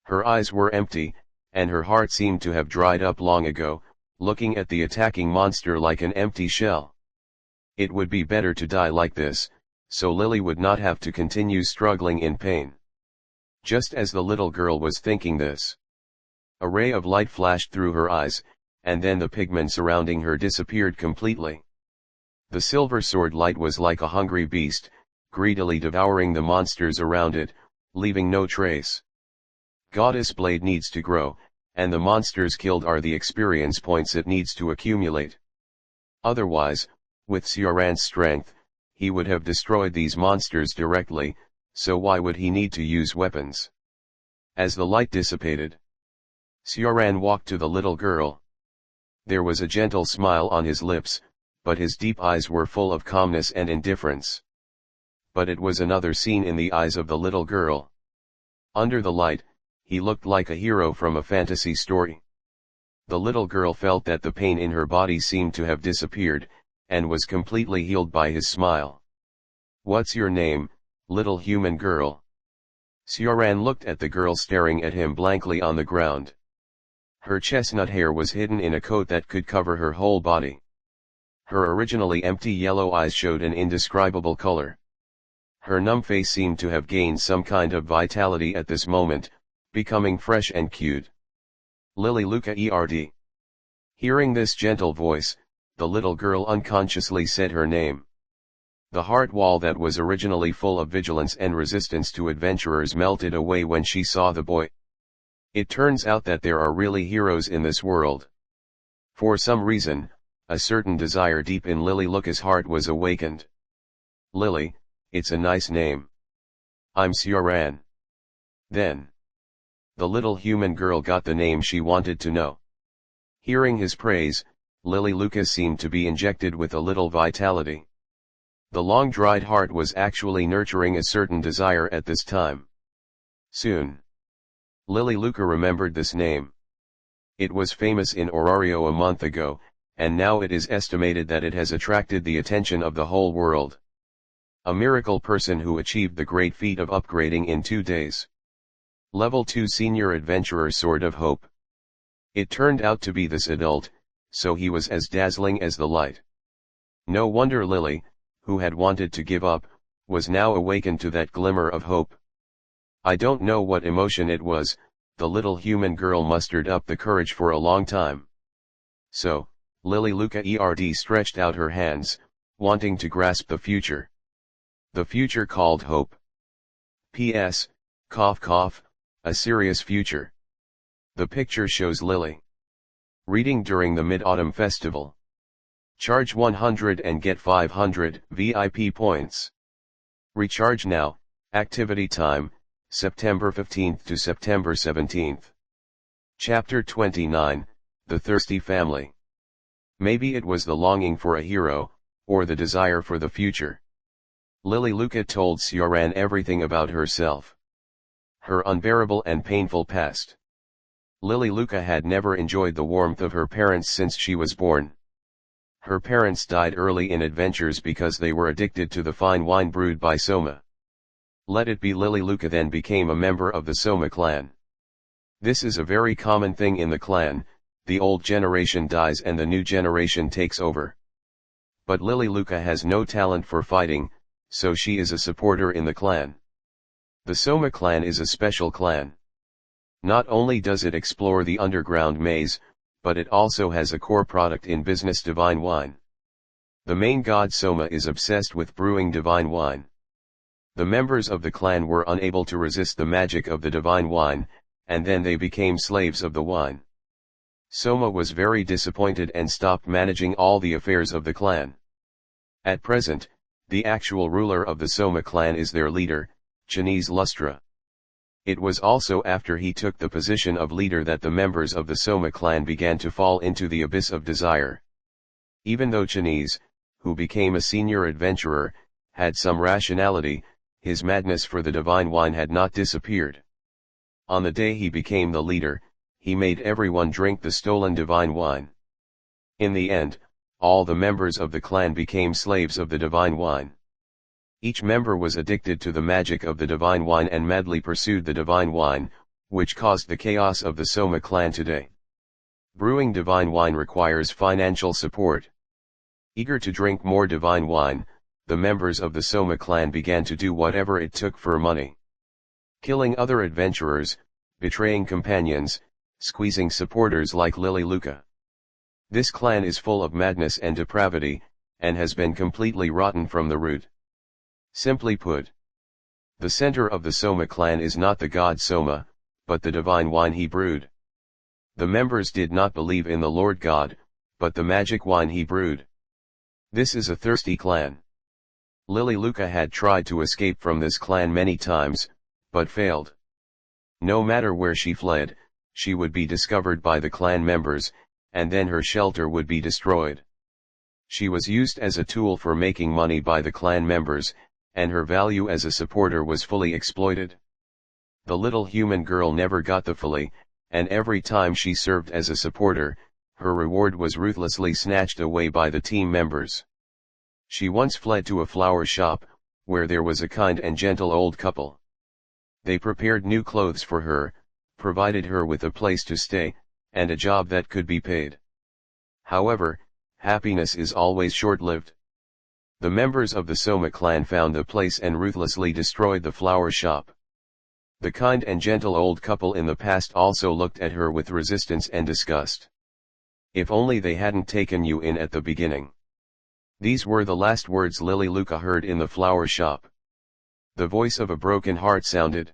Her eyes were empty, and her heart seemed to have dried up long ago, looking at the attacking monster like an empty shell. It would be better to die like this, so Lily would not have to continue struggling in pain. Just as the little girl was thinking this, a ray of light flashed through her eyes, and then the pigmen surrounding her disappeared completely. The silver sword light was like a hungry beast, greedily devouring the monsters around it, leaving no trace. Goddess Blade needs to grow, and the monsters killed are the experience points it needs to accumulate. Otherwise, with Sioran's strength, he would have destroyed these monsters directly, so why would he need to use weapons? As the light dissipated, Sioran walked to the little girl. There was a gentle smile on his lips, but his deep eyes were full of calmness and indifference. But it was another scene in the eyes of the little girl. Under the light, he looked like a hero from a fantasy story. The little girl felt that the pain in her body seemed to have disappeared, and was completely healed by his smile. "What's your name, little human girl?" Sioran looked at the girl staring at him blankly on the ground. Her chestnut hair was hidden in a coat that could cover her whole body. Her originally empty yellow eyes showed an indescribable color. Her numb face seemed to have gained some kind of vitality at this moment, becoming fresh and cute. Lily Luca Erd. Hearing this gentle voice, the little girl unconsciously said her name. The heart wall that was originally full of vigilance and resistance to adventurers melted away when she saw the boy. It turns out that there are really heroes in this world. For some reason, a certain desire deep in Lily Luca's heart was awakened. "Lily, it's a nice name. I'm Sioran." Then, the little human girl got the name she wanted to know. Hearing his praise, Lily Luca seemed to be injected with a little vitality. The long-dried heart was actually nurturing a certain desire at this time. Soon, Lily Luca remembered this name. It was famous in Orario a month ago, and now it is estimated that it has attracted the attention of the whole world. A miracle person who achieved the great feat of upgrading in 2 days. Level 2 Senior Adventurer Sword of Hope. It turned out to be this adult, so he was as dazzling as the light. No wonder Lily, who had wanted to give up, was now awakened to that glimmer of hope. I don't know what emotion it was, the little human girl mustered up the courage for a long time. So, Lily Luca stretched out her hands, wanting to grasp the future. The future called hope. P.S. Cough cough, a serious future. The picture shows Lily reading during the Mid-Autumn Festival. Charge 100 and get 500 VIP points. Recharge now, activity time, September 15th to September 17th. Chapter 29, The Thirsty Family. Maybe it was the longing for a hero, or the desire for the future. Lily Luca told Sioran everything about herself. Her unbearable and painful past. Lily Luca had never enjoyed the warmth of her parents since she was born. Her parents died early in adventures because they were addicted to the fine wine brewed by Soma. Let it be Lily Luca then became a member of the Soma clan. This is a very common thing in the clan, the old generation dies and the new generation takes over. But Lily Luca has no talent for fighting, so she is a supporter in the clan. The Soma clan is a special clan. Not only does it explore the underground maze, but it also has a core product in business: divine wine. The main god Soma is obsessed with brewing divine wine. The members of the clan were unable to resist the magic of the divine wine, and then they became slaves of the wine. Soma was very disappointed and stopped managing all the affairs of the clan. At present, the actual ruler of the Soma clan is their leader, Chinese Lustra. It was also after he took the position of leader that the members of the Soma clan began to fall into the abyss of desire. Even though Chinese, who became a senior adventurer, had some rationality, his madness for the divine wine had not disappeared. On the day he became the leader, he made everyone drink the stolen divine wine. In the end, all the members of the clan became slaves of the divine wine. Each member was addicted to the magic of the divine wine and madly pursued the divine wine, which caused the chaos of the Soma clan today. Brewing divine wine requires financial support. Eager to drink more divine wine, the members of the Soma clan began to do whatever it took for money. Killing other adventurers, betraying companions, squeezing supporters like Lily Luca. This clan is full of madness and depravity, and has been completely rotten from the root. Simply put, the center of the Soma clan is not the god Soma, but the divine wine he brewed. The members did not believe in the Lord God, but the magic wine he brewed. This is a thirsty clan. Lily Luca had tried to escape from this clan many times, but failed. No matter where she fled, she would be discovered by the clan members, and then her shelter would be destroyed. She was used as a tool for making money by the clan members, and her value as a supporter was fully exploited. The little human girl never got the filly, and every time she served as a supporter, her reward was ruthlessly snatched away by the team members. She once fled to a flower shop, where there was a kind and gentle old couple. They prepared new clothes for her, provided her with a place to stay, and a job that could be paid. However, happiness is always short-lived. The members of the Soma clan found the place and ruthlessly destroyed the flower shop. The kind and gentle old couple in the past also looked at her with resistance and disgust. If only they hadn't taken you in at the beginning. These were the last words Lily Luca heard in the flower shop. The voice of a broken heart sounded.